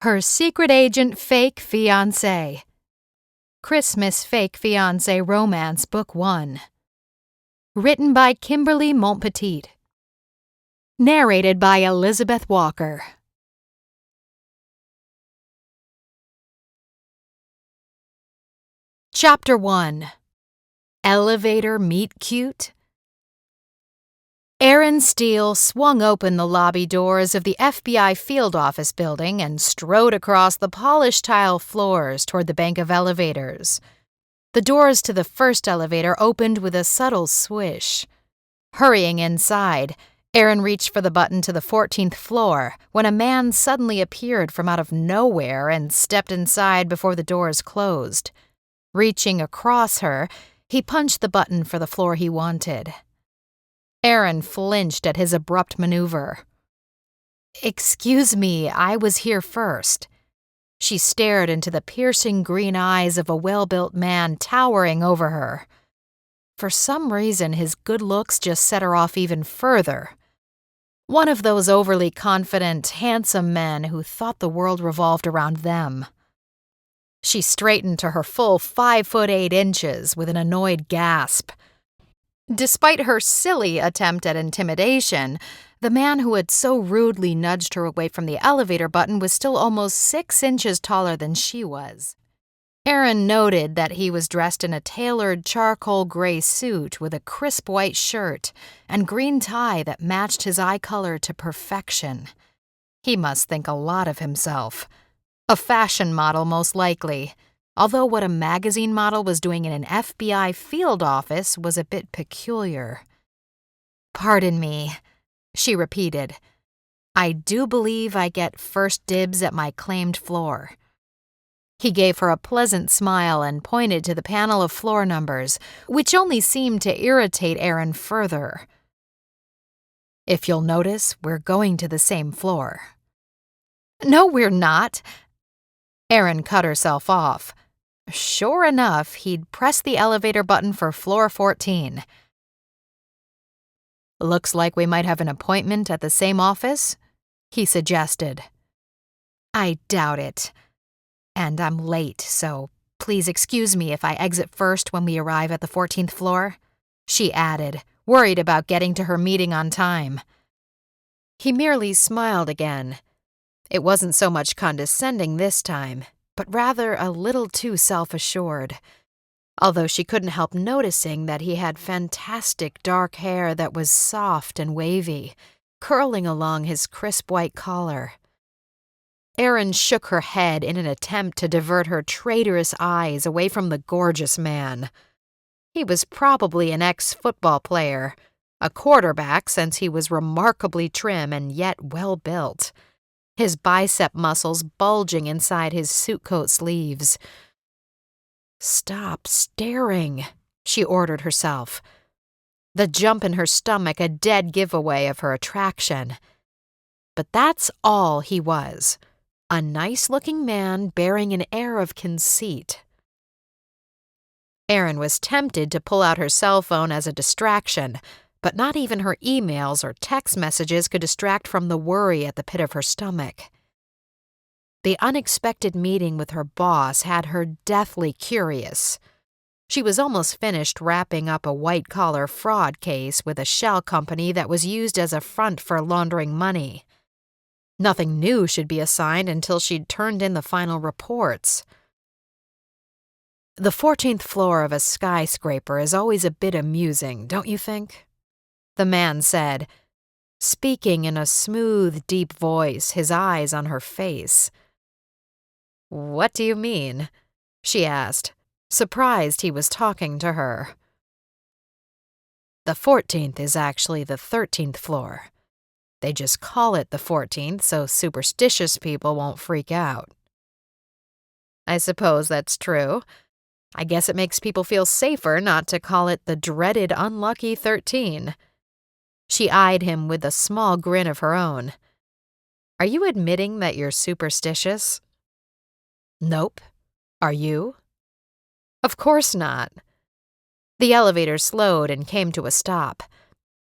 Her Secret Agent Fake Fiancé. Christmas Fake Fiancé Romance Book 1. Written by Kimberly Montpetit. Narrated by Elizabeth Walker. Chapter 1. Elevator Meet Cute. Erin Steele swung open the lobby doors of the FBI field office building and strode across the polished tile floors toward the bank of elevators. The doors to the first elevator opened with a subtle swish. Hurrying inside, Erin reached for the button to the 14th floor when a man suddenly appeared from out of nowhere and stepped inside before the doors closed. Reaching across her, he punched the button for the floor he wanted. Erin flinched at his abrupt maneuver. "Excuse me, I was here first." She stared into the piercing green eyes of a well-built man towering over her. For some reason, his good looks just set her off even further. One of those overly confident, handsome men who thought the world revolved around them. She straightened to her full 5'8" with an annoyed gasp. Despite her silly attempt at intimidation, the man who had so rudely nudged her away from the elevator button was still almost 6 inches taller than she was. Erin noted that he was dressed in a tailored charcoal gray suit with a crisp white shirt and green tie that matched his eye color to perfection. He must think a lot of himself. A fashion model, most likely. Although what a magazine model was doing in an FBI field office was a bit peculiar. "Pardon me," she repeated. "I do believe I get first dibs at my claimed floor." He gave her a pleasant smile and pointed to the panel of floor numbers, which only seemed to irritate Erin further. "If you'll notice, we're going to the same floor." "No, we're not." Erin cut herself off. Sure enough, he'd pressed the elevator button for floor 14. "Looks like we might have an appointment at the same office," he suggested. "I doubt it. And I'm late, so please excuse me if I exit first when we arrive at the 14th floor," she added, worried about getting to her meeting on time. He merely smiled again. It wasn't so much condescending this time, but rather a little too self-assured, although she couldn't help noticing that he had fantastic dark hair that was soft and wavy, curling along his crisp white collar. Erin shook her head in an attempt to divert her traitorous eyes away from the gorgeous man. He was probably an ex-football player, a quarterback since he was remarkably trim and yet well-built, his bicep muscles bulging inside his suit coat sleeves. "Stop staring," she ordered herself, the jump in her stomach a dead giveaway of her attraction. But that's all he was, a nice-looking man bearing an air of conceit. Erin was tempted to pull out her cell phone as a distraction, but not even her emails or text messages could distract from the worry at the pit of her stomach. The unexpected meeting with her boss had her deathly curious. She was almost finished wrapping up a white-collar fraud case with a shell company that was used as a front for laundering money. Nothing new should be assigned until she'd turned in the final reports. "The 14th floor of a skyscraper is always a bit amusing, don't you think?" the man said, speaking in a smooth, deep voice, his eyes on her face. "What do you mean?" she asked, surprised he was talking to her. "The 14th is actually the 13th floor. They just call it the 14th so superstitious people won't freak out." "I suppose that's true. I guess it makes people feel safer not to call it the dreaded unlucky 13. She eyed him with a small grin of her own. "Are you admitting that you're superstitious?" "Nope. Are you?" "Of course not." The elevator slowed and came to a stop.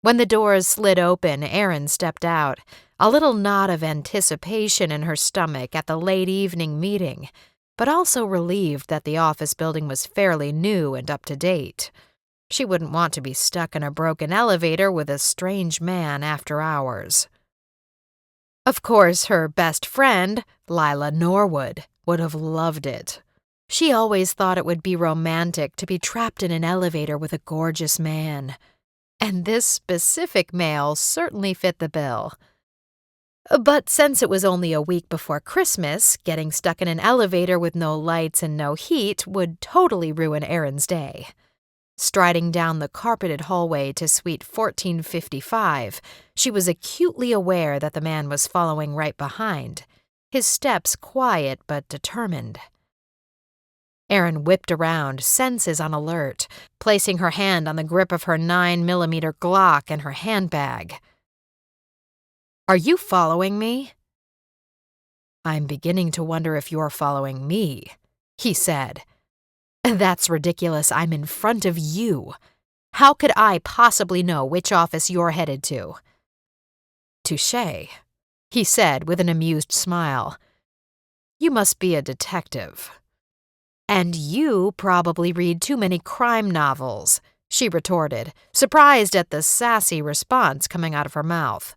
When the doors slid open, Erin stepped out, a little knot of anticipation in her stomach at the late evening meeting, but also relieved that the office building was fairly new and up to date. She wouldn't want to be stuck in a broken elevator with a strange man after hours. Of course, her best friend, Lila Norwood, would have loved it. She always thought it would be romantic to be trapped in an elevator with a gorgeous man. And this specific male certainly fit the bill. But since it was only a week before Christmas, getting stuck in an elevator with no lights and no heat would totally ruin Erin's day. Striding down the carpeted hallway to suite 1455, she was acutely aware that the man was following right behind, his steps quiet but determined. Erin whipped around, senses on alert, placing her hand on the grip of her 9mm Glock in her handbag. "Are you following me?" "I'm beginning to wonder if you're following me," he said. "That's ridiculous. I'm in front of you. How could I possibly know which office you're headed to?" "Touché," he said with an amused smile. "You must be a detective." "And you probably read too many crime novels," she retorted, surprised at the sassy response coming out of her mouth.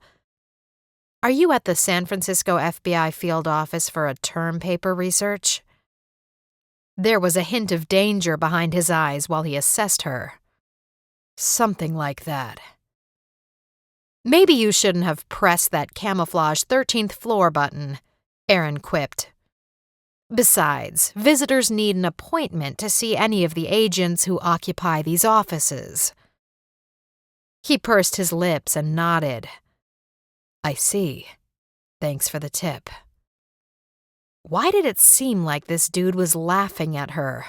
"Are you at the San Francisco FBI field office for a term paper research?" There was a hint of danger behind his eyes while he assessed her. "Something like that." "Maybe you shouldn't have pressed that camouflage 13th floor button," Erin quipped. "Besides, visitors need an appointment to see any of the agents who occupy these offices." He pursed his lips and nodded. "I see. Thanks for the tip." Why did it seem like this dude was laughing at her?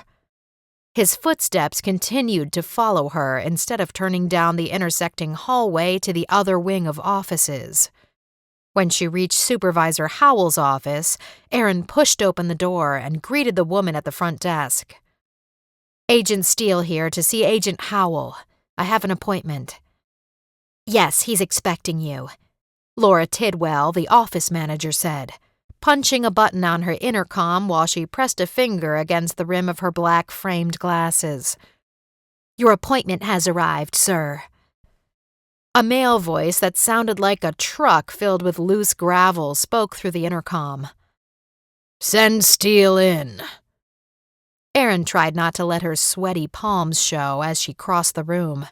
His footsteps continued to follow her instead of turning down the intersecting hallway to the other wing of offices. When she reached Supervisor Howell's office, Erin pushed open the door and greeted the woman at the front desk. "Agent Steele here to see Agent Howell. I have an appointment." "Yes, he's expecting you," Laura Tidwell, the office manager, said, punching a button on her intercom while she pressed a finger against the rim of her black framed glasses. "Your appointment has arrived, sir." A male voice that sounded like a truck filled with loose gravel spoke through the intercom. "Send Steele in." Erin tried not to let her sweaty palms show as she crossed the room.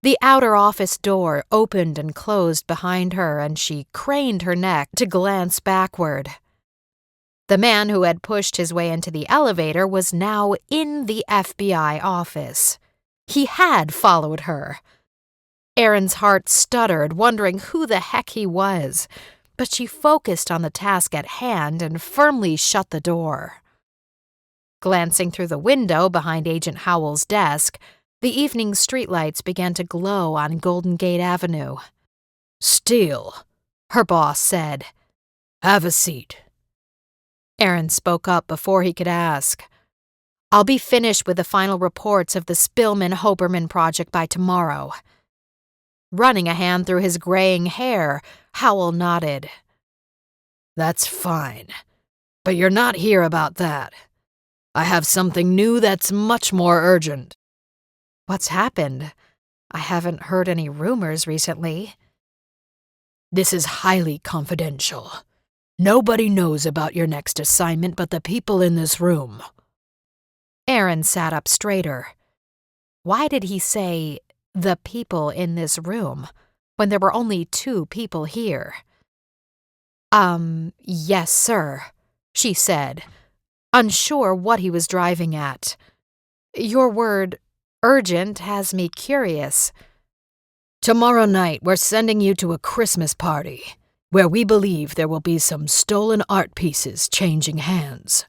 The outer office door opened and closed behind her, and she craned her neck to glance backward. The man who had pushed his way into the elevator was now in the FBI office. He had followed her. Erin's heart stuttered, wondering who the heck he was, but she focused on the task at hand and firmly shut the door. Glancing through the window behind Agent Howell's desk, the evening streetlights began to glow on Golden Gate Avenue. "Steele," her boss said. "Have a seat." Erin spoke up before he could ask. "I'll be finished with the final reports of the Spillman-Hoberman project by tomorrow." Running a hand through his graying hair, Howell nodded. "That's fine. But you're not here about that. I have something new that's much more urgent." "What's happened? I haven't heard any rumors recently." "This is highly confidential. Nobody knows about your next assignment but the people in this room." Erin sat up straighter. Why did he say, "the people in this room," when there were only 2 people here? Yes, sir," she said, unsure what he was driving at. "Your word, urgent, has me curious." "Tomorrow night we're sending you to a Christmas party, where we believe there will be some stolen art pieces changing hands."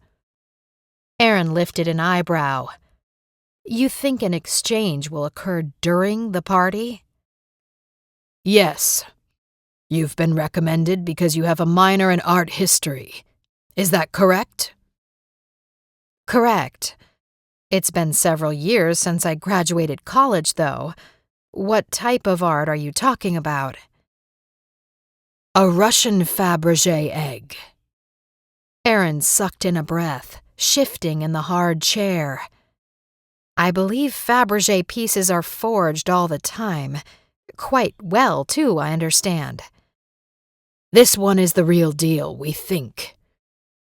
Erin lifted an eyebrow. "You think an exchange will occur during the party?" "Yes. You've been recommended because you have a minor in art history. Is that correct?" "Correct. It's been several years since I graduated college, though. What type of art are you talking about?" A Russian Fabergé egg. Erin sucked in a breath, shifting in the hard chair. I believe Fabergé pieces are forged all the time. Quite well, too, I understand. This one is the real deal, we think.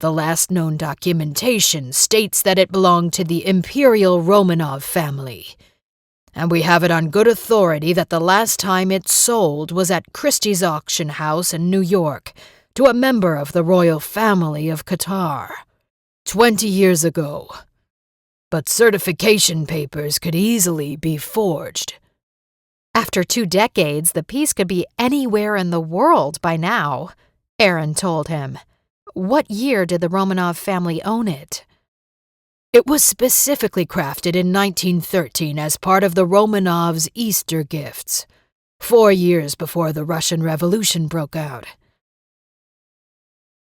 The last known documentation states that it belonged to the Imperial Romanov family, and we have it on good authority that the last time it sold was at Christie's auction house in New York to a member of the royal family of Qatar, 20 years ago. But certification papers could easily be forged. After 2 decades, the piece could be anywhere in the world by now, Erin told him. What year did the Romanov family own it? It was specifically crafted in 1913 as part of the Romanovs' Easter gifts, 4 years before the Russian Revolution broke out.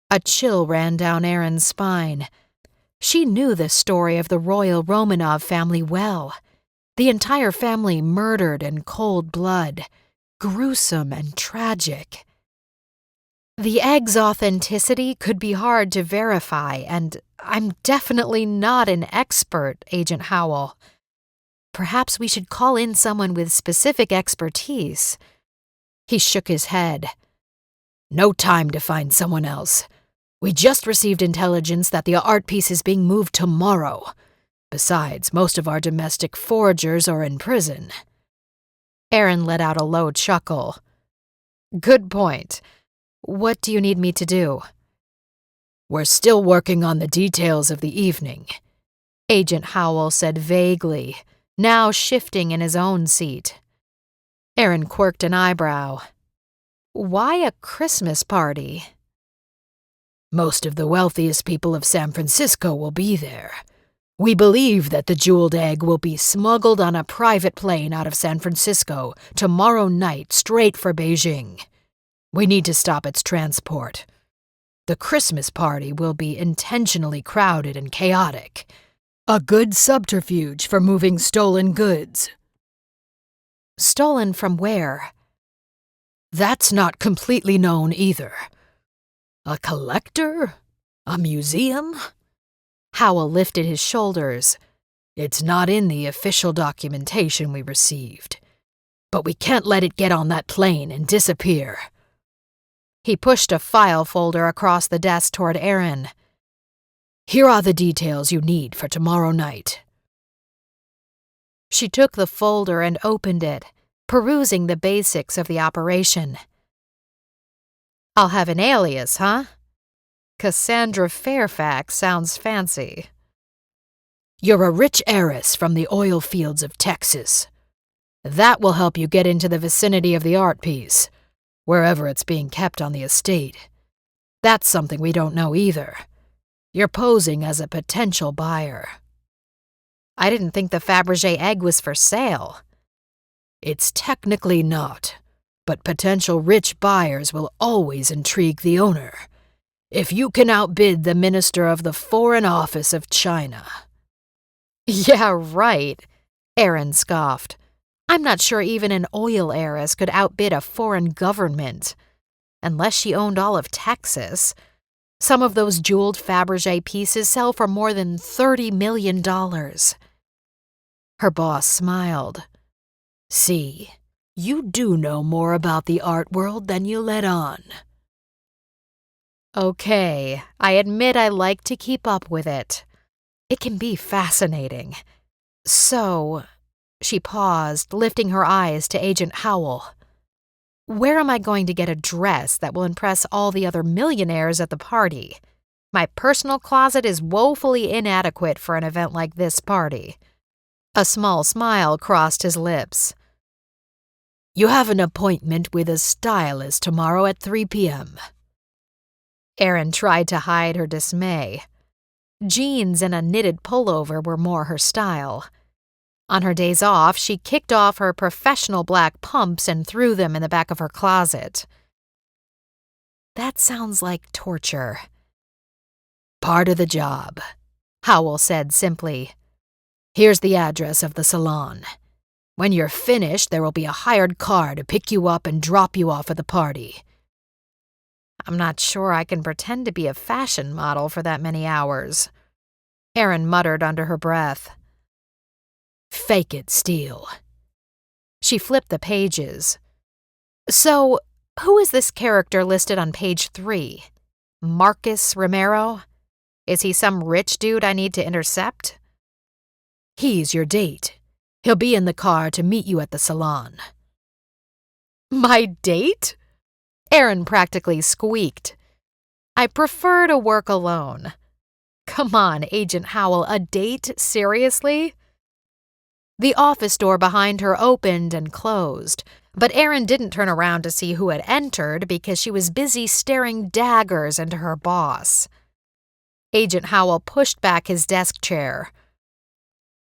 A chill ran down Erin's spine. She knew the story of the royal Romanov family well. The entire family murdered in cold blood, gruesome and tragic. The egg's authenticity could be hard to verify, and I'm definitely not an expert, Agent Howell. Perhaps we should call in someone with specific expertise. He shook his head. No time to find someone else. We just received intelligence that the art piece is being moved tomorrow. Besides, most of our domestic forgers are in prison. Erin let out a low chuckle. Good point. What do you need me to do? We're still working on the details of the evening, Agent Howell said vaguely, now shifting in his own seat. Erin quirked an eyebrow. Why a Christmas party? Most of the wealthiest people of San Francisco will be there. We believe that the jeweled egg will be smuggled on a private plane out of San Francisco tomorrow night straight for Beijing. We need to stop its transport. The Christmas party will be intentionally crowded and chaotic. A good subterfuge for moving stolen goods. Stolen from where? That's not completely known either. A collector? A museum? Howell lifted his shoulders. It's not in the official documentation we received. But we can't let it get on that plane and disappear. He pushed a file folder across the desk toward Erin. Here are the details you need for tomorrow night. She took the folder and opened it, perusing the basics of the operation. I'll have an alias, huh? Cassandra Fairfax sounds fancy. You're a rich heiress from the oil fields of Texas. That will help you get into the vicinity of the art piece, wherever it's being kept on the estate. That's something we don't know either. You're posing as a potential buyer. I didn't think the Fabergé egg was for sale. It's technically not, but potential rich buyers will always intrigue the owner. If you can outbid the Minister of the Foreign Office of China. Yeah, right, Erin scoffed. I'm not sure even an oil heiress could outbid a foreign government. Unless she owned all of Texas. Some of those jeweled Fabergé pieces sell for more than $30 million. Her boss smiled. See, you do know more about the art world than you let on. Okay, I admit I like to keep up with it. It can be fascinating. So, she paused, lifting her eyes to Agent Howell. Where am I going to get a dress that will impress all the other millionaires at the party? My personal closet is woefully inadequate for an event like this party. A small smile crossed his lips. You have an appointment with a stylist tomorrow at 3 p.m. Erin tried to hide her dismay. Jeans and a knitted pullover were more her style. On her days off, she kicked off her professional black pumps and threw them in the back of her closet. That sounds like torture. Part of the job, Howell said simply. Here's the address of the salon. When you're finished, there will be a hired car to pick you up and drop you off at the party. I'm not sure I can pretend to be a fashion model for that many hours. Erin muttered under her breath. Fake it, Steele. She flipped the pages. So, who is this character listed on page 3? Marcus Romero? Is he some rich dude I need to intercept? He's your date. He'll be in the car to meet you at the salon. My date? Erin practically squeaked. I prefer to work alone. Come on, Agent Howell, a date? Seriously? The office door behind her opened and closed, but Erin didn't turn around to see who had entered because she was busy staring daggers into her boss. Agent Howell pushed back his desk chair.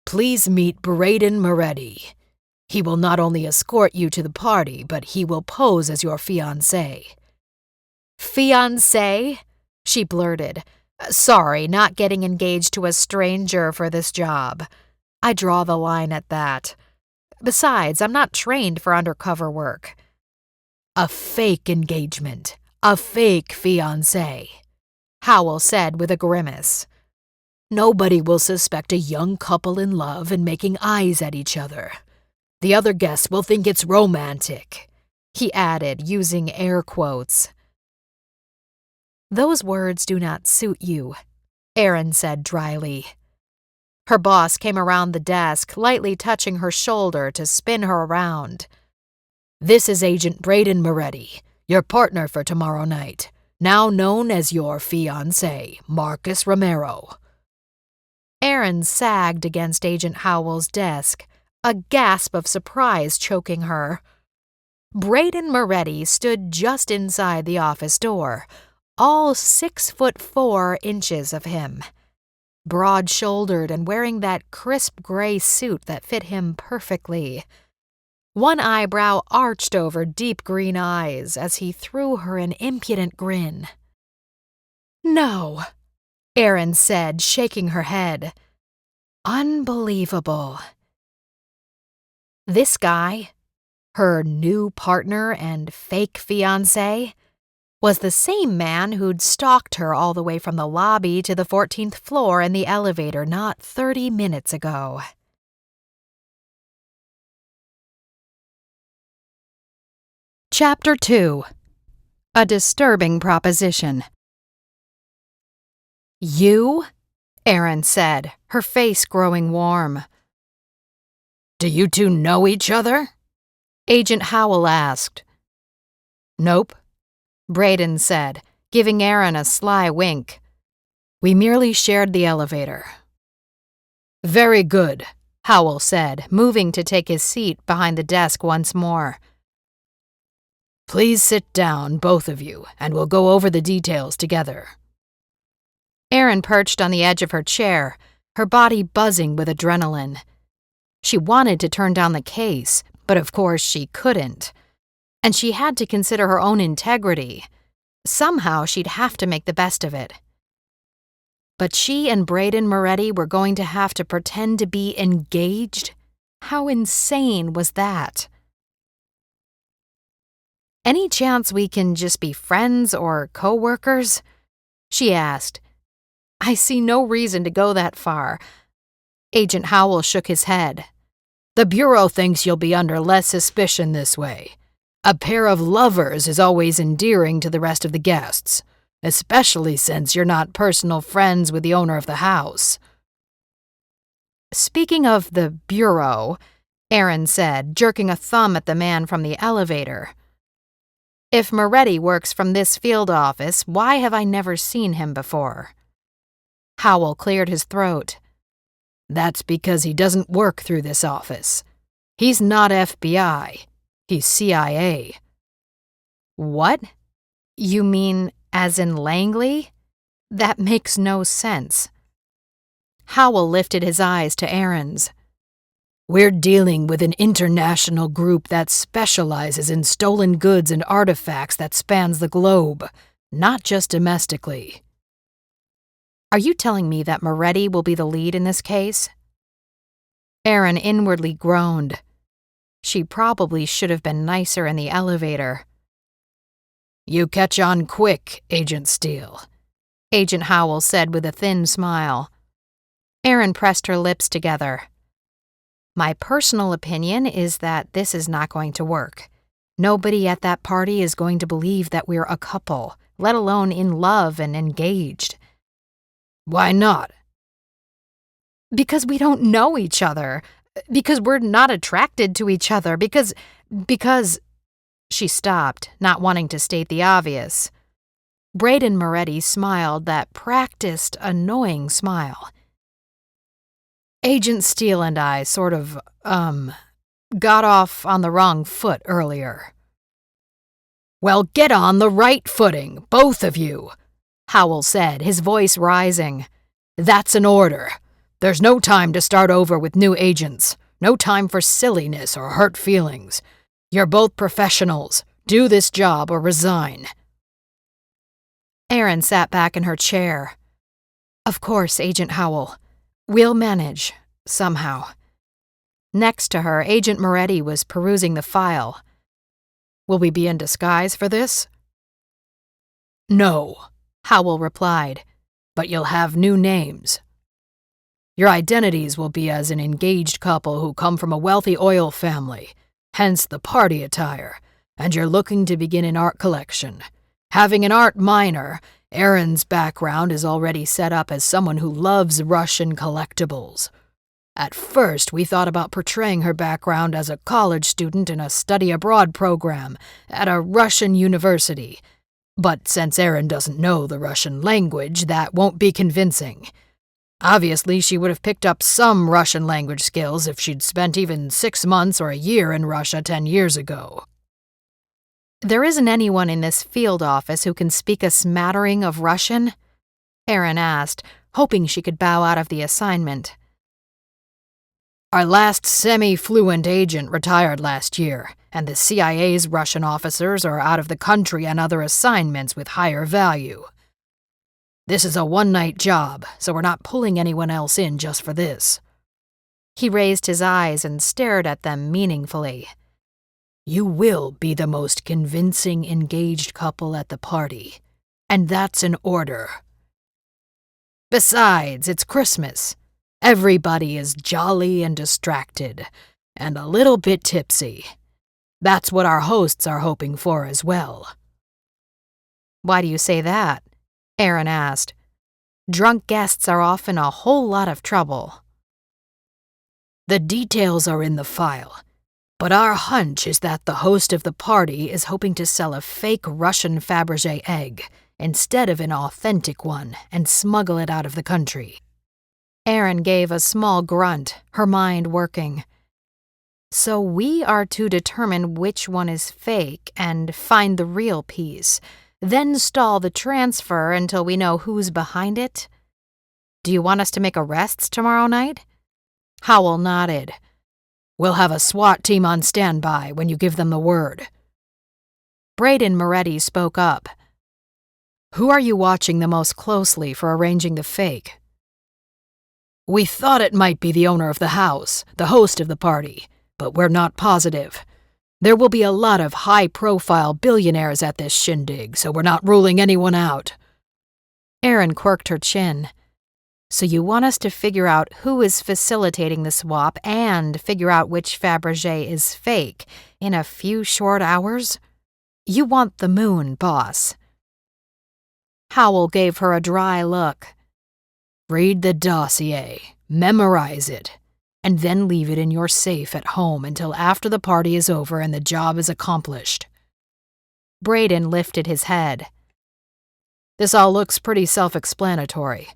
Please meet Braden Moretti. He will not only escort you to the party, but he will pose as your fiancé. Fiancé? She blurted. Sorry, not getting engaged to a stranger for this job. I draw the line at that. Besides, I'm not trained for undercover work. A fake engagement. A fake fiancé, Howell said with a grimace. Nobody will suspect a young couple in love and making eyes at each other. The other guests will think it's romantic, he added, using air quotes. Those words do not suit you, Erin said dryly. Her boss came around the desk, lightly touching her shoulder to spin her around. This is Agent Braden Moretti, your partner for tomorrow night, now known as your fiancé, Marcus Romero. Erin sagged against Agent Howell's desk, a gasp of surprise choking her. Braden Moretti stood just inside the office door, all 6'4" of him. Broad-shouldered and wearing that crisp gray suit that fit him perfectly. One eyebrow arched over deep green eyes as he threw her an impudent grin. No, Erin said, shaking her head. Unbelievable. This guy, her new partner and fake fiancé, was the same man who'd stalked her all the way from the lobby to the 14th floor in the elevator not 30 minutes ago. Chapter 2. A Disturbing Proposition. You? Erin said, her face growing warm. Do you two know each other? Agent Howell asked. Nope, Braden said, giving Erin a sly wink. We merely shared the elevator. Very good, Howell said, moving to take his seat behind the desk once more. Please sit down, both of you, and we'll go over the details together. Erin perched on the edge of her chair, her body buzzing with adrenaline. She wanted to turn down the case, but of course she couldn't. And she had to consider her own integrity. Somehow she'd have to make the best of it. But she and Braden Moretti were going to have to pretend to be engaged? How insane was that? Any chance we can just be friends or co-workers? She asked. I see no reason to go that far. Agent Howell shook his head. The Bureau thinks you'll be under less suspicion this way. A pair of lovers is always endearing to the rest of the guests, especially since you're not personal friends with the owner of the house. Speaking of the Bureau, Erin said, jerking a thumb at the man from the elevator. If Moretti works from this field office, why have I never seen him before? Howell cleared his throat. That's because he doesn't work through this office. He's not FBI. He's CIA. What? You mean as in Langley? That makes no sense. Howell lifted his eyes to Erin's. We're dealing with an international group that specializes in stolen goods and artifacts that spans the globe, not just domestically. Are you telling me that Moretti will be the lead in this case? Erin inwardly groaned. She probably should have been nicer in the elevator. You catch on quick, Agent Steele, Agent Howell said with a thin smile. Erin pressed her lips together. My personal opinion is that this is not going to work. Nobody at that party is going to believe that we're a couple, let alone in love and engaged. Why not? Because we don't know each other. Because we're not attracted to each other. Because... She stopped, not wanting to state the obvious. Braden Moretti smiled that practiced, annoying smile. Agent Steele and I sort of, got off on the wrong foot earlier. Well, get on the right footing, both of you, Howell said, his voice rising. That's an order. There's no time to start over with new agents. No time for silliness or hurt feelings. You're both professionals. Do this job or resign. Erin sat back in her chair. Of course, Agent Howell. We'll manage, somehow. Next to her, Agent Moretti was perusing the file. Will we be in disguise for this? No, Howell replied, but you'll have new names. Your identities will be as an engaged couple who come from a wealthy oil family, hence the party attire, and you're looking to begin an art collection. Having an art minor, Erin's background is already set up as someone who loves Russian collectibles. At first, we thought about portraying her background as a college student in a study abroad program at a Russian university. But since Erin doesn't know the Russian language, that won't be convincing. Obviously, she would have picked up some Russian language skills if she'd spent even 6 months or a year in Russia 10 years ago. There isn't anyone in this field office who can speak a smattering of Russian? Erin asked, hoping she could bow out of the assignment. Our last semi-fluent agent retired last year, and the CIA's Russian officers are out of the country on other assignments with higher value. This is a one-night job, so we're not pulling anyone else in just for this. He raised his eyes and stared at them meaningfully. You will be the most convincing engaged couple at the party, and that's an order. Besides, it's Christmas. Everybody is jolly and distracted, and a little bit tipsy. That's what our hosts are hoping for as well. Why do you say that? Erin asked. Drunk guests are often a whole lot of trouble. The details are in the file, but our hunch is that the host of the party is hoping to sell a fake Russian Fabergé egg instead of an authentic one and smuggle it out of the country. Erin gave a small grunt, her mind working. So we are to determine which one is fake and find the real piece, then stall the transfer until we know who's behind it? Do you want us to make arrests tomorrow night? Howell nodded. We'll have a SWAT team on standby when you give them the word. Braden Moretti spoke up. Who are you watching the most closely for arranging the fake? We thought it might be the owner of the house, the host of the party, but we're not positive. There will be a lot of high-profile billionaires at this shindig, so we're not ruling anyone out. Erin quirked her chin. So you want us to figure out who is facilitating the swap and figure out which Fabergé is fake in a few short hours? You want the moon, boss. Howell gave her a dry look. Read the dossier, memorize it, and then leave it in your safe at home until after the party is over and the job is accomplished. Braden lifted his head. This all looks pretty self-explanatory.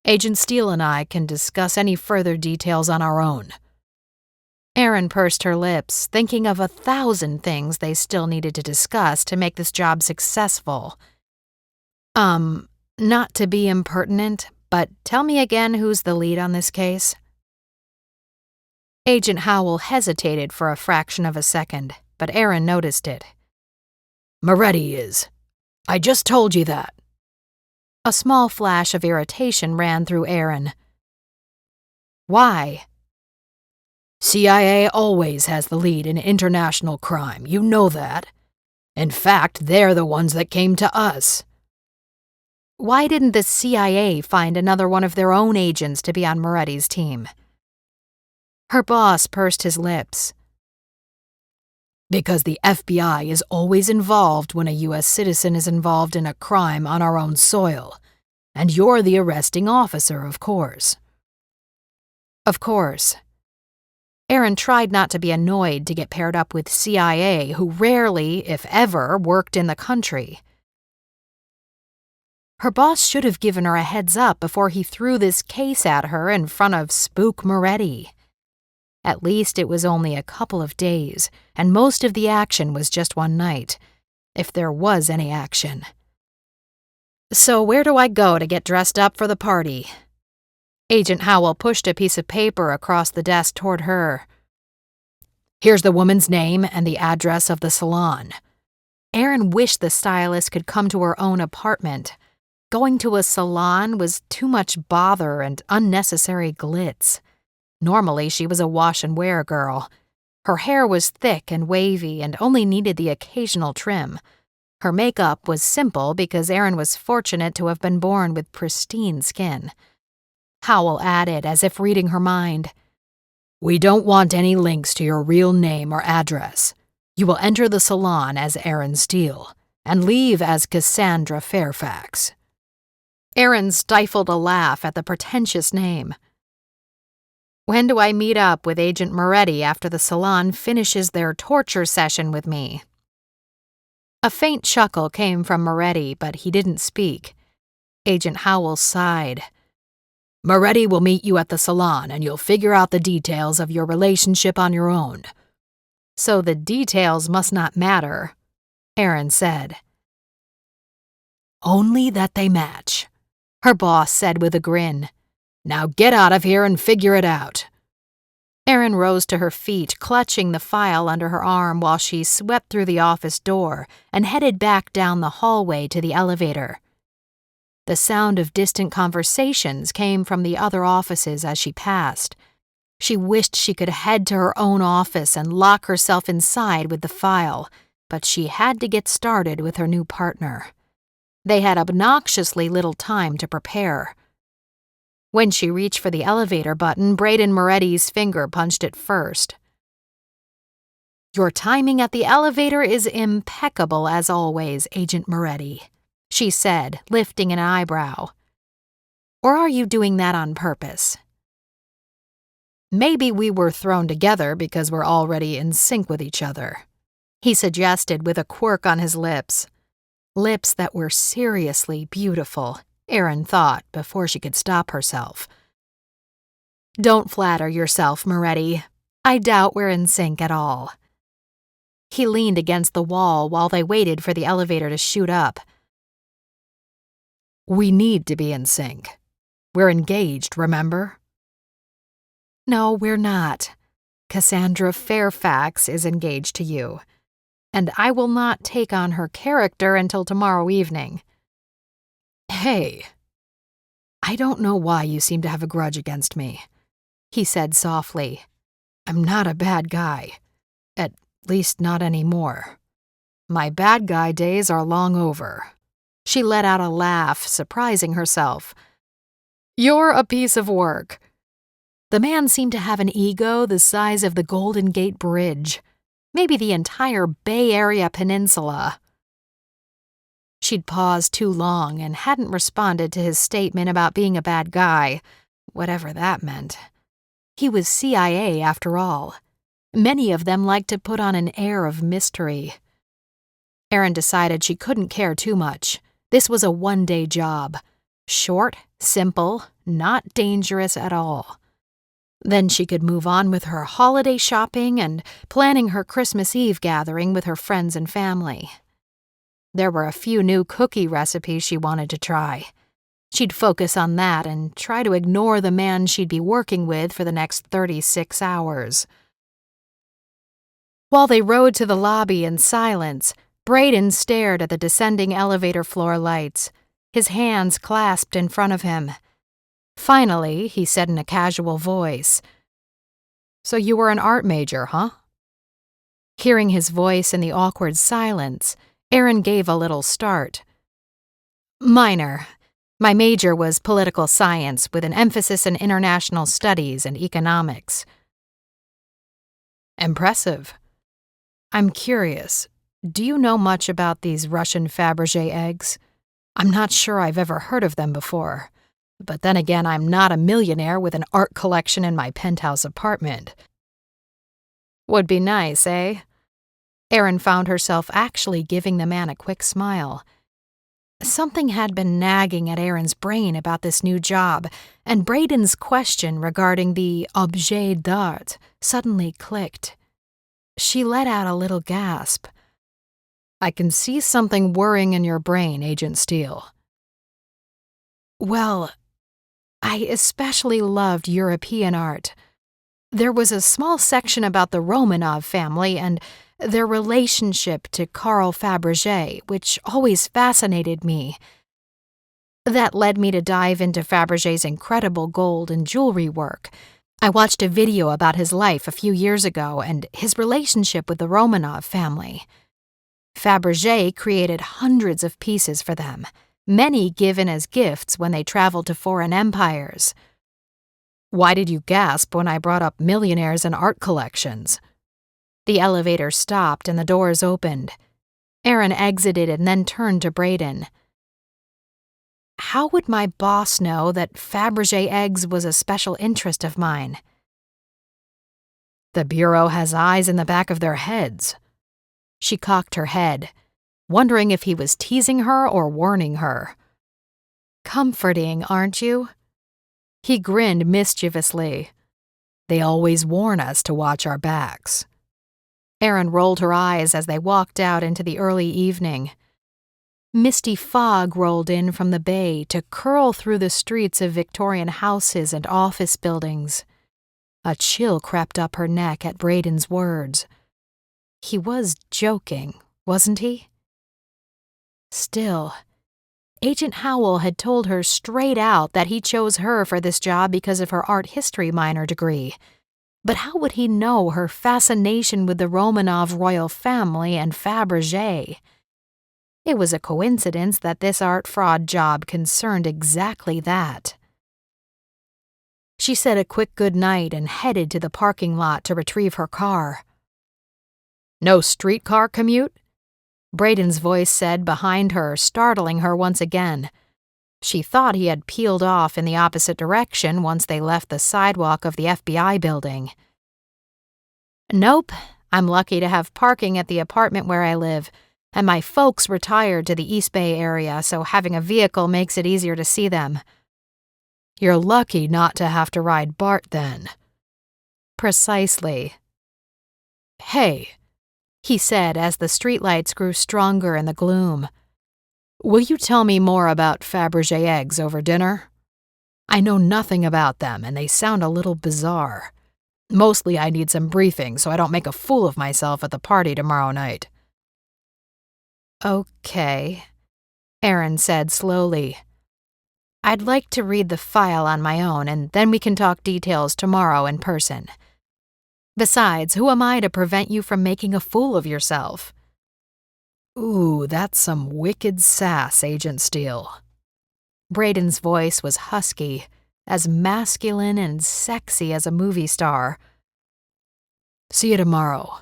Agent Steele and I can discuss any further details on our own. Erin pursed her lips, thinking of 1,000 things they still needed to discuss to make this job successful. Not to be impertinent, but tell me again who's the lead on this case? Agent Howell hesitated for a fraction of a second, but Erin noticed it. Moretti is. I just told you that. A small flash of irritation ran through Erin. Why? CIA always has the lead in international crime, you know that. In fact, they're the ones that came to us." Why didn't the CIA find another one of their own agents to be on Moretti's team? Her boss pursed his lips. "Because the FBI is always involved when a U.S. citizen is involved in a crime on our own soil. And you're the arresting officer, of course." Of course. Erin tried not to be annoyed to get paired up with CIA, who rarely, if ever, worked in the country. Her boss should have given her a heads up before he threw this case at her in front of Spook Moretti. At least it was only a couple of days, and most of the action was just one night, if there was any action. So where do I go to get dressed up for the party? Agent Howell pushed a piece of paper across the desk toward her. "Here's the woman's name and the address of the salon." Erin wished the stylist could come to her own apartment. Going to a salon was too much bother and unnecessary glitz. Normally, she was a wash-and-wear girl. Her hair was thick and wavy and only needed the occasional trim. Her makeup was simple because Erin was fortunate to have been born with pristine skin. Howell added, as if reading her mind, "We don't want any links to your real name or address. You will enter the salon as Erin Steele and leave as Cassandra Fairfax." Erin stifled a laugh at the pretentious name. When do I meet up with Agent Moretti after the salon finishes their torture session with me? A faint chuckle came from Moretti, but he didn't speak. Agent Howell sighed. "Moretti will meet you at the salon, and you'll figure out the details of your relationship on your own." So the details must not matter, Erin said. "Only that they match," her boss said with a grin. "Now get out of here and figure it out." Erin rose to her feet, clutching the file under her arm while she swept through the office door and headed back down the hallway to the elevator. The sound of distant conversations came from the other offices as she passed. She wished she could head to her own office and lock herself inside with the file, but she had to get started with her new partner. They had obnoxiously little time to prepare. When she reached for the elevator button, Braden Moretti's finger punched it first. "Your timing at the elevator is impeccable as always, Agent Moretti," she said, lifting an eyebrow. "Or are you doing that on purpose?" "Maybe we were thrown together because we're already in sync with each other," he suggested with a quirk on his lips. Lips that were seriously beautiful, Erin thought before she could stop herself. "Don't flatter yourself, Moretti. I doubt we're in sync at all." He leaned against the wall while they waited for the elevator to shoot up. "We need to be in sync. We're engaged, remember?" "No, we're not. Cassandra Fairfax is engaged to you, and I will not take on her character until tomorrow evening." "Hey, I don't know why you seem to have a grudge against me," he said softly. "I'm not a bad guy. At least not anymore. My bad guy days are long over." She let out a laugh, surprising herself. "You're a piece of work." The man seemed to have an ego the size of the Golden Gate Bridge, maybe the entire Bay Area peninsula. She'd paused too long and hadn't responded to his statement about being a bad guy, whatever that meant. He was CIA after all. Many of them liked to put on an air of mystery. Erin decided she couldn't care too much. This was a one-day job. Short, simple, not dangerous at all. Then she could move on with her holiday shopping and planning her Christmas Eve gathering with her friends and family. There were a few new cookie recipes she wanted to try. She'd focus on that and try to ignore the man she'd be working with for the next 36 hours. While they rode to the lobby in silence, Braden stared at the descending elevator floor lights, his hands clasped in front of him. Finally, he said in a casual voice, "So you were an art major, huh?" Hearing his voice in the awkward silence, Erin gave a little start. Minor. My major was political science with an emphasis in international studies and economics. Impressive. I'm curious, do you know much about these Russian Fabergé eggs? I'm not sure I've ever heard of them before. But then again, I'm not a millionaire with an art collection in my penthouse apartment. Would be nice, eh? Erin found herself actually giving the man a quick smile. Something had been nagging at Erin's brain about this new job, and Braden's question regarding the objet d'art suddenly clicked. She let out a little gasp. I can see something whirring in your brain, Agent Steele. Well, I especially loved European art. There was a small section about the Romanov family and their relationship to Carl Fabergé, which always fascinated me. That led me to dive into Fabergé's incredible gold and jewelry work. I watched a video about his life a few years ago and his relationship with the Romanov family. Fabergé created hundreds of pieces for them, many given as gifts when they traveled to foreign empires. Why did you gasp when I brought up millionaires and art collections? The elevator stopped and the doors opened. Erin exited and then turned to Braden. How would my boss know that Fabergé Eggs was a special interest of mine? The Bureau has eyes in the back of their heads. She cocked her head, wondering if he was teasing her or warning her. Comforting, aren't you? He grinned mischievously. They always warn us to watch our backs. Erin rolled her eyes as they walked out into the early evening. Misty fog rolled in from the bay to curl through the streets of Victorian houses and office buildings. A chill crept up her neck at Braden's words. He was joking, wasn't he? Still, Agent Howell had told her straight out that he chose her for this job because of her art history minor degree. But how would he know her fascination with the Romanov royal family and Fabergé? It was a coincidence that this art fraud job concerned exactly that. She said a quick goodnight and headed to the parking lot to retrieve her car. No streetcar commute? Braden's voice said behind her, startling her once again. She thought he had peeled off in the opposite direction once they left the sidewalk of the FBI building. Nope, I'm lucky to have parking at the apartment where I live, and my folks retired to the East Bay area, so having a vehicle makes it easier to see them. You're lucky not to have to ride BART then. Precisely. Hey, he said as the streetlights grew stronger in the gloom. Will you tell me more about Fabergé Eggs over dinner? I know nothing about them, and they sound a little bizarre. Mostly I need some briefing so I don't make a fool of myself at the party tomorrow night. Okay, Erin said slowly. I'd like to read the file on my own, and then we can talk details tomorrow in person. Besides, who am I to prevent you from making a fool of yourself? Ooh, that's some wicked sass, Agent Steele. Braden's voice was husky, as masculine and sexy as a movie star. See you tomorrow,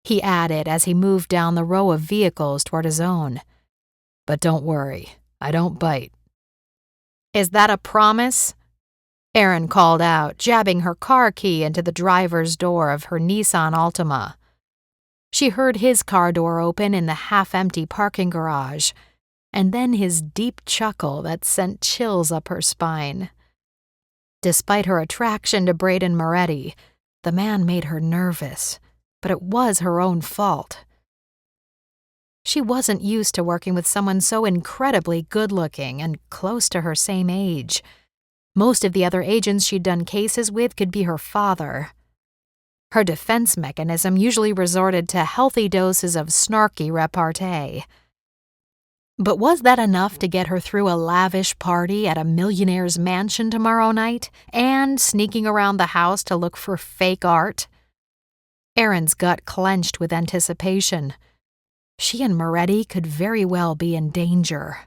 he added as he moved down the row of vehicles toward his own. But don't worry, I don't bite. Is that a promise? Erin called out, jabbing her car key into the driver's door of her Nissan Altima. She heard his car door open in the half-empty parking garage, and then his deep chuckle that sent chills up her spine. Despite her attraction to Braden Moretti, the man made her nervous, but it was her own fault. She wasn't used to working with someone so incredibly good-looking and close to her same age. Most of the other agents she'd done cases with could be her father. Her defense mechanism usually resorted to healthy doses of snarky repartee. But was that enough to get her through a lavish party at a millionaire's mansion tomorrow night and sneaking around the house to look for fake art? Erin's gut clenched with anticipation. She and Moretti could very well be in danger.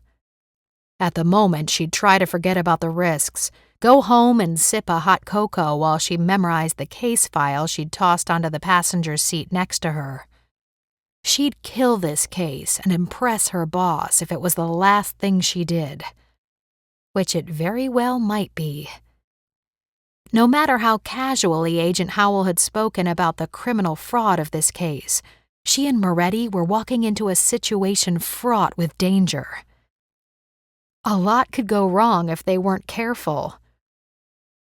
At the moment, she'd try to forget about the risks, go home and sip a hot cocoa while she memorized the case file she'd tossed onto the passenger seat next to her. She'd kill this case and impress her boss if it was the last thing she did. Which it very well might be. No matter how casually Agent Howell had spoken about the criminal fraud of this case, she and Moretti were walking into a situation fraught with danger. A lot could go wrong if they weren't careful.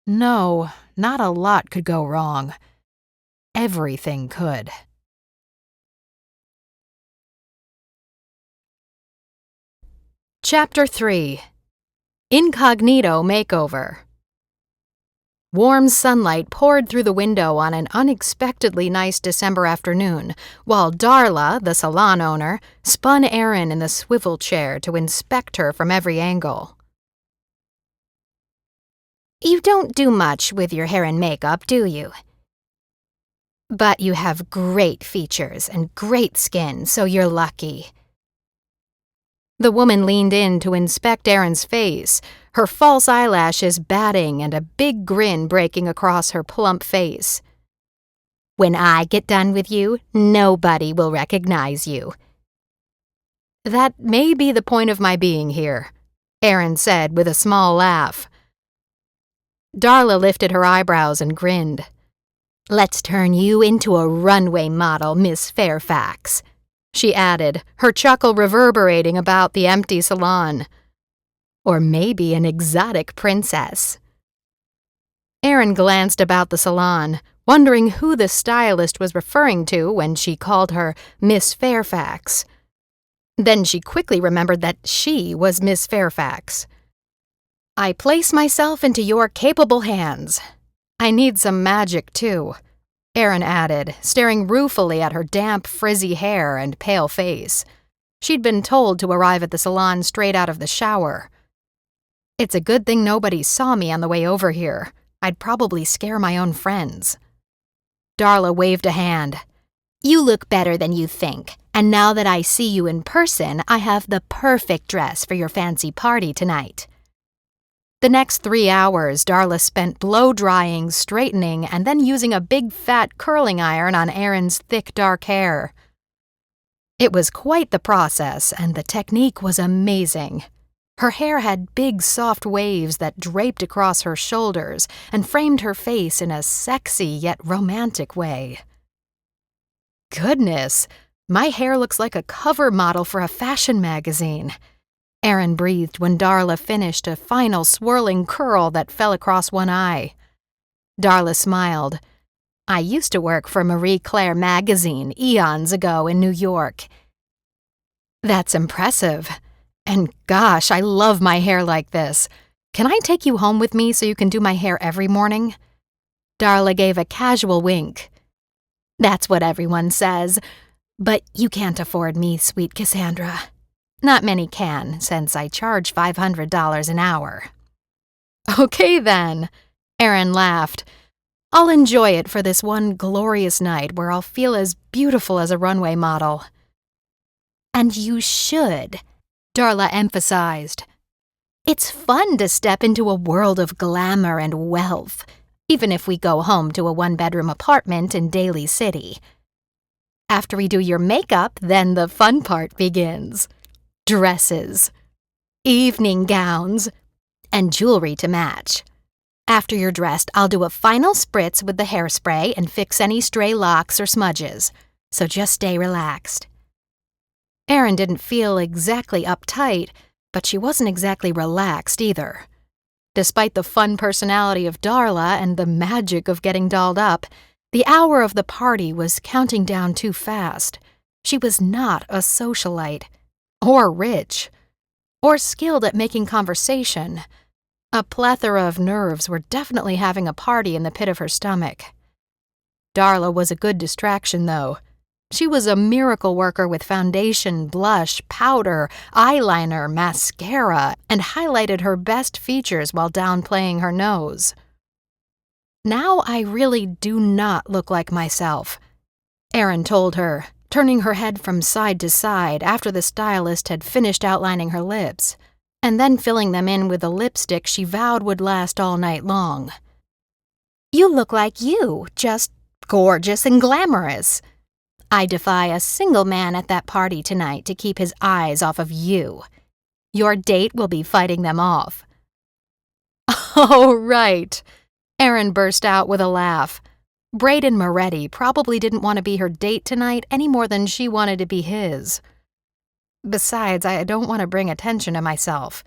No, not a lot could go wrong. Everything could. Chapter 3. Incognito Makeover. Warm sunlight poured through the window on an unexpectedly nice December afternoon, while Darla, the salon owner, spun Erin in the swivel chair to inspect her from every angle. "You don't do much with your hair and makeup, do you? But you have great features and great skin, so you're lucky." The woman leaned in to inspect Erin's face, her false eyelashes batting and a big grin breaking across her plump face. "When I get done with you, nobody will recognize you." "That may be the point of my being here," Erin said with a small laugh. Darla lifted her eyebrows and grinned. "Let's turn you into a runway model, Miss Fairfax," she added, her chuckle reverberating about the empty salon. "Or maybe an exotic princess." Erin glanced about the salon, wondering who the stylist was referring to when she called her Miss Fairfax. Then she quickly remembered that she was Miss Fairfax. "I place myself into your capable hands. I need some magic, too," Erin added, staring ruefully at her damp, frizzy hair and pale face. She'd been told to arrive at the salon straight out of the shower. "It's a good thing nobody saw me on the way over here. I'd probably scare my own friends." Darla waved a hand. "You look better than you think, and now that I see you in person, I have the perfect dress for your fancy party tonight." The next 3 hours, Darla spent blow-drying, straightening, and then using a big fat curling iron on Erin's thick dark hair. It was quite the process, and the technique was amazing. Her hair had big, soft waves that draped across her shoulders and framed her face in a sexy yet romantic way. "Goodness, my hair looks like a cover model for a fashion magazine," Erin breathed when Darla finished a final swirling curl that fell across one eye. Darla smiled. "I used to work for Marie Claire magazine eons ago in New York." "That's impressive. And gosh, I love my hair like this. Can I take you home with me so you can do my hair every morning?" Darla gave a casual wink. "That's what everyone says. But you can't afford me, sweet Cassandra. Not many can, since I charge $500 an hour." "Okay, then," Erin laughed. "I'll enjoy it for this one glorious night where I'll feel as beautiful as a runway model." "And you should," Darla emphasized. "It's fun to step into a world of glamour and wealth, even if we go home to a one-bedroom apartment in Daly City. After we do your makeup, then the fun part begins. Dresses, evening gowns, and jewelry to match. After you're dressed, I'll do a final spritz with the hairspray and fix any stray locks or smudges, so just stay relaxed." Erin didn't feel exactly uptight, but she wasn't exactly relaxed either. Despite the fun personality of Darla and the magic of getting dolled up, the hour of the party was counting down too fast. She was not a socialite, or rich, or skilled at making conversation. A plethora of nerves were definitely having a party in the pit of her stomach. Darla was a good distraction, though. She was a miracle worker with foundation, blush, powder, eyeliner, mascara, and highlighted her best features while downplaying her nose. "Now I really do not look like myself," Erin told her, turning her head from side to side after the stylist had finished outlining her lips, and then filling them in with a lipstick she vowed would last all night long. You look like you, just gorgeous and glamorous. I defy a single man at that party tonight to keep his eyes off of you. Your date will be fighting them off. Oh, right. Erin burst out with a laugh. Braden Moretti probably didn't want to be her date tonight any more than she wanted to be his. Besides, I don't want to bring attention to myself,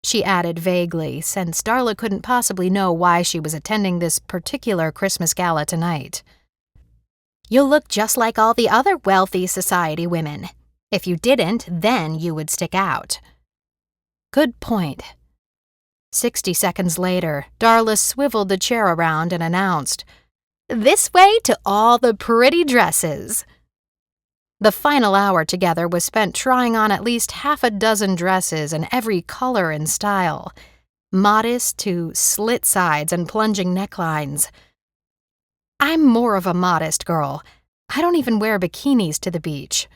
she added vaguely, since Darla couldn't possibly know why she was attending this particular Christmas gala tonight. You'll look just like all the other wealthy society women. If you didn't, then you would stick out. Good point. 60 seconds later, Darla swiveled the chair around and announced, "This way to all the pretty dresses." The final hour together was spent trying on at least half a dozen dresses in every color and style, modest to slit sides and plunging necklines. I'm more of a modest girl. I don't even wear bikinis to the beach,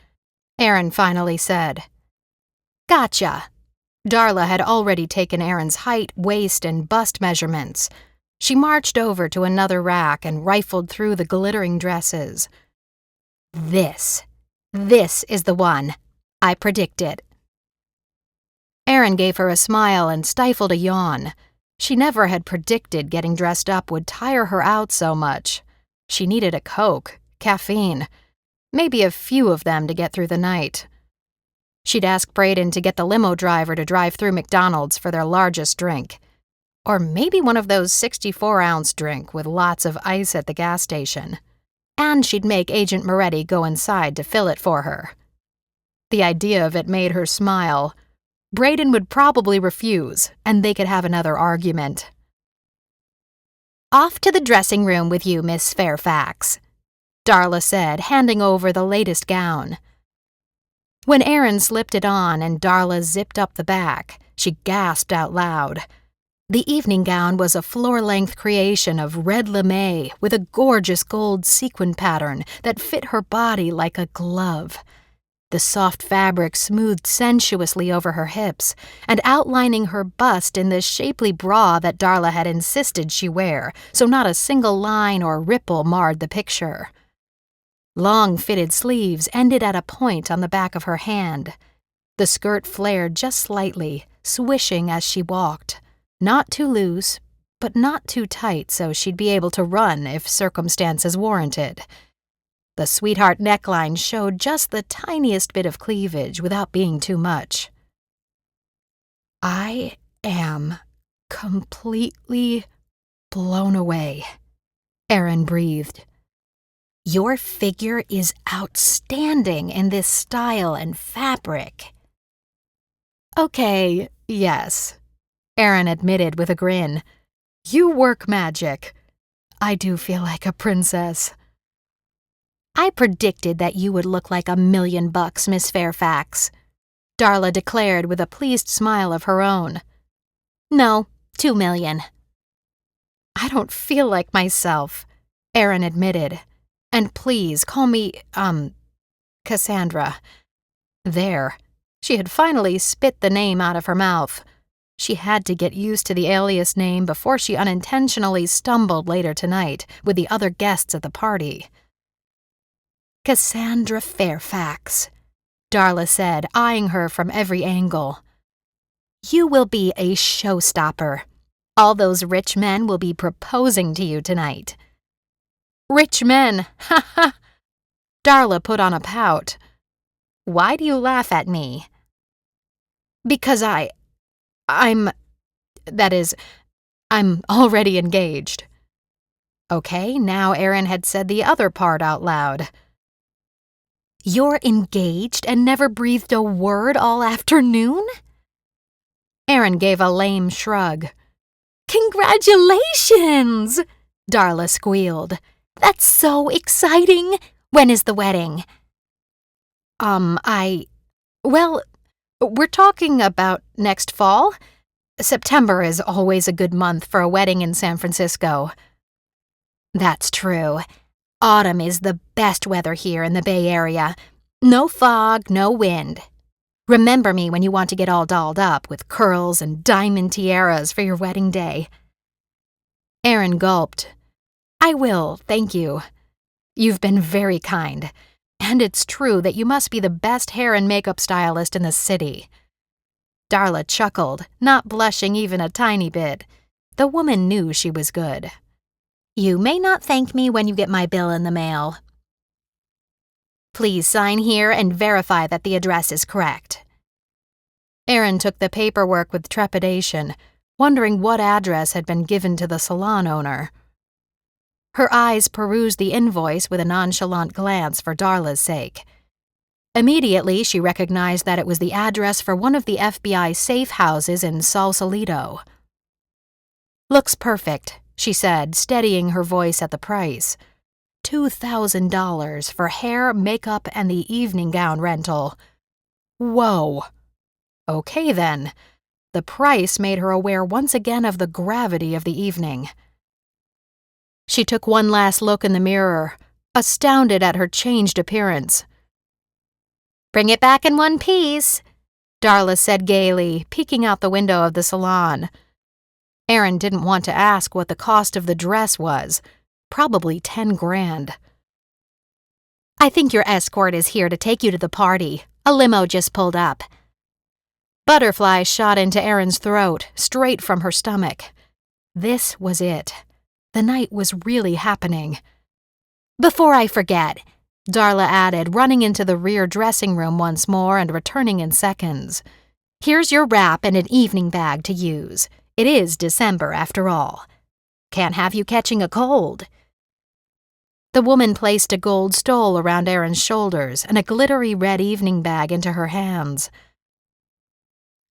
Erin finally said. Gotcha. Darla had already taken Erin's height, waist, and bust measurements. She marched over to another rack and rifled through the glittering dresses. This is the one. I predict it. Erin gave her a smile and stifled a yawn. She never had predicted getting dressed up would tire her out so much. She needed a Coke, caffeine, maybe a few of them to get through the night. She'd ask Braden to get the limo driver to drive through McDonald's for their largest drink. Or maybe one of those 64-ounce drink with lots of ice at the gas station. And she'd make Agent Moretti go inside to fill it for her. The idea of it made her smile. Braden would probably refuse, and they could have another argument. Off to the dressing room with you, Miss Fairfax, Darla said, handing over the latest gown. When Erin slipped it on and Darla zipped up the back, she gasped out loud. The evening gown was a floor-length creation of red lame with a gorgeous gold sequin pattern that fit her body like a glove. The soft fabric smoothed sensuously over her hips and outlining her bust in the shapely bra that Darla had insisted she wear, so not a single line or ripple marred the picture. Long fitted sleeves ended at a point on the back of her hand. The skirt flared just slightly, swishing as she walked. Not too loose, but not too tight so she'd be able to run if circumstances warranted. The sweetheart neckline showed just the tiniest bit of cleavage without being too much. I am completely blown away, Erin breathed. Your figure is outstanding in this style and fabric. Okay, yes, Erin admitted with a grin. You work magic. I do feel like a princess. I predicted that you would look like $1 million, Miss Fairfax, Darla declared with a pleased smile of her own. No, $2 million. I don't feel like myself, Erin admitted. And please call me, Cassandra. There. She had finally spit the name out of her mouth. She had to get used to the alias name before she unintentionally stumbled later tonight with the other guests at the party. Cassandra Fairfax, Darla said, eyeing her from every angle. You will be a showstopper. All those rich men will be proposing to you tonight. Rich men, ha ha! Darla put on a pout. Why do you laugh at me? Because I'm already engaged. Okay, now Erin had said the other part out loud. You're engaged and never breathed a word all afternoon? Erin gave a lame shrug. Congratulations! Darla squealed. That's so exciting! When is the wedding? Well, we're talking about next fall. September is always a good month for a wedding in San Francisco. That's true. Autumn is the best weather here in the Bay Area. No fog, no wind. Remember me when you want to get all dolled up with curls and diamond tiaras for your wedding day." Erin gulped. "I will, thank you. You've been very kind. And it's true that you must be the best hair and makeup stylist in the city." Darla chuckled, not blushing even a tiny bit. The woman knew she was good. "You may not thank me when you get my bill in the mail. Please sign here and verify that the address is correct." Erin took the paperwork with trepidation, wondering what address had been given to the salon owner. Her eyes perused the invoice with a nonchalant glance for Darla's sake. Immediately, she recognized that it was the address for one of the FBI safe houses in Sausalito. "Looks perfect," she said, steadying her voice at the price. $2,000 for hair, makeup, and the evening gown rental. Whoa. Okay then. The price made her aware once again of the gravity of the evening. She took one last look in the mirror, astounded at her changed appearance. "Bring it back in one piece," Darla said gaily, peeking out the window of the salon. Erin didn't want to ask what the cost of the dress was. Probably 10 grand. "I think your escort is here to take you to the party. A limo just pulled up." Butterflies shot into Erin's throat, straight from her stomach. This was it. The night was really happening. "Before I forget," Darla added, running into the rear dressing room once more and returning in seconds. "Here's your wrap and an evening bag to use. It is December, after all. Can't have you catching a cold." The woman placed a gold stole around Erin's shoulders and a glittery red evening bag into her hands.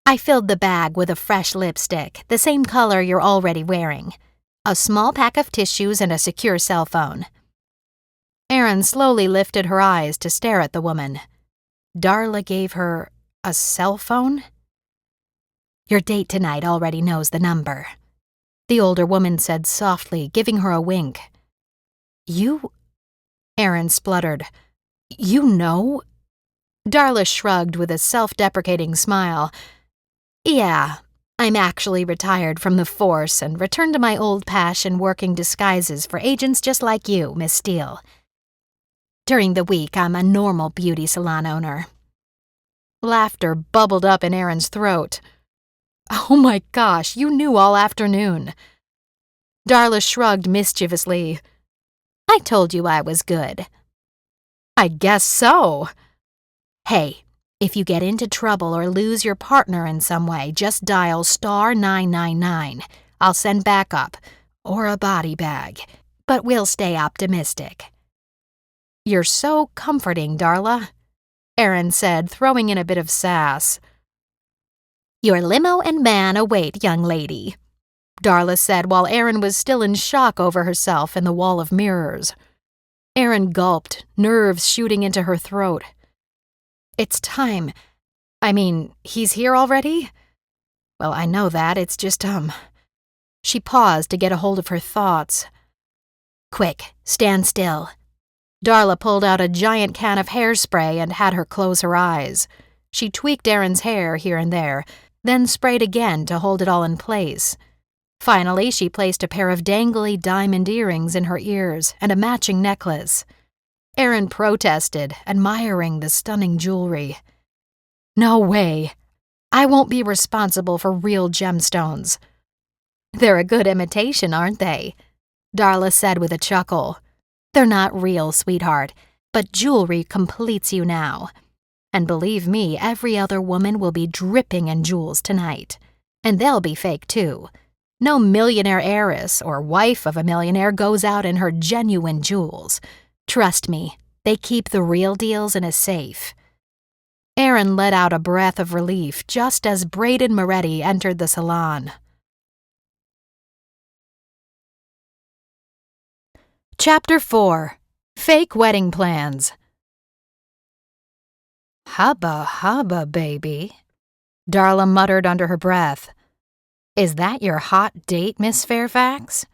"I filled the bag with a fresh lipstick, the same color you're already wearing. A small pack of tissues and a secure cell phone." Erin slowly lifted her eyes to stare at the woman. Darla gave her a cell phone? "Your date tonight already knows the number," the older woman said softly, giving her a wink. "You?" Erin spluttered. "You know?" Darla shrugged with a self-deprecating smile. "Yeah, I'm actually retired from the force and returned to my old passion working disguises for agents just like you, Miss Steele. During the week, I'm a normal beauty salon owner." Laughter bubbled up in Erin's throat. "Oh my gosh, you knew all afternoon." Darla shrugged mischievously. "I told you I was good." "I guess so." "Hey, if you get into trouble or lose your partner in some way, just dial *999. I'll send backup, or a body bag, but we'll stay optimistic." "You're so comforting, Darla," Erin said, throwing in a bit of sass. "Your limo and man await, young lady," Darla said while Erin was still in shock over herself and the wall of mirrors. Erin gulped, nerves shooting into her throat. "It's time. I mean, he's here already? Well, I know that, it's just, She paused to get a hold of her thoughts. "Quick, stand still." Darla pulled out a giant can of hairspray and had her close her eyes. She tweaked Erin's hair here and there, then sprayed again to hold it all in place. Finally, she placed a pair of dangly diamond earrings in her ears and a matching necklace. Erin protested, admiring the stunning jewelry. "No way. I won't be responsible for real gemstones." "They're a good imitation, aren't they?" Darla said with a chuckle. "They're not real, sweetheart, but jewelry completes you now. And believe me, every other woman will be dripping in jewels tonight. And they'll be fake, too. No millionaire heiress or wife of a millionaire goes out in her genuine jewels. Trust me, they keep the real deals in a safe." Erin let out a breath of relief just as Braden Moretti entered the salon. Chapter 4. Fake Wedding Plans. "Hubba hubba, baby," Darla muttered under her breath. "Is that your hot date, Miss Fairfax?"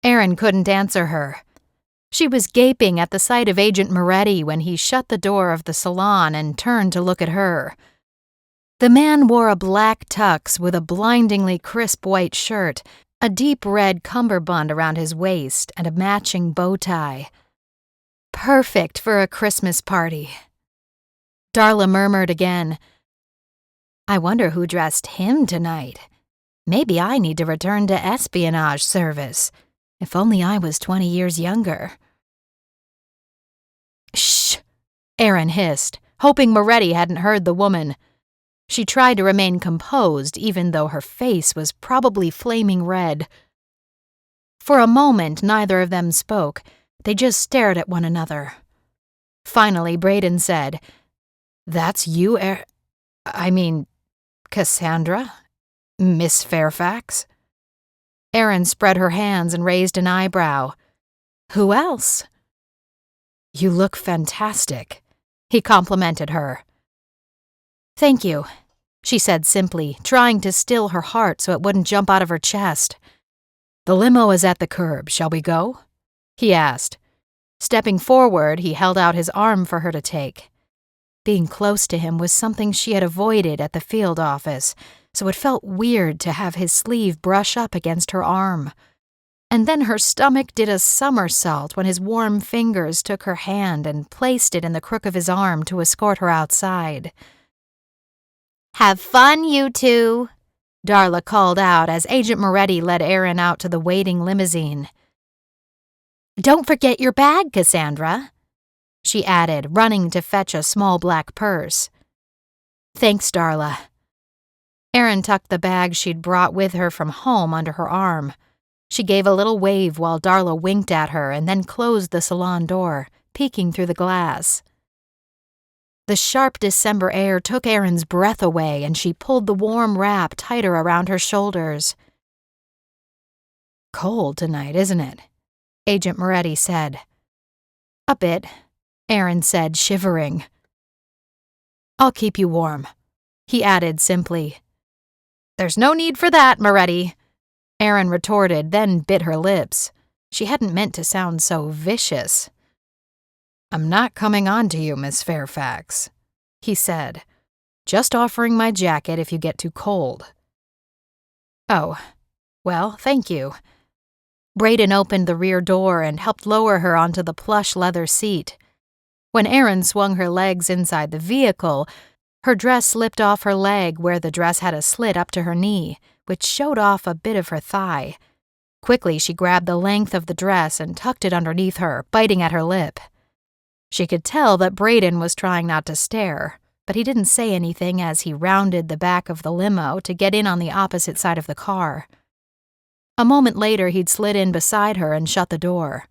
Erin couldn't answer her. She was gaping at the sight of Agent Moretti when he shut the door of the salon and turned to look at her. The man wore a black tux with a blindingly crisp white shirt, a deep red cummerbund around his waist, and a matching bow tie. Perfect for a Christmas party. Darla murmured again, "I wonder who dressed him tonight. Maybe I need to return to espionage service. If only I was 20 years younger." "Shh," Erin hissed, hoping Moretti hadn't heard the woman. She tried to remain composed, even though her face was probably flaming red. For a moment, neither of them spoke. They just stared at one another. Finally, Braden said, "That's you, Cassandra? Miss Fairfax?" Erin spread her hands and raised an eyebrow. "Who else?" "You look fantastic," he complimented her. "Thank you," she said simply, trying to still her heart so it wouldn't jump out of her chest. "The limo is at the curb. Shall we go?" he asked. Stepping forward, he held out his arm for her to take. Being close to him was something she had avoided at the field office, so it felt weird to have his sleeve brush up against her arm. And then her stomach did a somersault when his warm fingers took her hand and placed it in the crook of his arm to escort her outside. "Have fun, you two," Darla called out as Agent Moretti led Erin out to the waiting limousine. "Don't forget your bag, Cassandra," she added, running to fetch a small black purse. "Thanks, Darla." Erin tucked the bag she'd brought with her from home under her arm. She gave a little wave while Darla winked at her and then closed the salon door, peeking through the glass. The sharp December air took Erin's breath away, and she pulled the warm wrap tighter around her shoulders. "Cold tonight, isn't it?" Agent Moretti said. "A bit," Erin said, shivering. "I'll keep you warm," he added simply. "There's no need for that, Moretti," Erin retorted, then bit her lips. She hadn't meant to sound so vicious. "I'm not coming on to you, Miss Fairfax," he said. "Just offering my jacket if you get too cold." "Oh, well, thank you." Braden opened the rear door and helped lower her onto the plush leather seat. When Erin swung her legs inside the vehicle, her dress slipped off her leg where the dress had a slit up to her knee, which showed off a bit of her thigh. Quickly, she grabbed the length of the dress and tucked it underneath her, biting at her lip. She could tell that Braden was trying not to stare, but he didn't say anything as he rounded the back of the limo to get in on the opposite side of the car. A moment later, he'd slid in beside her and shut the door.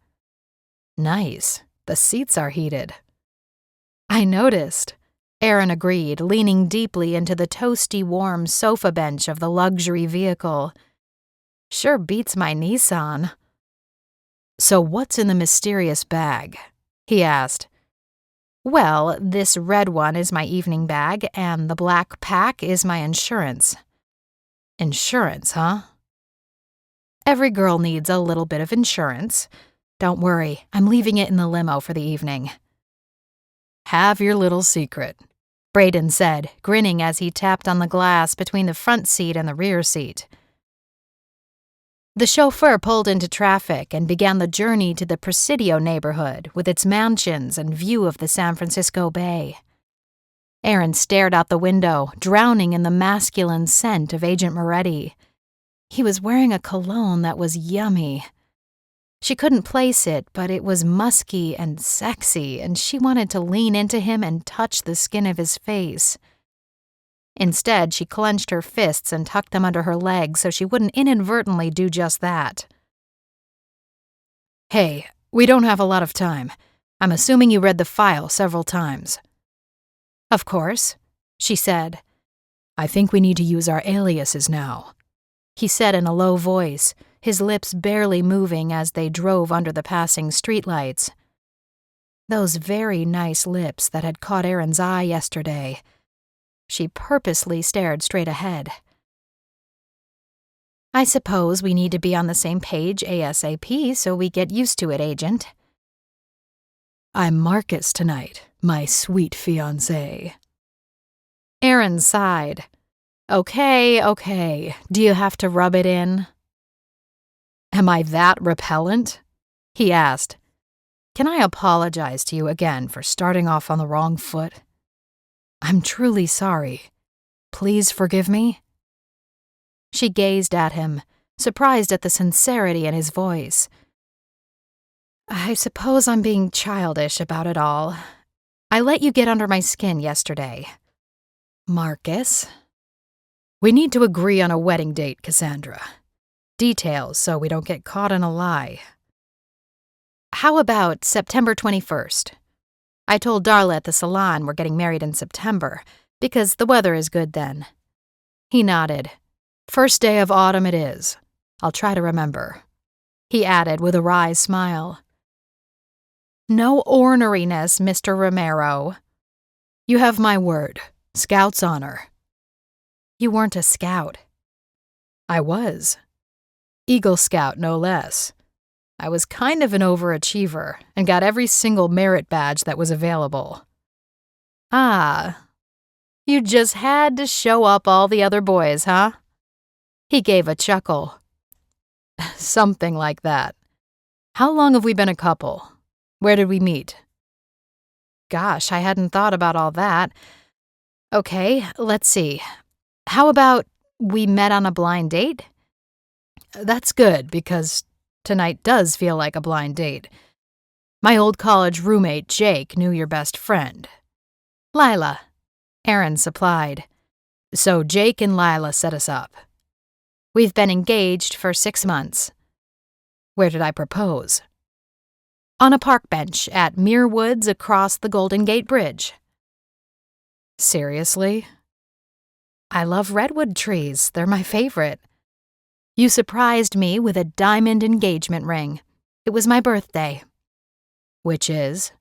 "Nice. The seats are heated." "I noticed," Erin agreed, leaning deeply into the toasty warm sofa bench of the luxury vehicle. "Sure beats my Nissan." "So what's in the mysterious bag?" he asked. "Well, this red one is my evening bag, and the black pack is my insurance." "Insurance, huh?" "Every girl needs a little bit of insurance. Don't worry, I'm leaving it in the limo for the evening." "Have your little secret," Braden said, grinning as he tapped on the glass between the front seat and the rear seat. The chauffeur pulled into traffic and began the journey to the Presidio neighborhood with its mansions and view of the San Francisco Bay. Erin stared out the window, drowning in the masculine scent of Agent Moretti. He was wearing a cologne that was yummy. She couldn't place it, but it was musky and sexy, and she wanted to lean into him and touch the skin of his face. Instead, she clenched her fists and tucked them under her legs so she wouldn't inadvertently do just that. "Hey, we don't have a lot of time. I'm assuming you read the file several times." "Of course," she said. "I think we need to use our aliases now," he said in a low voice, his lips barely moving as they drove under the passing streetlights. Those very nice lips that had caught Erin's eye yesterday. She purposely stared straight ahead. "I suppose we need to be on the same page ASAP so we get used to it, Agent." I'm Marcus tonight, my sweet fiancé. Erin sighed. Okay. Do you have to rub it in? Am I that repellent? He asked. Can I apologize to you again for starting off on the wrong foot? I'm truly sorry. Please forgive me. She gazed at him, surprised at the sincerity in his voice. I suppose I'm being childish about it all. I let you get under my skin yesterday. Marcus? We need to agree on a wedding date, Cassandra. Details so we don't get caught in a lie. How about September 21st? I told Darla at the salon we're getting married in September, because the weather is good then. He nodded. First day of autumn it is. I'll try to remember. He added with a wry smile. No orneriness, Mr. Romero. You have my word. Scout's honor. You weren't a scout. I was. Eagle Scout, no less. I was kind of an overachiever and got every single merit badge that was available. Ah, you just had to show up all the other boys, huh? He gave a chuckle. Something like that. How long have we been a couple? Where did we meet? Gosh, I hadn't thought about all that. Okay, let's see. How about we met on a blind date? That's good, because tonight does feel like a blind date. My old college roommate, Jake, knew your best friend. Lila, Erin supplied. So Jake and Lila set us up. We've been engaged for 6 months. Where did I propose? On a park bench at Muir Woods across the Golden Gate Bridge. Seriously? I love redwood trees. They're my favorite. You surprised me with a diamond engagement ring. It was my birthday. Which is?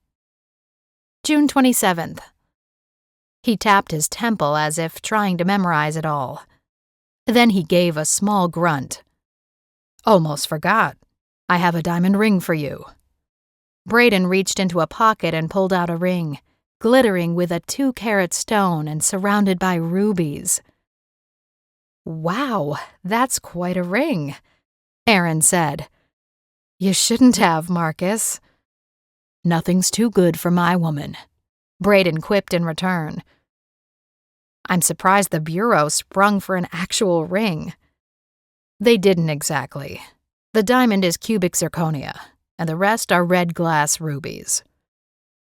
June 27th. He tapped his temple as if trying to memorize it all. Then he gave a small grunt. Almost forgot. I have a diamond ring for you. Braden reached into a pocket and pulled out a ring, glittering with a 2-carat stone and surrounded by rubies. Wow, that's quite a ring, Erin said. You shouldn't have, Marcus. Nothing's too good for my woman, Braden quipped in return. I'm surprised the Bureau sprung for an actual ring. They didn't exactly. The diamond is cubic zirconia, and the rest are red glass rubies.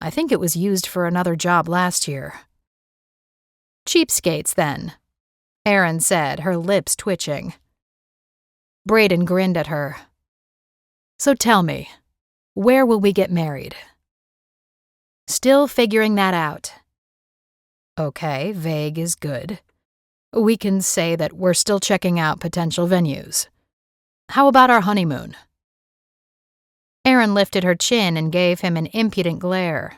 I think it was used for another job last year. Cheapskates, then, Erin said, her lips twitching. Braden grinned at her. So tell me, where will we get married? Still figuring that out. Okay, vague is good. We can say that we're still checking out potential venues. How about our honeymoon? Erin lifted her chin and gave him an impudent glare.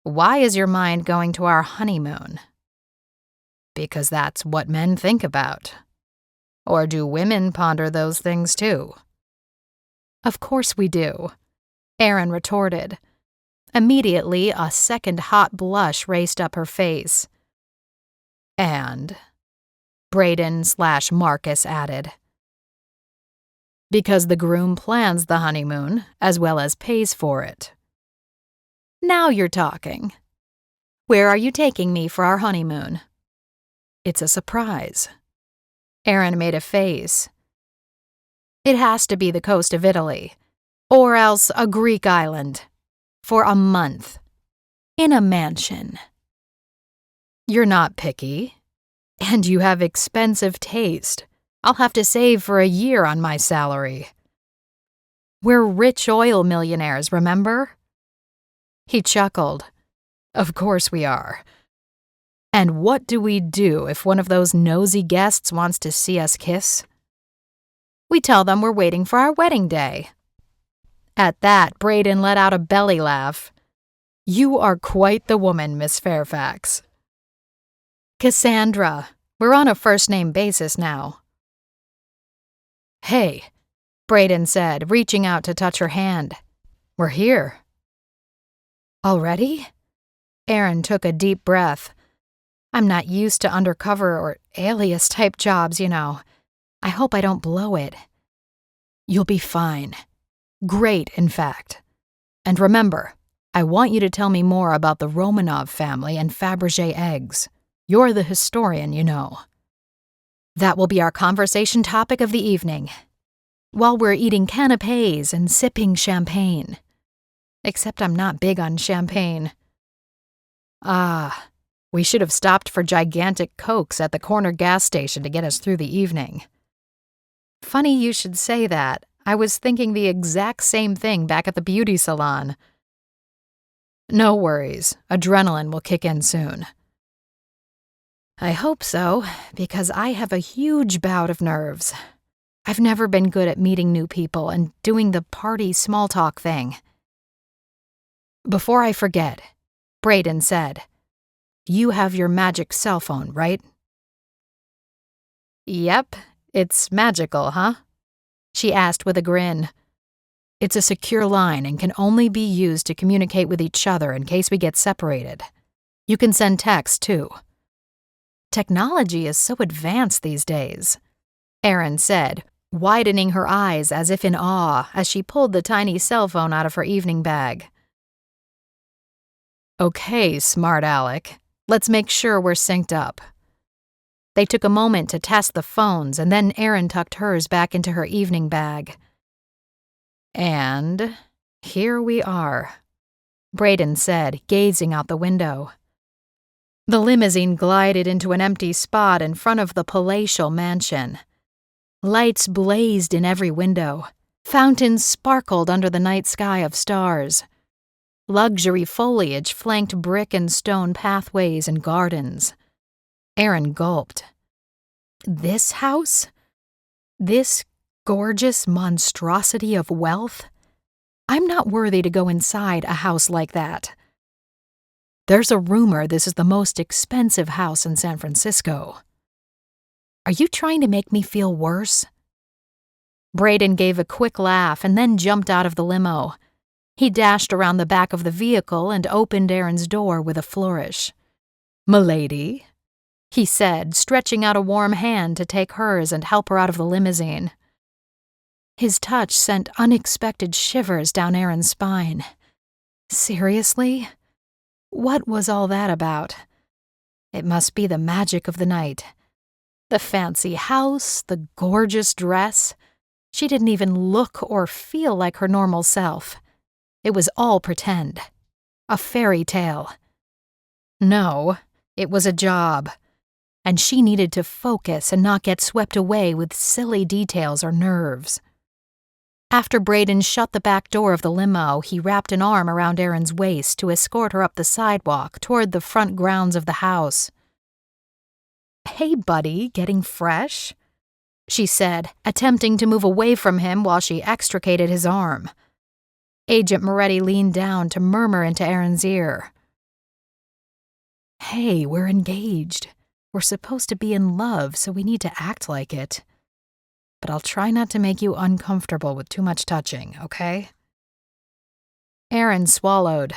Why is your mind going to our honeymoon? Because that's what men think about. Or do women ponder those things too? Of course we do, Erin retorted. Immediately, a second hot blush raced up her face. And Braden/Marcus added. Because the groom plans the honeymoon as well as pays for it. Now you're talking. Where are you taking me for our honeymoon? It's a surprise. Erin made a face. It has to be the coast of Italy, or else a Greek island. For a month. In a mansion. You're not picky. And you have expensive taste. I'll have to save for a year on my salary. We're rich oil millionaires, remember? He chuckled. Of course we are. And what do we do if one of those nosy guests wants to see us kiss? We tell them we're waiting for our wedding day. At that, Braden let out a belly laugh. You are quite the woman, Miss Fairfax. Cassandra, we're on a first-name basis now. Hey, Braden said, reaching out to touch her hand. We're here. Already? Erin took a deep breath. I'm not used to undercover or alias type jobs, you know. I hope I don't blow it. You'll be fine. Great, in fact. And remember, I want you to tell me more about the Romanov family and Fabergé Eggs. You're the historian, you know. That will be our conversation topic of the evening, while we're eating canapés and sipping champagne. Except I'm not big on champagne. We should have stopped for gigantic Cokes at the corner gas station to get us through the evening. Funny you should say that. I was thinking the exact same thing back at the beauty salon. No worries. Adrenaline will kick in soon. I hope so, because I have a huge bout of nerves. I've never been good at meeting new people and doing the party small talk thing. Before I forget, Braden said, you have your magic cell phone, right? Yep, it's magical, huh? She asked with a grin. It's a secure line and can only be used to communicate with each other in case we get separated. You can send texts, too. Technology is so advanced these days, Erin said, widening her eyes as if in awe as she pulled the tiny cell phone out of her evening bag. Okay, smart Alec. Let's make sure we're synced up. They took a moment to test the phones, and then Erin tucked hers back into her evening bag. And here we are, Braden said, gazing out the window. The limousine glided into an empty spot in front of the palatial mansion. Lights blazed in every window. Fountains sparkled under the night sky of stars. Luxury foliage flanked brick and stone pathways and gardens. Erin gulped. This house? This gorgeous monstrosity of wealth? I'm not worthy to go inside a house like that. There's a rumor this is the most expensive house in San Francisco. Are you trying to make me feel worse? Braden gave a quick laugh and then jumped out of the limo. He dashed around the back of the vehicle and opened Erin's door with a flourish. "Milady," he said, stretching out a warm hand to take hers and help her out of the limousine. His touch sent unexpected shivers down Erin's spine. Seriously? What was all that about? It must be the magic of the night. The fancy house, the gorgeous dress. She didn't even look or feel like her normal self. It was all pretend. A fairy tale. No, it was a job. And she needed to focus and not get swept away with silly details or nerves. After Braden shut the back door of the limo, he wrapped an arm around Erin's waist to escort her up the sidewalk toward the front grounds of the house. "Hey, buddy, getting fresh?" she said, attempting to move away from him while she extricated his arm. Agent Moretti leaned down to murmur into Erin's ear. "Hey, we're engaged. We're supposed to be in love, so we need to act like it. But I'll try not to make you uncomfortable with too much touching, okay?" Erin swallowed.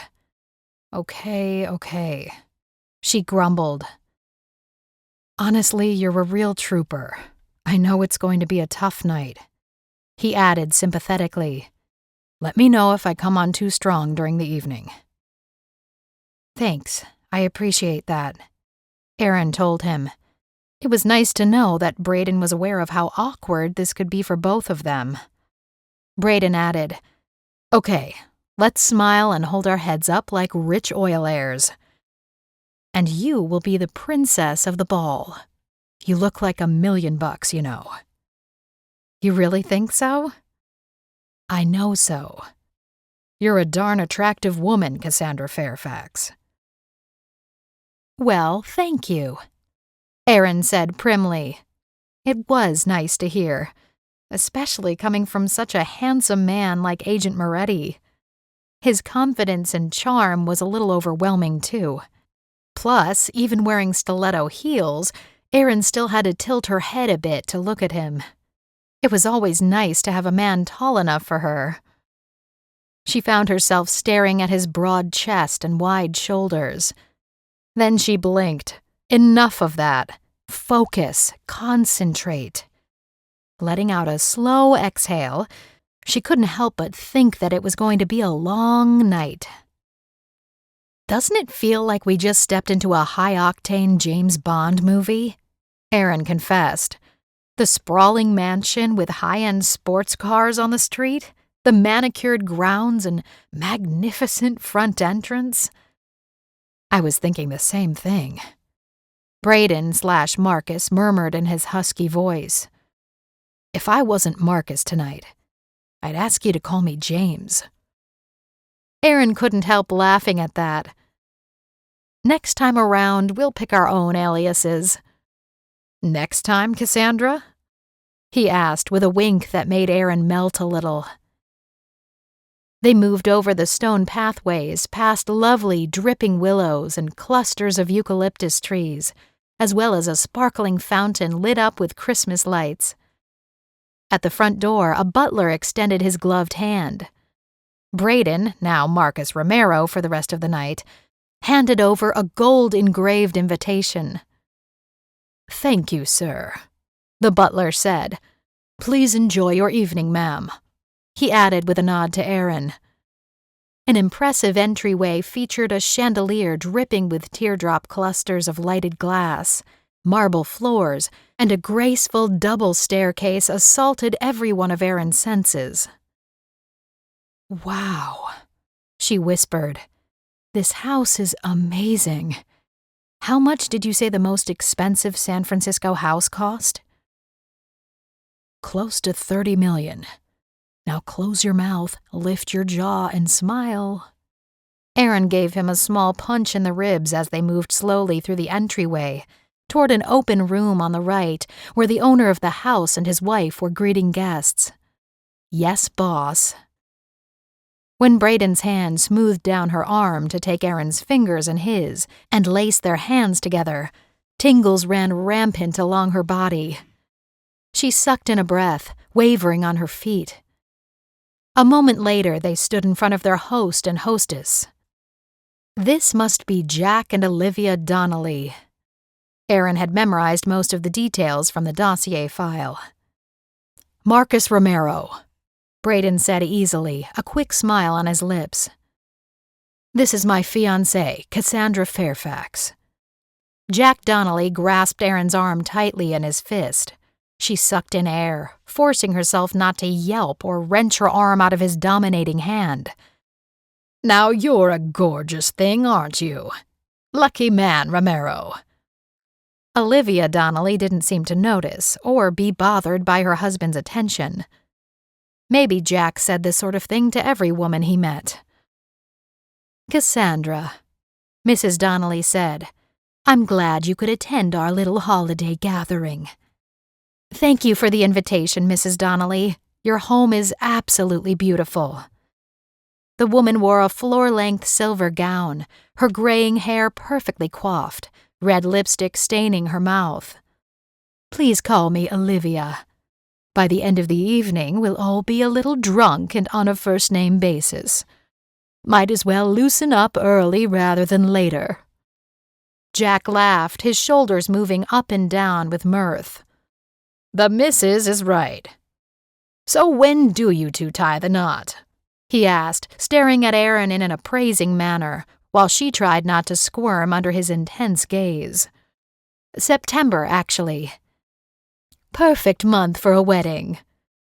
Okay, she grumbled. "Honestly, you're a real trooper. I know it's going to be a tough night," he added sympathetically. "Let me know if I come on too strong during the evening." "Thanks, I appreciate that," Erin told him. It was nice to know that Braden was aware of how awkward this could be for both of them. Braden added, "Okay, let's smile and hold our heads up like rich oil heirs. And you will be the princess of the ball. You look like $1,000,000, you know." "You really think so?" "I know so. You're a darn attractive woman, Cassandra Fairfax." "Well, thank you," Erin said primly. It was nice to hear, especially coming from such a handsome man like Agent Moretti. His confidence and charm was a little overwhelming, too. Plus, even wearing stiletto heels, Erin still had to tilt her head a bit to look at him. It was always nice to have a man tall enough for her. She found herself staring at his broad chest and wide shoulders. Then she blinked. Enough of that. Focus. Concentrate. Letting out a slow exhale, she couldn't help but think that it was going to be a long night. "Doesn't it feel like we just stepped into a high-octane James Bond movie?" Erin confessed. The sprawling mansion with high-end sports cars on the street, the manicured grounds and magnificent front entrance. "I was thinking the same thing." Braden/Marcus murmured in his husky voice. "If I wasn't Marcus tonight, I'd ask you to call me James." Erin couldn't help laughing at that. "Next time around, we'll pick our own aliases." "Next time, Cassandra?" he asked with a wink that made Erin melt a little. They moved over the stone pathways past lovely dripping willows and clusters of eucalyptus trees, as well as a sparkling fountain lit up with Christmas lights. At the front door, a butler extended his gloved hand. Braden, now Marcus Romero for the rest of the night, handed over a gold-engraved invitation. "Thank you, sir," the butler said. "Please enjoy your evening, ma'am," he added with a nod to Erin. An impressive entryway featured a chandelier dripping with teardrop clusters of lighted glass. Marble floors, and a graceful double staircase assaulted every one of Erin's senses. "Wow," she whispered. "This house is amazing. How much did you say the most expensive San Francisco house cost?" "Close to 30 million. Now close your mouth, lift your jaw, and smile." Erin gave him a small punch in the ribs as they moved slowly through the entryway, toward an open room on the right where the owner of the house and his wife were greeting guests. "Yes, boss." When Braden's hand smoothed down her arm to take Erin's fingers in his and lace their hands together, tingles ran rampant along her body. She sucked in a breath, wavering on her feet. A moment later, they stood in front of their host and hostess. This must be Jack and Olivia Donnelly. Erin had memorized most of the details from the dossier file. "Marcus Romero," Braden said easily, a quick smile on his lips. "This is my fiancée, Cassandra Fairfax." Jack Donnelly grasped Erin's arm tightly in his fist. She sucked in air, forcing herself not to yelp or wrench her arm out of his dominating hand. "Now you're a gorgeous thing, aren't you? Lucky man, Romero." Olivia Donnelly didn't seem to notice or be bothered by her husband's attention. Maybe Jack said this sort of thing to every woman he met. "Cassandra," Mrs. Donnelly said, "I'm glad you could attend our little holiday gathering." "Thank you for the invitation, Mrs. Donnelly. Your home is absolutely beautiful." The woman wore a floor-length silver gown, her graying hair perfectly coiffed, red lipstick staining her mouth. "Please call me Olivia. By the end of the evening, we'll all be a little drunk and on a first-name basis. Might as well loosen up early rather than later." Jack laughed, his shoulders moving up and down with mirth. "The missus is right. So when do you two tie the knot?" he asked, staring at Erin in an appraising manner, while she tried not to squirm under his intense gaze. "September, actually." "Perfect month for a wedding,"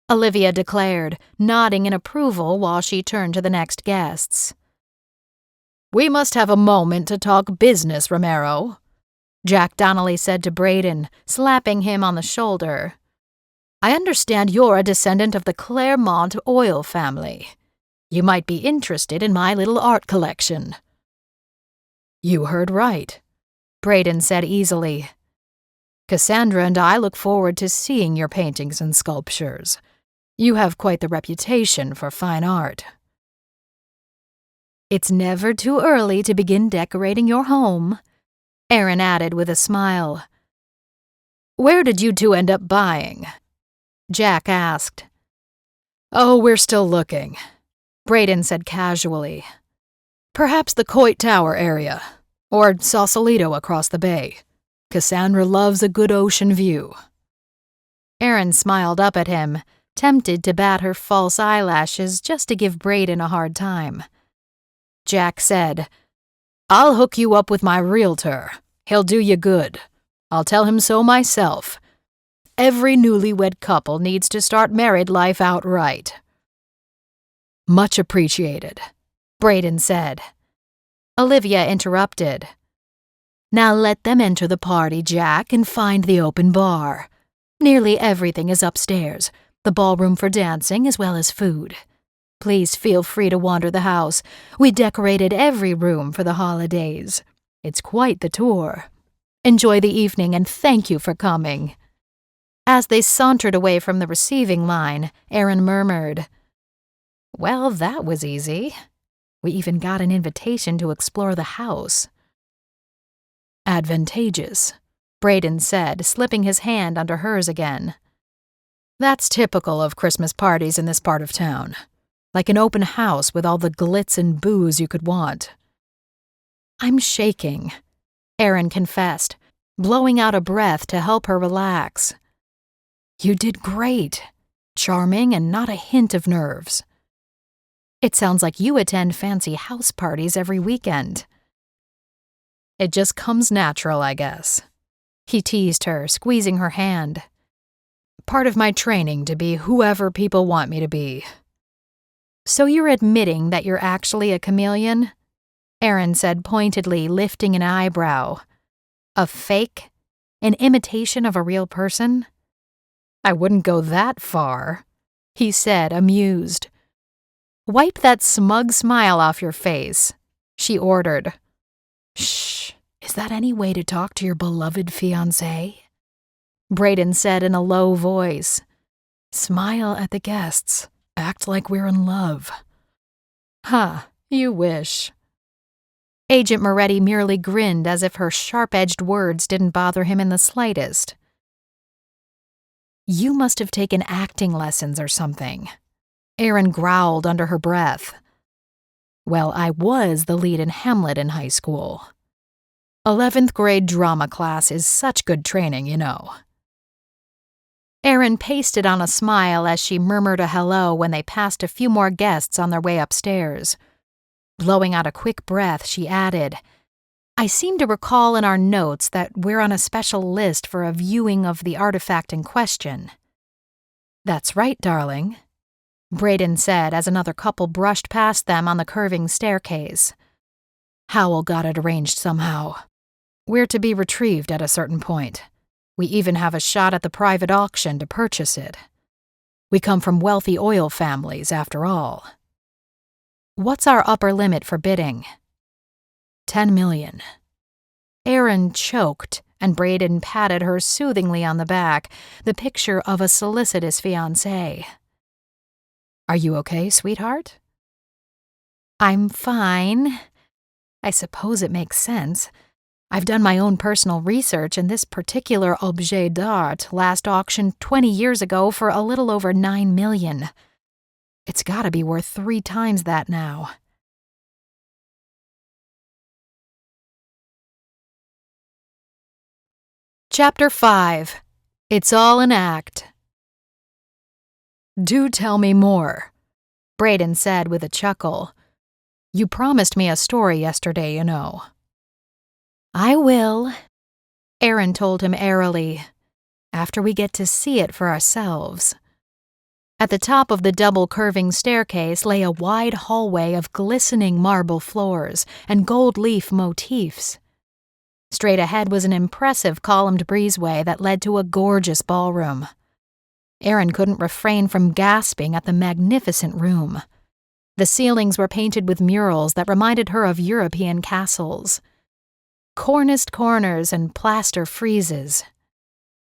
Olivia declared, nodding in approval while she turned to the next guests. "We must have a moment to talk business, Romero," Jack Donnelly said to Braden, slapping him on the shoulder. "I understand you're a descendant of the Claremont oil family. You might be interested in my little art collection." "You heard right," Braden said easily. "Cassandra and I look forward to seeing your paintings and sculptures. You have quite the reputation for fine art." "It's never too early to begin decorating your home," Erin added with a smile. "Where did you two end up buying?" Jack asked. "Oh, we're still looking." Braden said casually. Perhaps the Coit Tower area, or Sausalito across the bay. Cassandra loves a good ocean view. Erin smiled up at him, tempted to bat her false eyelashes just to give Braden a hard time. Jack said, I'll hook you up with my realtor. He'll do you good. I'll tell him so myself. Every newlywed couple needs to start married life outright. Much appreciated, Braden said. Olivia interrupted. Now let them enter the party, Jack, and find the open bar. Nearly everything is upstairs, the ballroom for dancing as well as food. Please feel free to wander the house. We decorated every room for the holidays. It's quite the tour. Enjoy the evening and thank you for coming. As they sauntered away from the receiving line, Erin murmured, Well, that was easy. We even got an invitation to explore the house. Advantageous, Braden said, slipping his hand under hers again. That's typical of Christmas parties in this part of town. Like an open house with all the glitz and booze you could want. I'm shaking, Erin confessed, blowing out a breath to help her relax. You did great. Charming and not a hint of nerves. It sounds like you attend fancy house parties every weekend. It just comes natural, I guess. He teased her, squeezing her hand. Part of my training to be whoever people want me to be. So you're admitting that you're actually a chameleon? Erin said pointedly, lifting an eyebrow. A fake? An imitation of a real person? I wouldn't go that far, he said, amused. Wipe that smug smile off your face, she ordered. Shh, is that any way to talk to your beloved fiancé? Braden said in a low voice. Smile at the guests. Act like we're in love. You wish. Agent Moretti merely grinned as if her sharp-edged words didn't bother him in the slightest. You must have taken acting lessons or something. Erin growled under her breath. Well, I was the lead in Hamlet in high school. 11th grade drama class is such good training, you know. Erin pasted on a smile as she murmured a hello when they passed a few more guests on their way upstairs. Blowing out a quick breath, she added, I seem to recall in our notes that we're on a special list for a viewing of the artifact in question. That's right, darling, Braden said as another couple brushed past them on the curving staircase. Howell got it arranged somehow. We're to be retrieved at a certain point. We even have a shot at the private auction to purchase it. We come from wealthy oil families, after all. What's our upper limit for bidding? 10 million. Erin choked, and Braden patted her soothingly on the back, the picture of a solicitous fiancé. Are you okay, sweetheart? I'm fine. I suppose it makes sense. I've done my own personal research, and this particular objet d'art last auctioned 20 years ago for a little over 9 million. It's gotta be worth 3 times that now. Chapter 5. It's all an act. Do tell me more, Braden said with a chuckle. You promised me a story yesterday, you know. I will, Erin told him airily, after we get to see it for ourselves. At the top of the double curving staircase lay a wide hallway of glistening marble floors and gold leaf motifs. Straight ahead was an impressive columned breezeway that led to a gorgeous ballroom. Erin couldn't refrain from gasping at the magnificent room. The ceilings were painted with murals that reminded her of European castles. Corniced corners and plaster friezes.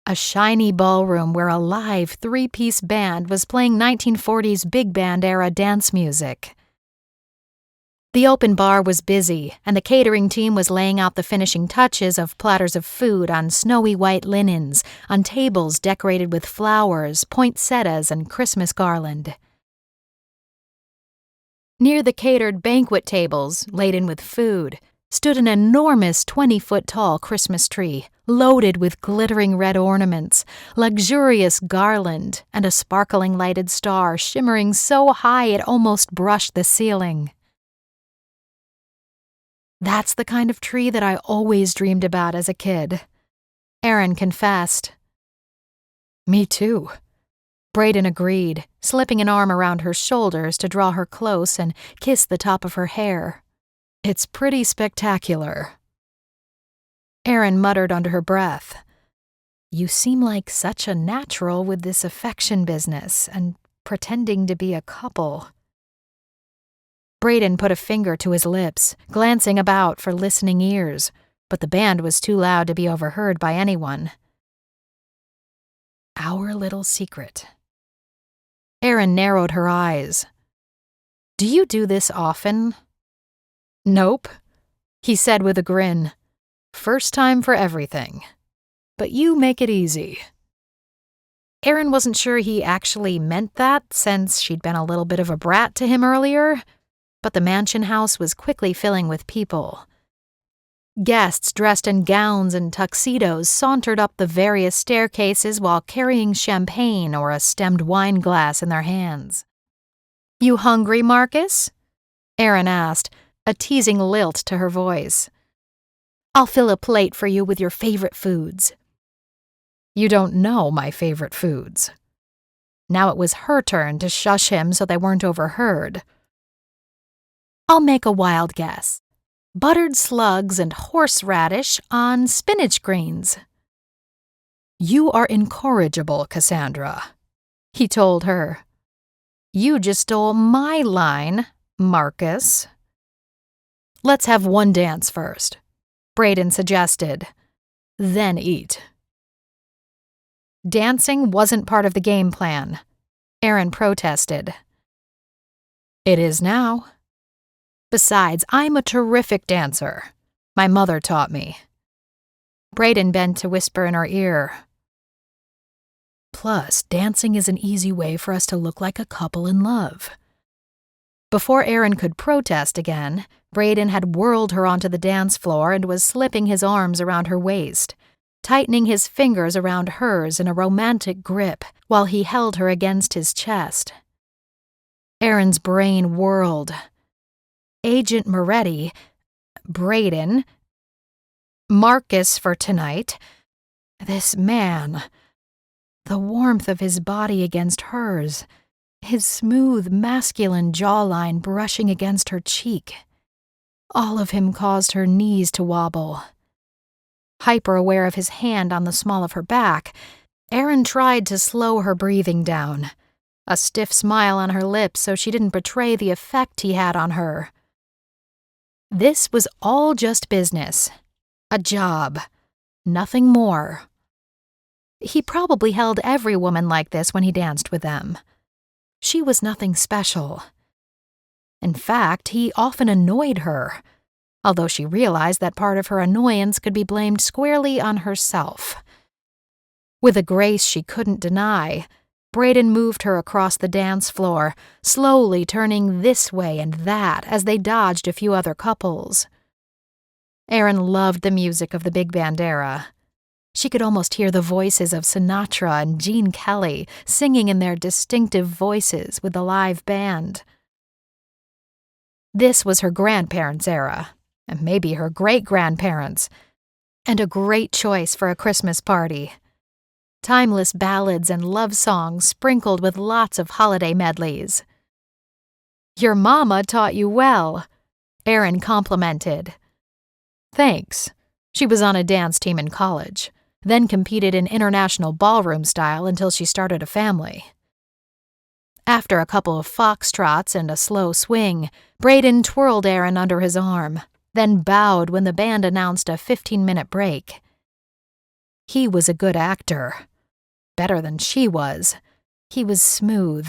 A shiny ballroom where a live 3-piece band was playing 1940s big band-era dance music. The open bar was busy, and the catering team was laying out the finishing touches of platters of food on snowy white linens, on tables decorated with flowers, poinsettias, and Christmas garland. Near the catered banquet tables, laden with food, stood an enormous 20-foot-tall Christmas tree, loaded with glittering red ornaments, luxurious garland, and a sparkling lighted star shimmering so high it almost brushed the ceiling. "That's the kind of tree that I always dreamed about as a kid," Erin confessed. "Me too," Braden agreed, slipping an arm around her shoulders to draw her close and kiss the top of her hair. "It's pretty spectacular." Erin muttered under her breath, "You seem like such a natural with this affection business and pretending to be a couple." Braden put a finger to his lips, glancing about for listening ears, but the band was too loud to be overheard by anyone. "Our little secret." Erin narrowed her eyes. "Do you do this often?" "Nope," he said with a grin. "First time for everything. But you make it easy." Erin wasn't sure he actually meant that, since she'd been a little bit of a brat to him earlier, but the mansion house was quickly filling with people. Guests dressed in gowns and tuxedos sauntered up the various staircases while carrying champagne or a stemmed wine glass in their hands. "You hungry, Marcus?" Erin asked, a teasing lilt to her voice. "I'll fill a plate for you with your favorite foods." "You don't know my favorite foods." Now it was her turn to shush him so they weren't overheard. "I'll make a wild guess. Buttered slugs and horseradish on spinach greens." "You are incorrigible, Cassandra," he told her. "You just stole my line, Marcus." "Let's have one dance first," Braden suggested. "Then eat." Dancing wasn't part of the game plan, Erin protested. "It is now. Besides, I'm a terrific dancer. My mother taught me." Braden bent to whisper in her ear. "Plus, dancing is an easy way for us to look like a couple in love." Before Erin could protest again, Braden had whirled her onto the dance floor and was slipping his arms around her waist, tightening his fingers around hers in a romantic grip while he held her against his chest. Erin's brain whirled. Agent Moretti, Braden, Marcus for tonight, this man, the warmth of his body against hers, his smooth, masculine jawline brushing against her cheek. All of him caused her knees to wobble. Hyper-aware of his hand on the small of her back, Erin tried to slow her breathing down, a stiff smile on her lips so she didn't betray the effect he had on her. This was all just business. A job. Nothing more. He probably held every woman like this when he danced with them. She was nothing special. In fact, he often annoyed her, although she realized that part of her annoyance could be blamed squarely on herself. With a grace she couldn't deny, Braden moved her across the dance floor, slowly turning this way and that as they dodged a few other couples. Erin loved the music of the big band era. She could almost hear the voices of Sinatra and Gene Kelly singing in their distinctive voices with the live band. This was her grandparents' era, and maybe her great-grandparents', and a great choice for a Christmas party. Timeless ballads and love songs sprinkled with lots of holiday medleys. "Your mama taught you well," Erin complimented. "Thanks. She was on a dance team in college, then competed in international ballroom style until she started a family." After a couple of foxtrots and a slow swing, Braden twirled Erin under his arm, then bowed when the band announced a 15-minute break. He was a good actor. Better than she was. He was smooth.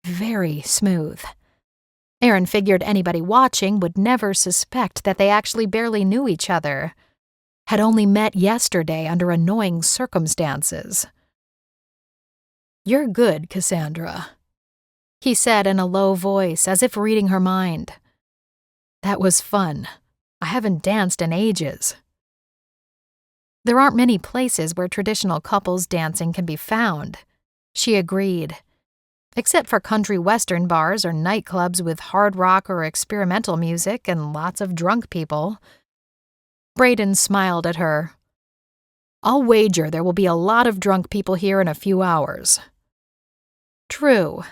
Very smooth. Erin figured anybody watching would never suspect that they actually barely knew each other. Had only met yesterday under annoying circumstances. "You're good, Cassandra." he said in a low voice, as if reading her mind. That was fun. I haven't danced in ages. There aren't many places where traditional couples dancing can be found, she agreed. Except for country western bars or nightclubs with hard rock or experimental music and lots of drunk people. Braden smiled at her. I'll wager there will be a lot of drunk people here in a few hours. True.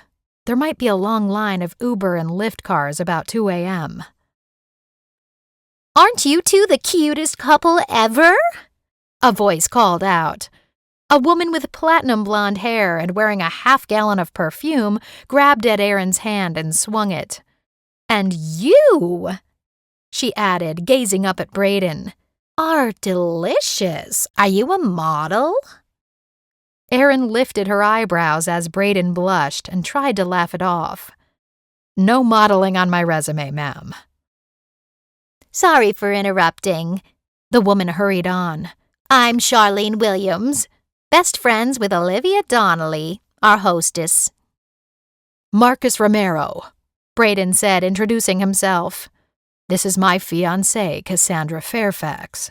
There might be a long line of Uber and Lyft cars about 2 a.m. Aren't you two the cutest couple ever? A voice called out. A woman with platinum blonde hair and wearing a half-gallon of perfume grabbed at Erin's hand and swung it. And you, she added, gazing up at Braden, are delicious. Are you a model? Erin lifted her eyebrows as Braden blushed and tried to laugh it off. No modeling on my resume, ma'am. Sorry for interrupting. The woman hurried on. I'm Charlene Williams, best friends with Olivia Donnelly, our hostess. Marcus Romero, Braden said, introducing himself. This is my fiancée, Cassandra Fairfax.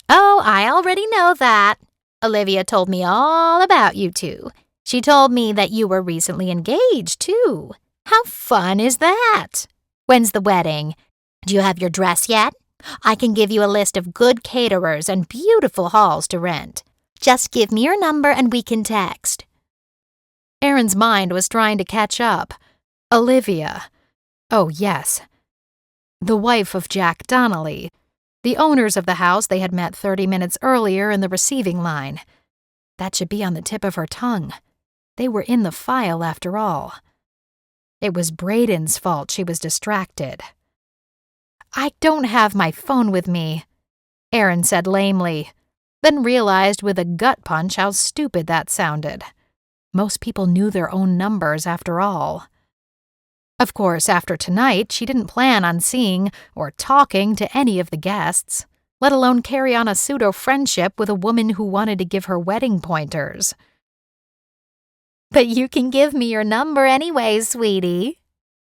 Oh, I already know that. Olivia told me all about you two. She told me that you were recently engaged, too. How fun is that? When's the wedding? Do you have your dress yet? I can give you a list of good caterers and beautiful halls to rent. Just give me your number and we can text. Erin's mind was trying to catch up. Olivia. Oh, yes. The wife of Jack Donnelly. The owners of the house they had met 30 minutes earlier in the receiving line. That should be on the tip of her tongue. They were in the file after all. It was Braden's fault she was distracted. I don't have my phone with me, Erin said lamely, then realized with a gut punch how stupid that sounded. Most people knew their own numbers after all. Of course, after tonight, she didn't plan on seeing or talking to any of the guests, let alone carry on a pseudo-friendship with a woman who wanted to give her wedding pointers. But you can give me your number anyway, sweetie,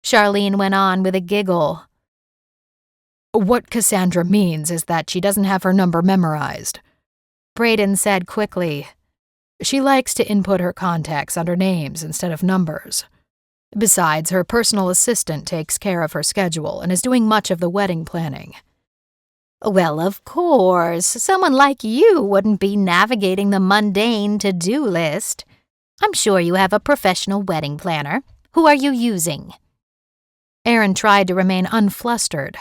Charlene went on with a giggle. What Cassandra means is that she doesn't have her number memorized, Braden said quickly. She likes to input her contacts under names instead of numbers. Besides, her personal assistant takes care of her schedule and is doing much of the wedding planning. Well, of course, someone like you wouldn't be navigating the mundane to-do list. I'm sure you have a professional wedding planner. Who are you using? Erin tried to remain unflustered.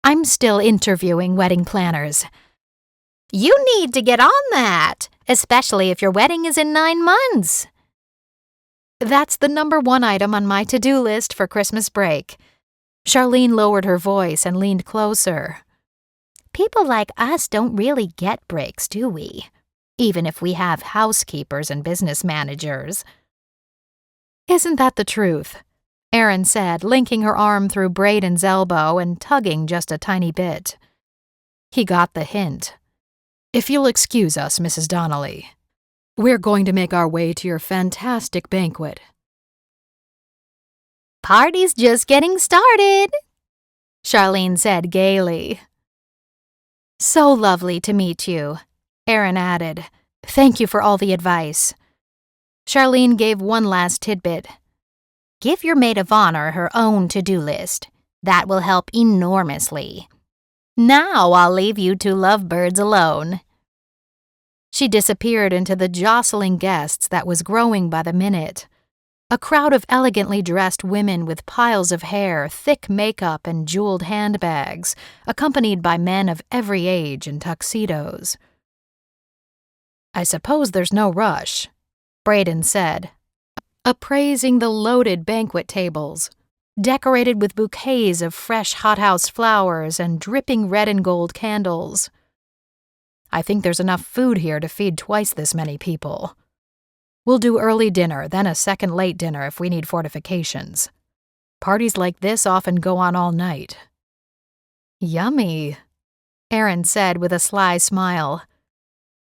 I'm still interviewing wedding planners. You need to get on that, especially if your wedding is in 9 months. That's the #1 item on my to-do list for Christmas break. Charlene lowered her voice and leaned closer. People like us don't really get breaks, do we? Even if we have housekeepers and business managers. Isn't that the truth? Erin said, linking her arm through Braden's elbow and tugging just a tiny bit. He got the hint. If you'll excuse us, Mrs. Donnelly, we're going to make our way to your fantastic banquet. Party's just getting started, Charlene said gaily. So lovely to meet you, Erin added. Thank you for all the advice. Charlene gave one last tidbit. Give your maid of honor her own to-do list. That will help enormously. Now I'll leave you two lovebirds alone. She disappeared into the jostling guests that was growing by the minute. A crowd of elegantly dressed women with piles of hair, thick makeup, and jeweled handbags, accompanied by men of every age in tuxedos. I suppose there's no rush, Braden said, appraising the loaded banquet tables, decorated with bouquets of fresh hothouse flowers and dripping red and gold candles. I think there's enough food here to feed twice this many people. We'll do early dinner, then a second late dinner if we need fortifications. Parties like this often go on all night. Yummy, Erin said with a sly smile.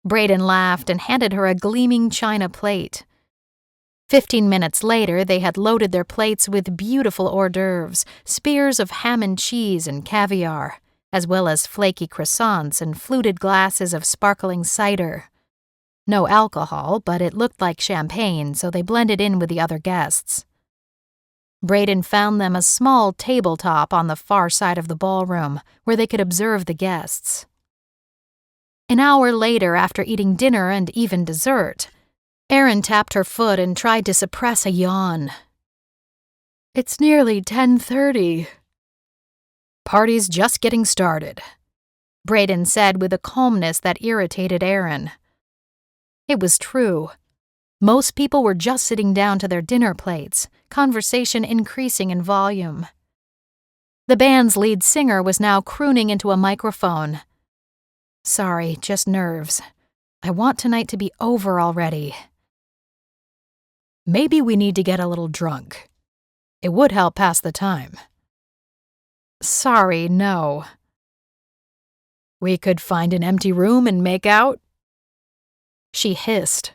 Braden laughed and handed her a gleaming china plate. 15 minutes later, they had loaded their plates with beautiful hors d'oeuvres, spears of ham and cheese and caviar, as well as flaky croissants and fluted glasses of sparkling cider. No alcohol, but it looked like champagne, so they blended in with the other guests. Braden found them a small tabletop on the far side of the ballroom, where they could observe the guests. An hour later, after eating dinner and even dessert, Erin tapped her foot and tried to suppress a yawn. "It's nearly 10:30. "Party's just getting started," Braden said with a calmness that irritated Erin. It was true. Most people were just sitting down to their dinner plates, conversation increasing in volume. The band's lead singer was now crooning into a microphone. "Sorry, just nerves. I want tonight to be over already." "Maybe we need to get a little drunk. It would help pass the time." "Sorry, no." "We could find an empty room and make out?" She hissed.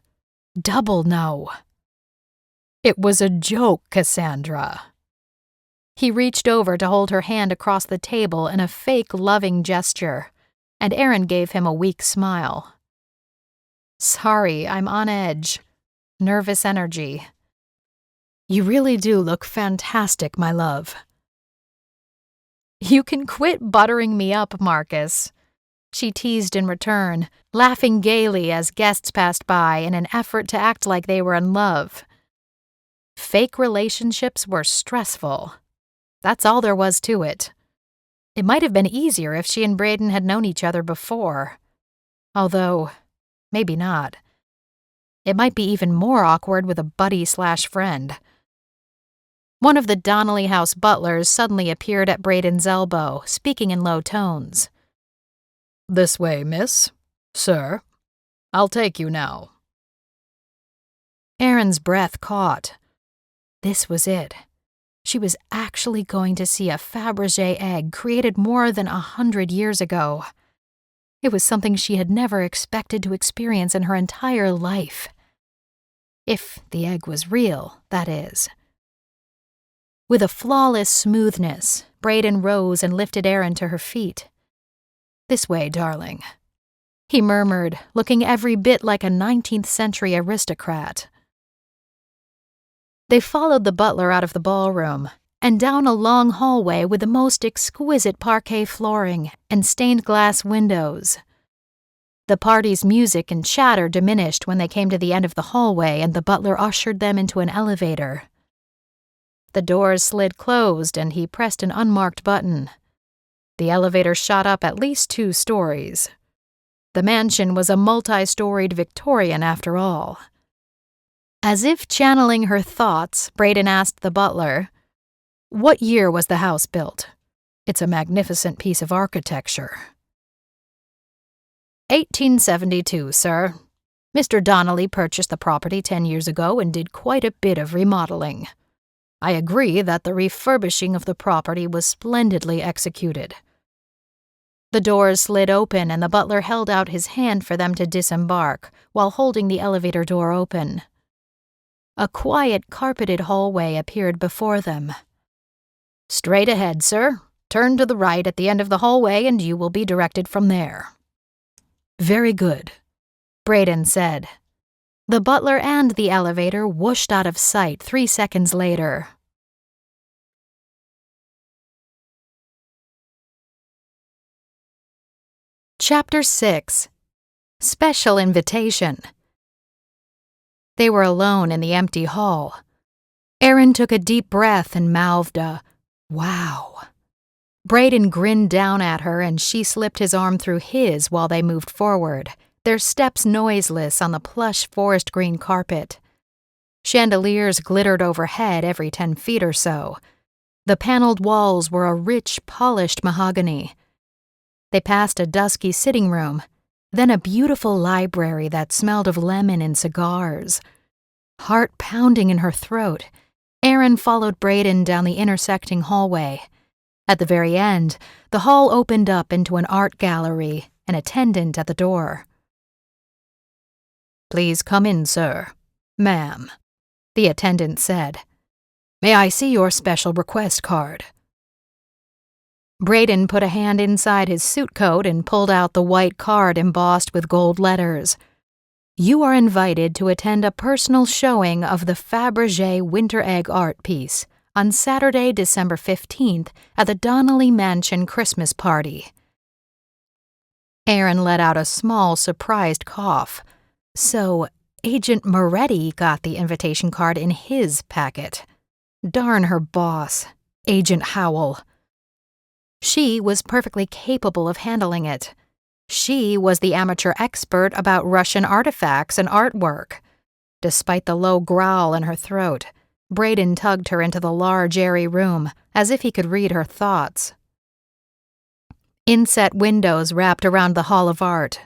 Double no. "It was a joke, Cassandra." He reached over to hold her hand across the table in a fake loving gesture, and Erin gave him a weak smile. "Sorry, I'm on edge. Nervous energy." "You really do look fantastic, my love." "You can quit buttering me up, Marcus," she teased in return, laughing gaily as guests passed by in an effort to act like they were in love. Fake relationships were stressful. That's all there was to it. It might have been easier if she and Braden had known each other before. Although, maybe not. It might be even more awkward with a buddy/friend. One of the Donnelly House butlers suddenly appeared at Braden's elbow, speaking in low tones. "This way, miss. Sir. I'll take you now." Erin's breath caught. This was it. She was actually going to see a Fabergé egg created more than 100 years ago. It was something she had never expected to experience in her entire life. If the egg was real, that is. With a flawless smoothness, Braden rose and lifted Erin to her feet. "This way, darling," he murmured, looking every bit like a 19th century aristocrat. They followed the butler out of the ballroom and down a long hallway with the most exquisite parquet flooring and stained glass windows. The party's music and chatter diminished when they came to the end of the hallway and the butler ushered them into an elevator. The doors slid closed and he pressed an unmarked button. The elevator shot up at least 2 stories. The mansion was a multi-storied Victorian after all. As if channeling her thoughts, Braden asked the butler, "What year was the house built? It's a magnificent piece of architecture." 1872, sir. Mr. Donnelly purchased the property 10 years ago and did quite a bit of remodeling. I agree that the refurbishing of the property was splendidly executed. The doors slid open and the butler held out his hand for them to disembark while holding the elevator door open. A quiet, carpeted hallway appeared before them. "Straight ahead, sir. Turn to the right at the end of the hallway and you will be directed from there." "Very good," Braden said. The butler and the elevator whooshed out of sight 3 seconds later. Chapter 6. Special Invitation. They were alone in the empty hall. Erin took a deep breath and mouthed a, "Wow." Braden grinned down at her and she slipped his arm through his while they moved forward, their steps noiseless on the plush forest green carpet. Chandeliers glittered overhead every 10 feet or so. The paneled walls were a rich, polished mahogany. They passed a dusky sitting room, then a beautiful library that smelled of lemon and cigars. Heart pounding in her throat, Erin followed Braden down the intersecting hallway. At the very end, the hall opened up into an art gallery, an attendant at the door. "Please come in, sir. Ma'am." the attendant said. "May I see your special request card?" Braden put a hand inside his suit coat and pulled out the white card embossed with gold letters. "You are invited to attend a personal showing of the Fabergé Winter Egg art piece on Saturday, December 15th at the Donnelly Mansion Christmas party." Erin let out a small, surprised cough. So, Agent Moretti got the invitation card in his packet. Darn her boss, Agent Howell. She was perfectly capable of handling it. She was the amateur expert about Russian artifacts and artwork. Despite the low growl in her throat, Braden tugged her into the large, airy room, as if he could read her thoughts. Inset windows wrapped around the Hall of Art.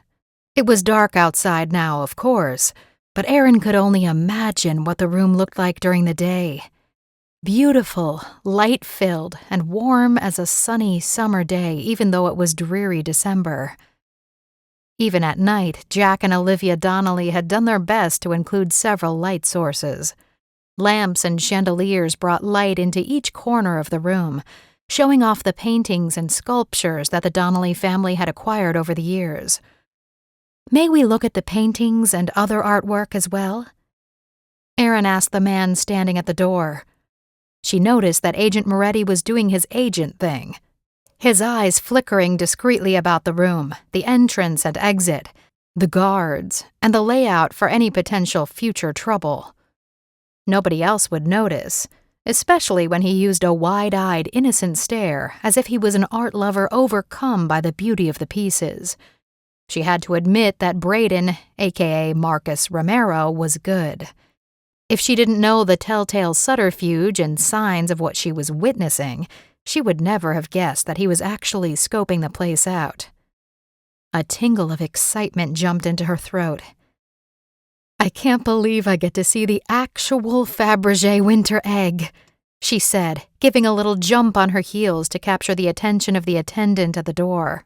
It was dark outside now, of course, but Erin could only imagine what the room looked like during the day. Beautiful, light-filled, and warm as a sunny summer day, even though it was dreary December. Even at night, Jack and Olivia Donnelly had done their best to include several light sources. Lamps and chandeliers brought light into each corner of the room, showing off the paintings and sculptures that the Donnelly family had acquired over the years. "May we look at the paintings and other artwork as well?" Erin asked the man standing at the door. She noticed that Agent Moretti was doing his agent thing, his eyes flickering discreetly about the room, the entrance and exit, the guards, and the layout for any potential future trouble. Nobody else would notice, especially when he used a wide-eyed, innocent stare as if he was an art lover overcome by the beauty of the pieces. She had to admit that Braden, aka Marcus Romero, was good. If she didn't know the telltale subterfuge and signs of what she was witnessing, she would never have guessed that he was actually scoping the place out. A tingle of excitement jumped into her throat. "I can't believe I get to see the actual Fabergé Winter Egg," she said, giving a little jump on her heels to capture the attention of the attendant at the door.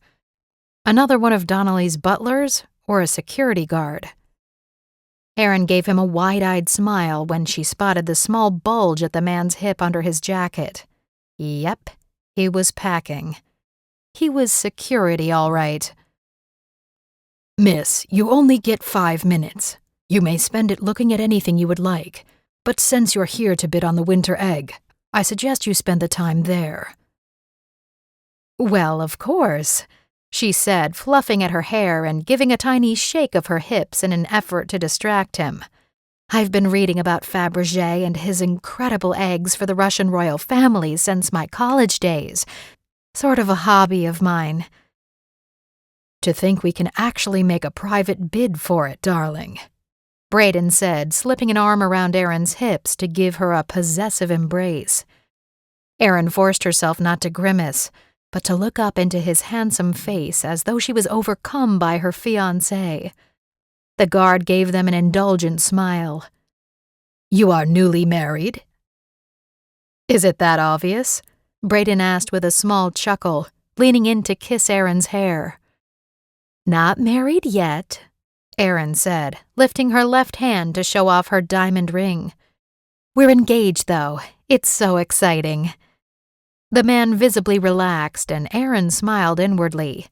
Another one of Donnelly's butlers or a security guard? Erin gave him a wide-eyed smile when she spotted the small bulge at the man's hip under his jacket. Yep, he was packing. He was security, all right. "Miss, you only get 5 minutes. You may spend it looking at anything you would like, but since you're here to bid on the Winter Egg, I suggest you spend the time there." "Well, of course," she said, fluffing at her hair and giving a tiny shake of her hips in an effort to distract him. "I've been reading about Fabergé and his incredible eggs for the Russian royal family since my college days. Sort of a hobby of mine." "To think we can actually make a private bid for it, darling," Braden said, slipping an arm around Erin's hips to give her a possessive embrace. Erin forced herself not to grimace, but to look up into his handsome face as though she was overcome by her fiancé. The guard gave them an indulgent smile. "You are newly married?" "Is it that obvious?" Braden asked with a small chuckle, leaning in to kiss Erin's hair. "Not married yet," Erin said, lifting her left hand to show off her diamond ring. "We're engaged, though. It's so exciting." The man visibly relaxed, and Erin smiled inwardly.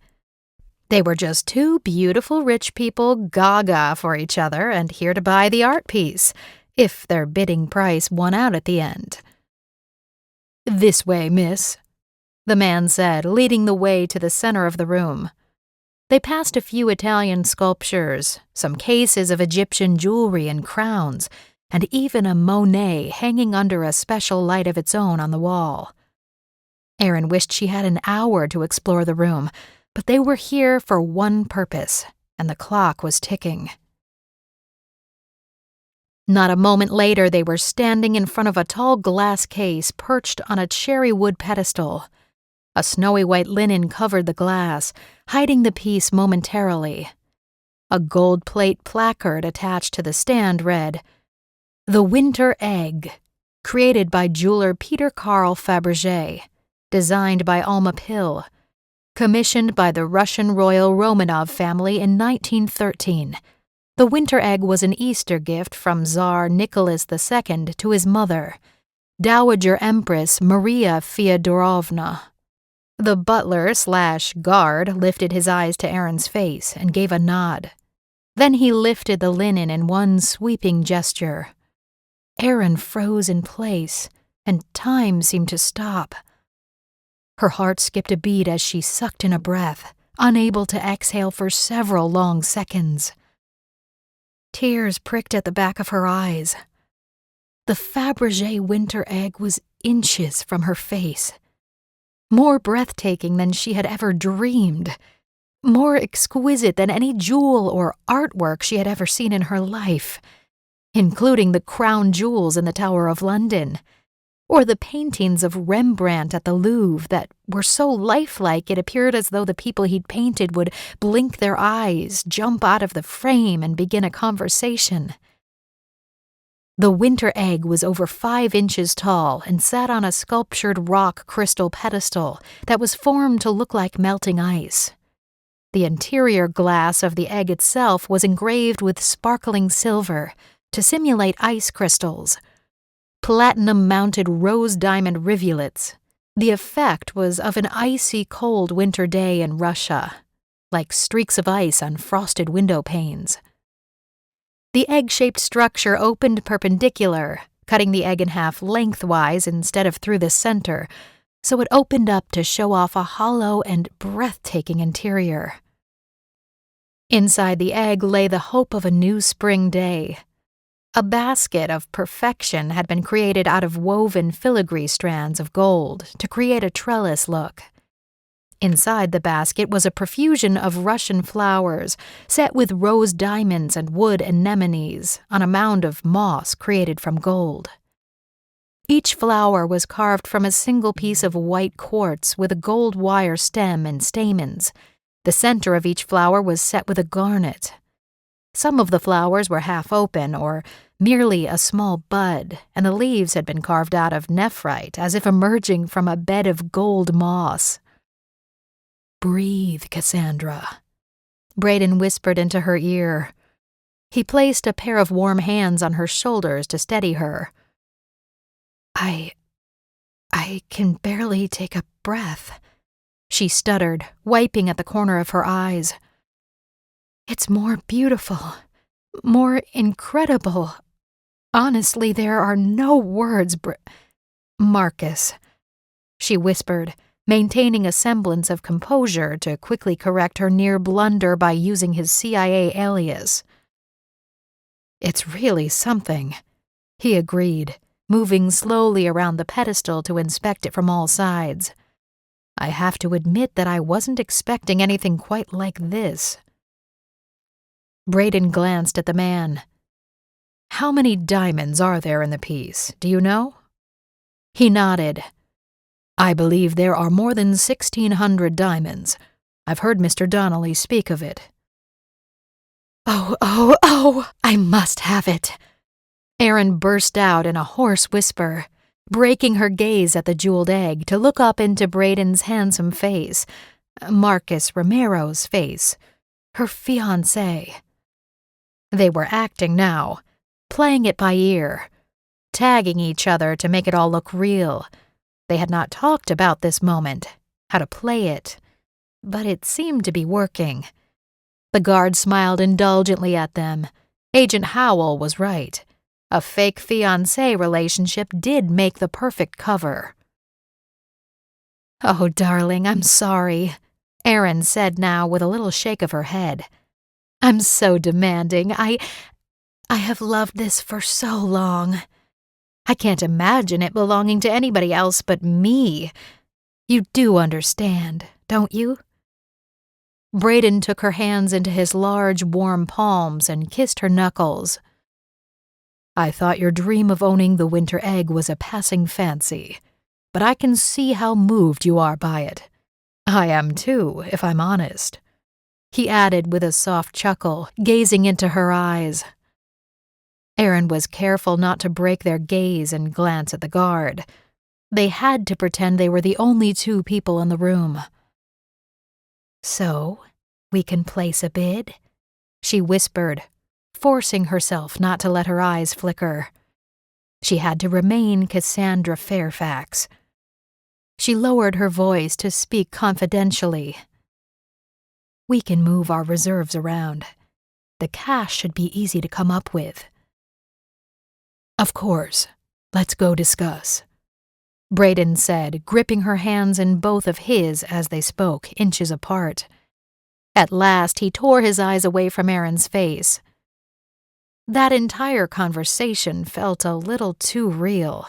They were just two beautiful rich people gaga for each other and here to buy the art piece, if their bidding price won out at the end. "This way, miss," the man said, leading the way to the center of the room. They passed a few Italian sculptures, some cases of Egyptian jewelry and crowns, and even a Monet hanging under a special light of its own on the wall. Erin wished she had an hour to explore the room, but they were here for one purpose, and the clock was ticking. Not a moment later, they were standing in front of a tall glass case perched on a cherry wood pedestal. A snowy white linen covered the glass, hiding the piece momentarily. A gold plate placard attached to the stand read, "The Winter Egg, created by jeweler Peter Carl Fabergé, designed by Alma Pill, commissioned by the Russian royal Romanov family in 1913, The winter egg was an Easter gift from Tsar Nicholas II to his mother, Dowager Empress Maria Fyodorovna. The butler/guard lifted his eyes to Erin's face and gave a nod. Then he lifted the linen in one sweeping gesture. Erin froze in place, and time seemed to stop. Her heart skipped a beat as she sucked in a breath, unable to exhale for several long seconds. Tears pricked at the back of her eyes. The Fabergé winter egg was inches from her face. More breathtaking than she had ever dreamed. More exquisite than any jewel or artwork she had ever seen in her life, including the crown jewels in the Tower of London, or the paintings of Rembrandt at the Louvre that were so lifelike it appeared as though the people he'd painted would blink their eyes, jump out of the frame, and begin a conversation. The winter egg was over 5 inches tall and sat on a sculptured rock crystal pedestal that was formed to look like melting ice. The interior glass of the egg itself was engraved with sparkling silver to simulate ice crystals. Platinum-mounted rose diamond rivulets. The effect was of an icy cold winter day in Russia, like streaks of ice on frosted window panes. The egg-shaped structure opened perpendicular, cutting the egg in half lengthwise instead of through the center, so it opened up to show off a hollow and breathtaking interior. Inside the egg lay the hope of a new spring day. A basket of perfection had been created out of woven filigree strands of gold to create a trellis look. Inside the basket was a profusion of Russian flowers set with rose diamonds and wood anemones on a mound of moss created from gold. Each flower was carved from a single piece of white quartz with a gold wire stem and stamens. The center of each flower was set with a garnet. Some of the flowers were half open or merely a small bud, and the leaves had been carved out of nephrite as if emerging from a bed of gold moss. "Breathe, Cassandra," Braden whispered into her ear. He placed a pair of warm hands on her shoulders to steady her. I can barely take a breath," she stuttered, wiping at the corner of her eyes. "It's more beautiful, more incredible. Honestly, there are no words, Marcus," she whispered, maintaining a semblance of composure to quickly correct her near blunder by using his CIA alias. "It's really something," he agreed, moving slowly around the pedestal to inspect it from all sides. "I have to admit that I wasn't expecting anything quite like this." Braden glanced at the man. "How many diamonds are there in the piece, do you know?" He nodded. "I believe there are more than 1,600 diamonds. I've heard Mr. Donnelly speak of it." Oh, I must have it," Erin burst out in a hoarse whisper, breaking her gaze at the jeweled egg to look up into Braden's handsome face, Marcus Romero's face, her fiancé. They were acting now, playing it by ear, tagging each other to make it all look real. They had not talked about this moment, how to play it, but it seemed to be working. The guard smiled indulgently at them. Agent Howell was right. A fake fiancé relationship did make the perfect cover. "Oh, darling, I'm sorry," Erin said now with a little shake of her head. "I'm so demanding. I have loved this for so long. I can't imagine it belonging to anybody else but me. You do understand, don't you?" Braden took her hands into his large, warm palms and kissed her knuckles. "I thought your dream of owning the winter egg was a passing fancy, but I can see how moved you are by it. I am too, if I'm honest," he added with a soft chuckle, gazing into her eyes. Erin was careful not to break their gaze and glance at the guard. They had to pretend they were the only two people in the room. "So, we can place a bid?" she whispered, forcing herself not to let her eyes flicker. She had to remain Cassandra Fairfax. She lowered her voice to speak confidentially. "We can move our reserves around. The cash should be easy to come up with." "Of course. Let's go discuss," Braden said, gripping her hands in both of his as they spoke, inches apart. At last, he tore his eyes away from Erin's face. That entire conversation felt a little too real,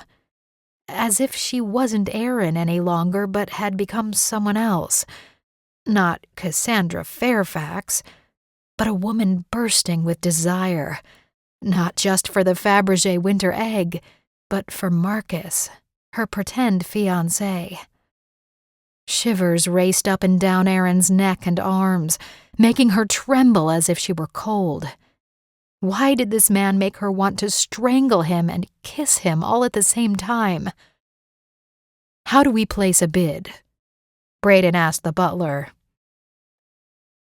as if she wasn't Erin any longer but had become someone else. Not Cassandra Fairfax, but a woman bursting with desire, not just for the Fabergé winter egg, but for Marcus, her pretend fiancé. Shivers raced up and down Erin's neck and arms, making her tremble as if she were cold. Why did this man make her want to strangle him and kiss him all at the same time? "How do we place a bid?" Braden asked the butler.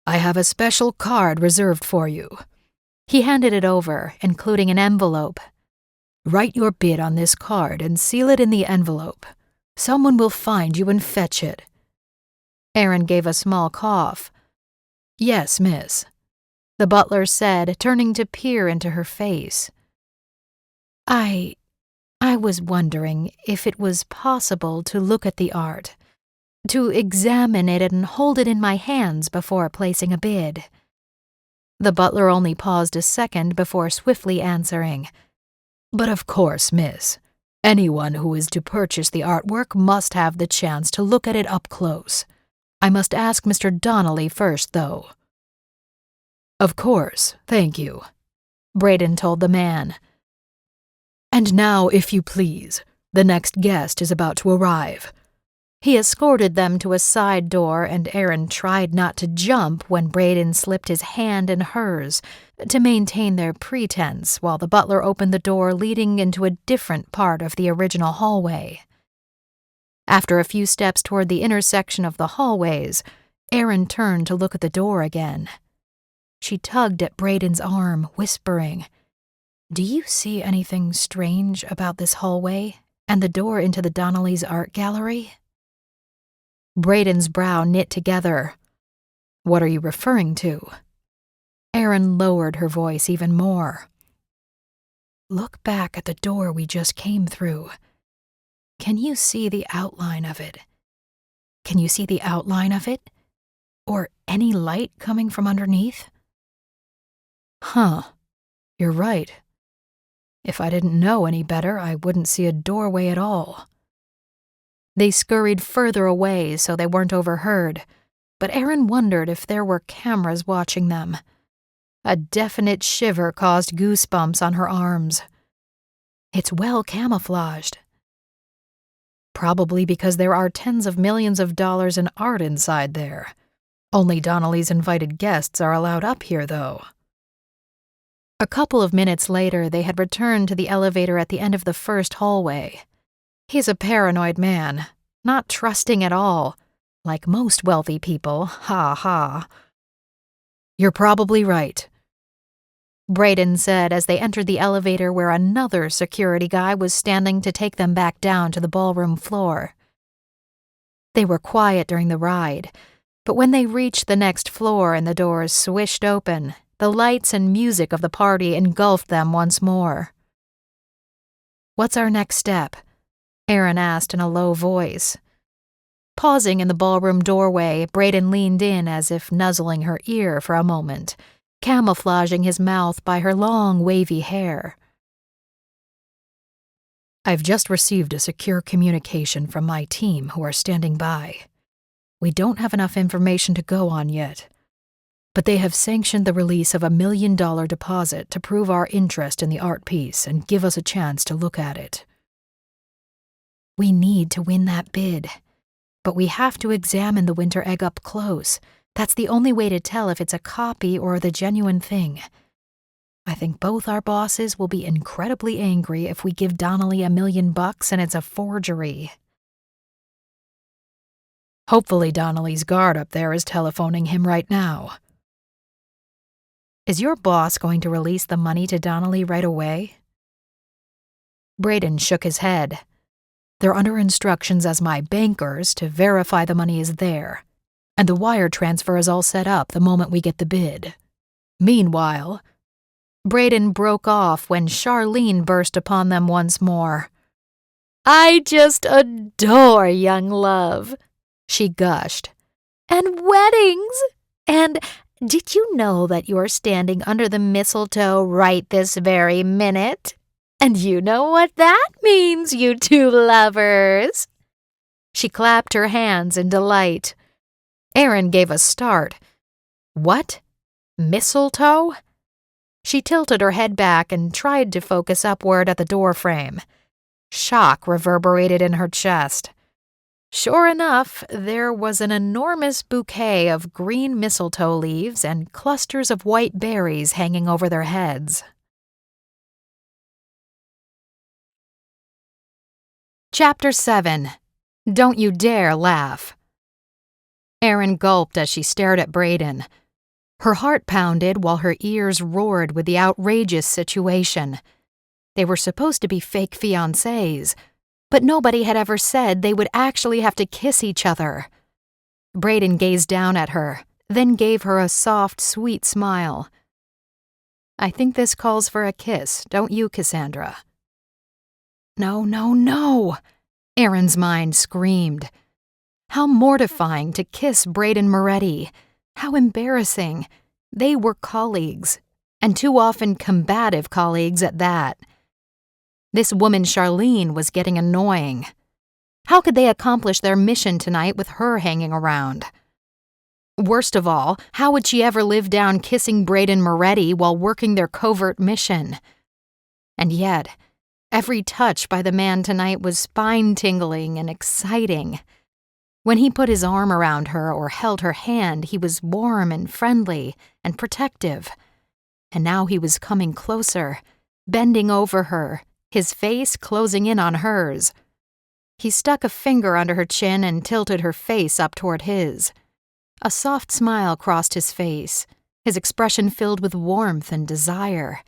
"I have a special card reserved for you." He handed it over, including an envelope. "Write your bid on this card and seal it in the envelope. Someone will find you and fetch it." Erin gave a small cough. "Yes, miss," the butler said, turning to peer into her face. I was wondering if it was possible to look at the art, to examine it and hold it in my hands before placing a bid." The butler only paused a second before swiftly answering. "But of course, miss. Anyone who is to purchase the artwork must have the chance to look at it up close. I must ask Mr. Donnelly first, though." "Of course, thank you," Braden told the man. "And now, if you please, the next guest is about to arrive." He escorted them to a side door, and Erin tried not to jump when Braden slipped his hand in hers to maintain their pretense while the butler opened the door leading into a different part of the original hallway. After a few steps toward the intersection of the hallways, Erin turned to look at the door again. She tugged at Braden's arm, whispering, "Do you see anything strange about this hallway and the door into the Donnellys' art gallery?" Braden's brow knit together. "What are you referring to?" Erin lowered her voice even more. "Look back at the door we just came through. Can you see the outline of it? Can you see the outline of it? Or any light coming from underneath?" "Huh. You're right. If I didn't know any better, I wouldn't see a doorway at all." They scurried further away so they weren't overheard, but Erin wondered if there were cameras watching them. A definite shiver caused goosebumps on her arms. It's well camouflaged. Probably because there are tens of millions of dollars in art inside there. Only Donnelly's invited guests are allowed up here, though. A couple of minutes later, they had returned to the elevator at the end of the first hallway. He's a paranoid man, not trusting at all, like most wealthy people, ha ha. "You're probably right," Braden said as they entered the elevator where another security guy was standing to take them back down to the ballroom floor. They were quiet during the ride, but when they reached the next floor and the doors swished open, the lights and music of the party engulfed them once more. "What's our next step?" Erin asked in a low voice. Pausing in the ballroom doorway, Braden leaned in as if nuzzling her ear for a moment, camouflaging his mouth by her long, wavy hair. "I've just received a secure communication from my team who are standing by. We don't have enough information to go on yet, but they have sanctioned the release of $1 million deposit to prove our interest in the art piece and give us a chance to look at it. We need to win that bid, but we have to examine the winter egg up close. That's the only way to tell if it's a copy or the genuine thing. I think both our bosses will be incredibly angry if we give Donnelly $1 million and it's a forgery." "Hopefully Donnelly's guard up there is telephoning him right now." Is your boss going to release the money to Donnelly right away? Braden shook his head. They're under instructions as my bankers to verify the money is there, and the wire transfer is all set up the moment we get the bid. Meanwhile, Braden broke off when Charlene burst upon them once more. I just adore young love, she gushed. And weddings! And did you know that you're standing under the mistletoe right this very minute? And you know what that means, you two lovers. She clapped her hands in delight. Erin gave a start. What? Mistletoe? She tilted her head back and tried to focus upward at the doorframe. Shock reverberated in her chest. Sure enough, there was an enormous bouquet of green mistletoe leaves and clusters of white berries hanging over their heads. Chapter 7. Don't You Dare Laugh. Erin gulped as she stared at Braden. Her heart pounded while her ears roared with the outrageous situation. They were supposed to be fake fiancés, but nobody had ever said they would actually have to kiss each other. Braden gazed down at her, then gave her a soft, sweet smile. I think this calls for a kiss, don't you, Cassandra? No, no, no! Erin's mind screamed. How mortifying to kiss Braden Moretti. How embarrassing. They were colleagues, and too often combative colleagues at that. This woman Charlene was getting annoying. How could they accomplish their mission tonight with her hanging around? Worst of all, how would she ever live down kissing Braden Moretti while working their covert mission? And yet, every touch by the man tonight was spine-tingling and exciting. When he put his arm around her or held her hand, he was warm and friendly and protective. And now he was coming closer, bending over her, his face closing in on hers. He stuck a finger under her chin and tilted her face up toward his. A soft smile crossed his face, his expression filled with warmth and desire,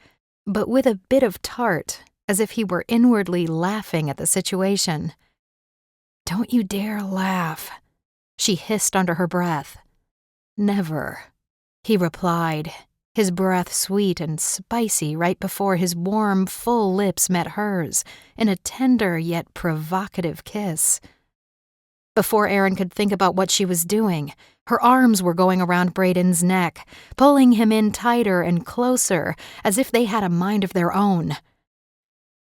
but with a bit of tart, as if he were inwardly laughing at the situation. Don't you dare laugh, she hissed under her breath. Never, he replied, his breath sweet and spicy right before his warm, full lips met hers in a tender yet provocative kiss. Before Erin could think about what she was doing, her arms were going around Braden's neck, pulling him in tighter and closer, as if they had a mind of their own.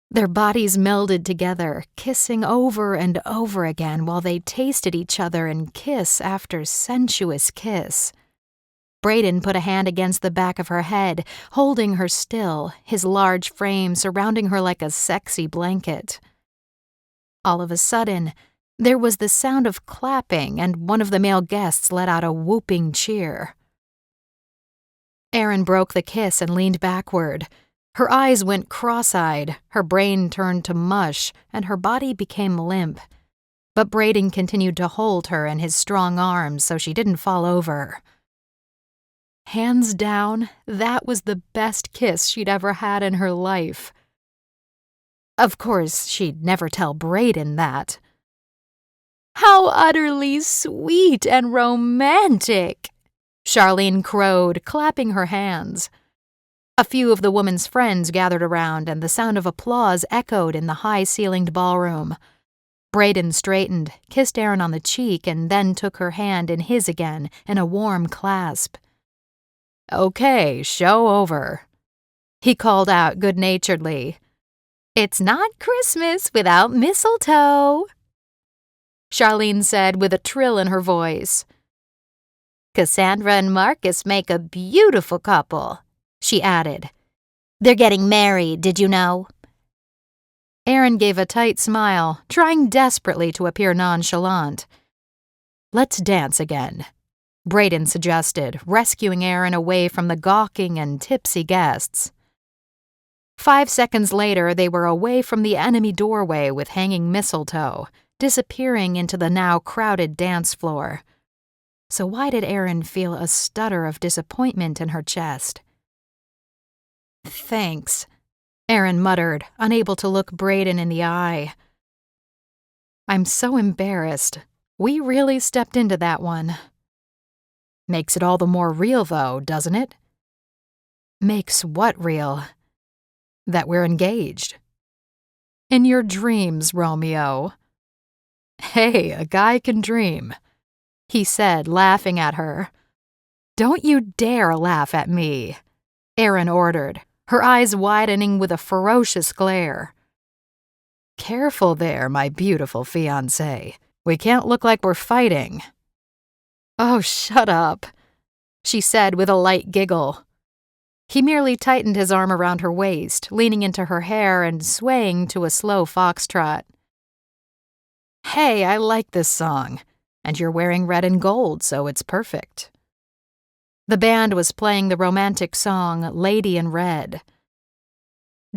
Their bodies melded together, kissing over and over again while they tasted each other in kiss after sensuous kiss. Braden put a hand against the back of her head, holding her still, his large frame surrounding her like a sexy blanket. All of a sudden, there was the sound of clapping, and one of the male guests let out a whooping cheer. Erin broke the kiss and leaned backward. Her eyes went cross-eyed, her brain turned to mush, and her body became limp. But Braden continued to hold her in his strong arms so she didn't fall over. Hands down, that was the best kiss she'd ever had in her life. Of course, she'd never tell Braden that. How utterly sweet and romantic, Charlene crowed, clapping her hands. A few of the woman's friends gathered around, and the sound of applause echoed in the high-ceilinged ballroom. Braden straightened, kissed Erin on the cheek, and then took her hand in his again in a warm clasp. Okay, show over, he called out good-naturedly. It's not Christmas without mistletoe, Charlene said with a trill in her voice. Cassandra and Marcus make a beautiful couple, she added. They're getting married, did you know? Erin gave a tight smile, trying desperately to appear nonchalant. Let's dance again, Braden suggested, rescuing Erin away from the gawking and tipsy guests. 5 seconds later, they were away from the enemy doorway with hanging mistletoe, disappearing into the now crowded dance floor. So why did Erin feel a stutter of disappointment in her chest? Thanks, Erin muttered, unable to look Braden in the eye. I'm so embarrassed. We really stepped into that one. Makes it all the more real, though, doesn't it? Makes what real? That we're engaged. In your dreams, Romeo. Hey, a guy can dream, he said, laughing at her. Don't you dare laugh at me, Erin ordered, her eyes widening with a ferocious glare. Careful there, my beautiful fiancé. We can't look like we're fighting. Oh, shut up, she said with a light giggle. He merely tightened his arm around her waist, leaning into her hair and swaying to a slow foxtrot. Hey, I like this song, and you're wearing red and gold, so it's perfect. The band was playing the romantic song Lady in Red.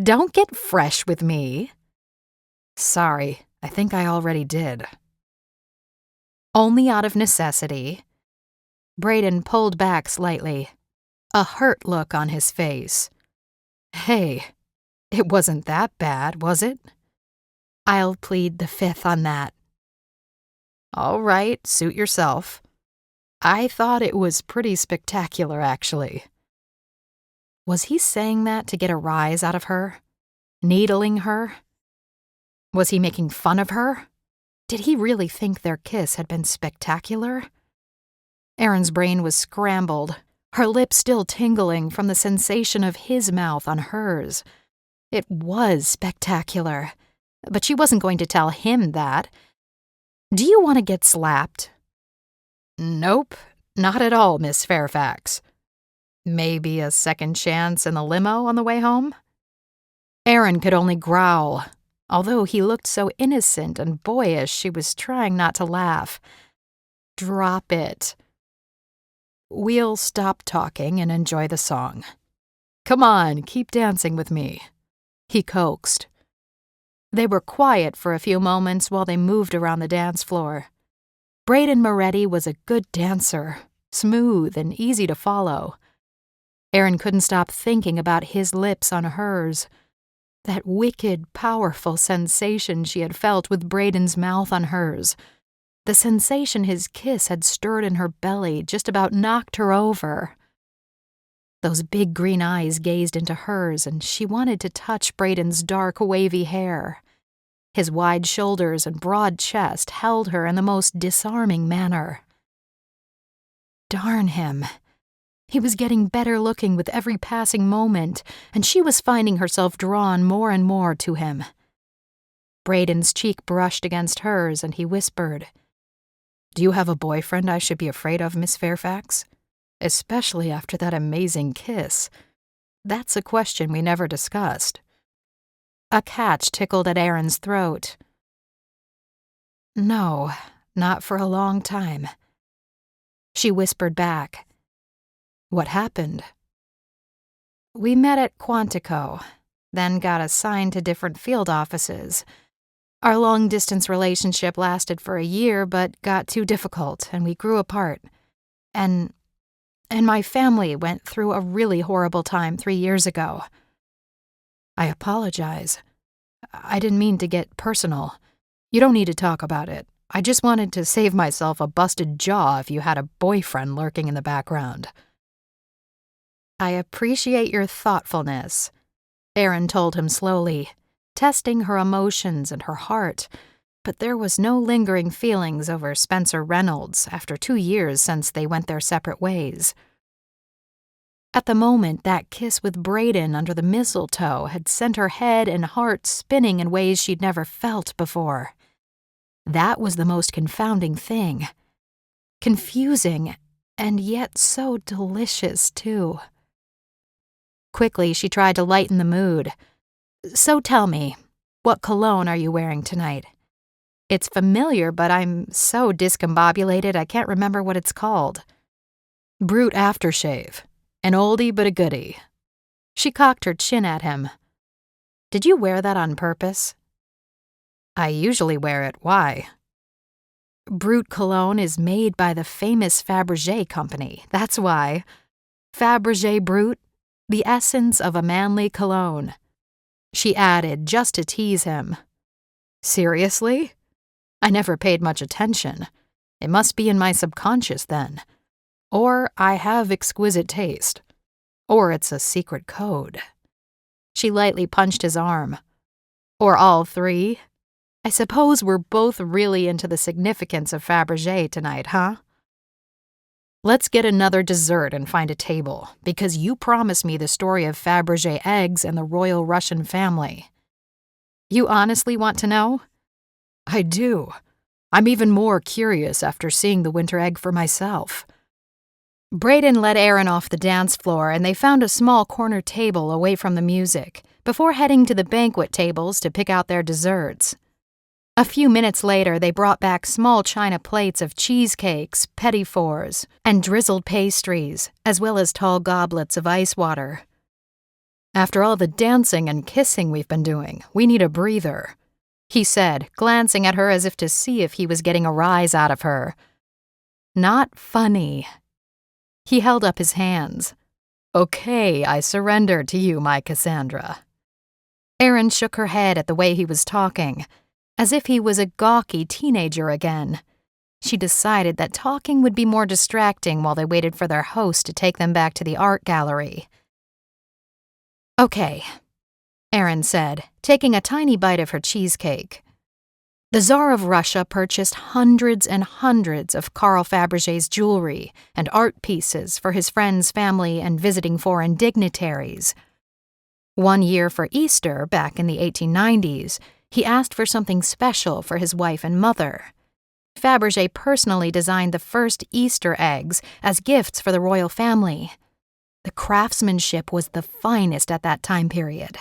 Don't get fresh with me. Sorry, I think I already did. Only out of necessity. Braden pulled back slightly, a hurt look on his face. Hey, it wasn't that bad, was it? I'll plead the fifth on that. All right, suit yourself. I thought it was pretty spectacular, actually. Was he saying that to get a rise out of her? Needling her? Was he making fun of her? Did he really think their kiss had been spectacular? Erin's brain was scrambled, her lips still tingling from the sensation of his mouth on hers. It was spectacular, but she wasn't going to tell him that. Do you want to get slapped? Nope, not at all, Miss Fairfax. Maybe a second chance in the limo on the way home? Erin could only growl. Although he looked so innocent and boyish, she was trying not to laugh. Drop it. We'll stop talking and enjoy the song. Come on, keep dancing with me, he coaxed. They were quiet for a few moments while they moved around the dance floor. Braden Moretti was a good dancer, smooth and easy to follow. Erin couldn't stop thinking about his lips on hers, that wicked, powerful sensation she had felt with Braden's mouth on hers. The sensation his kiss had stirred in her belly just about knocked her over. Those big green eyes gazed into hers, and she wanted to touch Braden's dark, wavy hair. His wide shoulders and broad chest held her in the most disarming manner. Darn him. He was getting better looking with every passing moment, and she was finding herself drawn more and more to him. Braden's cheek brushed against hers, and he whispered, Do you have a boyfriend I should be afraid of, Miss Fairfax? Especially after that amazing kiss. That's a question we never discussed. A catch tickled at Erin's throat. No, not for a long time. She whispered back. What happened? We met at Quantico, then got assigned to different field offices. Our long-distance relationship lasted for a year, but got too difficult, and we grew apart. And my family went through a really horrible time 3 years ago. I apologize. I didn't mean to get personal. You don't need to talk about it. I just wanted to save myself a busted jaw if you had a boyfriend lurking in the background. I appreciate your thoughtfulness, Erin told him slowly, testing her emotions and her heart, but there was no lingering feelings over Spencer Reynolds after 2 years since they went their separate ways. At the moment, that kiss with Braden under the mistletoe had sent her head and heart spinning in ways she'd never felt before. That was the most confounding thing. Confusing, and yet so delicious, too. Quickly, she tried to lighten the mood. So tell me, what cologne are you wearing tonight? It's familiar, but I'm so discombobulated I can't remember what it's called. Brute aftershave. An oldie but a goodie. She cocked her chin at him. Did you wear that on purpose? I usually wear it. Why? Brute cologne is made by the famous Fabergé company. That's why. Fabergé Brute. The essence of a manly cologne. She added just to tease him. Seriously? I never paid much attention. It must be in my subconscious then. Or I have exquisite taste. Or it's a secret code. She lightly punched his arm. Or all three. I suppose we're both really into the significance of Fabergé tonight, huh? Let's get another dessert and find a table, because you promised me the story of Fabergé eggs and the royal Russian family. You honestly want to know? I do. I'm even more curious after seeing the winter egg for myself. Braden led Erin off the dance floor, and they found a small corner table away from the music, before heading to the banquet tables to pick out their desserts. A few minutes later, they brought back small china plates of cheesecakes, petit fours, and drizzled pastries, as well as tall goblets of ice water. After all the dancing and kissing we've been doing, we need a breather, he said, glancing at her as if to see if he was getting a rise out of her. Not funny. He held up his hands. Okay, I surrender to you, my Cassandra. Erin shook her head at the way he was talking, as if he was a gawky teenager again. She decided that talking would be more distracting while they waited for their host to take them back to the art gallery. Okay, Erin said, taking a tiny bite of her cheesecake. The Tsar of Russia purchased hundreds and hundreds of Carl Fabergé's jewelry and art pieces for his friends, family, and visiting foreign dignitaries. One year for Easter, back in the 1890s, he asked for something special for his wife and mother. Fabergé personally designed the first Easter eggs as gifts for the royal family. The craftsmanship was the finest at that time period.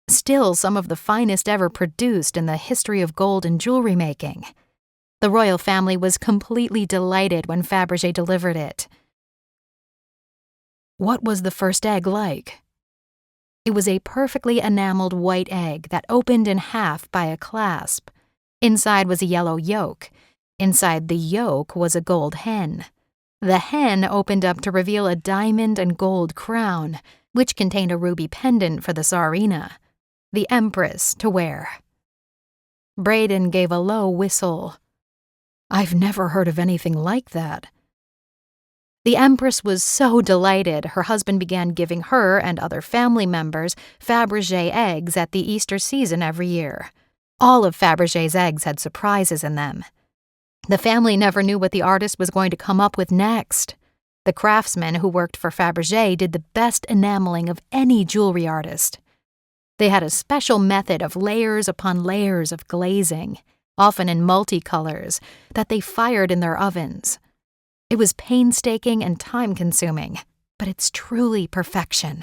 Still some of the finest ever produced in the history of gold and jewelry making. The royal family was completely delighted when Fabergé delivered it. What was the first egg like? It was a perfectly enameled white egg that opened in half by a clasp. Inside was a yellow yolk. Inside the yolk was a gold hen. The hen opened up to reveal a diamond and gold crown, which contained a ruby pendant for the Tsarina, the Empress, to wear. Braden gave a low whistle. I've never heard of anything like that. The Empress was so delighted, her husband began giving her and other family members Fabergé eggs at the Easter season every year. All of Fabergé's eggs had surprises in them. The family never knew what the artist was going to come up with next. The craftsmen who worked for Fabergé did the best enameling of any jewelry artist. They had a special method of layers upon layers of glazing, often in multicolors, that they fired in their ovens. It was painstaking and time-consuming, but it's truly perfection.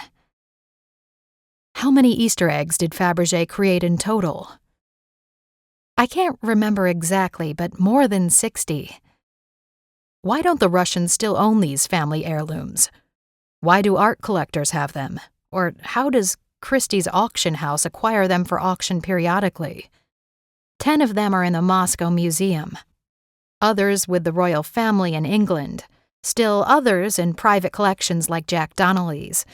How many Easter eggs did Fabergé create in total? I can't remember exactly, but more than 60. Why don't the Russians still own these family heirlooms? Why do art collectors have them? Or how does Christie's auction house acquire them for auction periodically? 10 of them are in the Moscow Museum. Others with the royal family in England. Still others in private collections like Jack Donnelly's.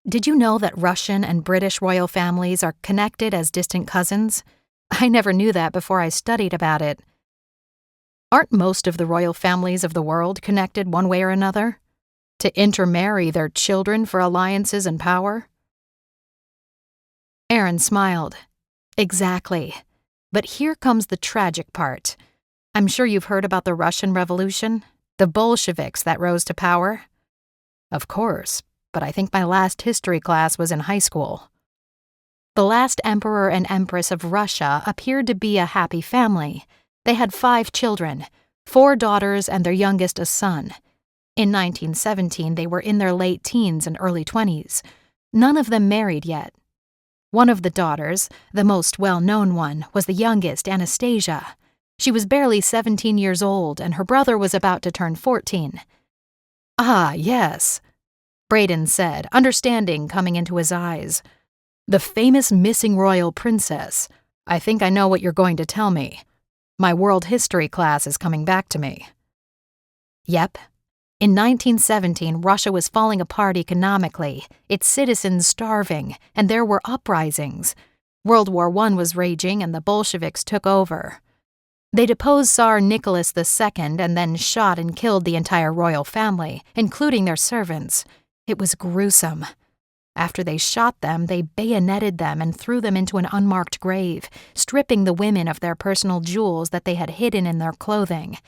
Did you know that Russian and British royal families are connected as distant cousins? I never knew that before I studied about it. Aren't most of the royal families of the world connected one way or another? To intermarry their children for alliances and power? Erin smiled. Exactly. But here comes the tragic part. I'm sure you've heard about the Russian Revolution, the Bolsheviks that rose to power. Of course, but I think my last history class was in high school. The last emperor and empress of Russia appeared to be a happy family. They had 5 children, 4 daughters and their youngest a son. In 1917, they were in their late teens and early 20s. None of them married yet. One of the daughters, the most well-known one, was the youngest, Anastasia. She was barely 17 years old, and her brother was about to turn 14. Ah, yes, Braden said, understanding coming into his eyes. The famous missing royal princess. I think I know what you're going to tell me. My world history class is coming back to me. Yep. In 1917, Russia was falling apart economically, its citizens starving, and there were uprisings. World War I was raging and the Bolsheviks took over. They deposed Tsar Nicholas II and then shot and killed the entire royal family, including their servants. It was gruesome. After they shot them, they bayoneted them and threw them into an unmarked grave, stripping the women of their personal jewels that they had hidden in their clothing.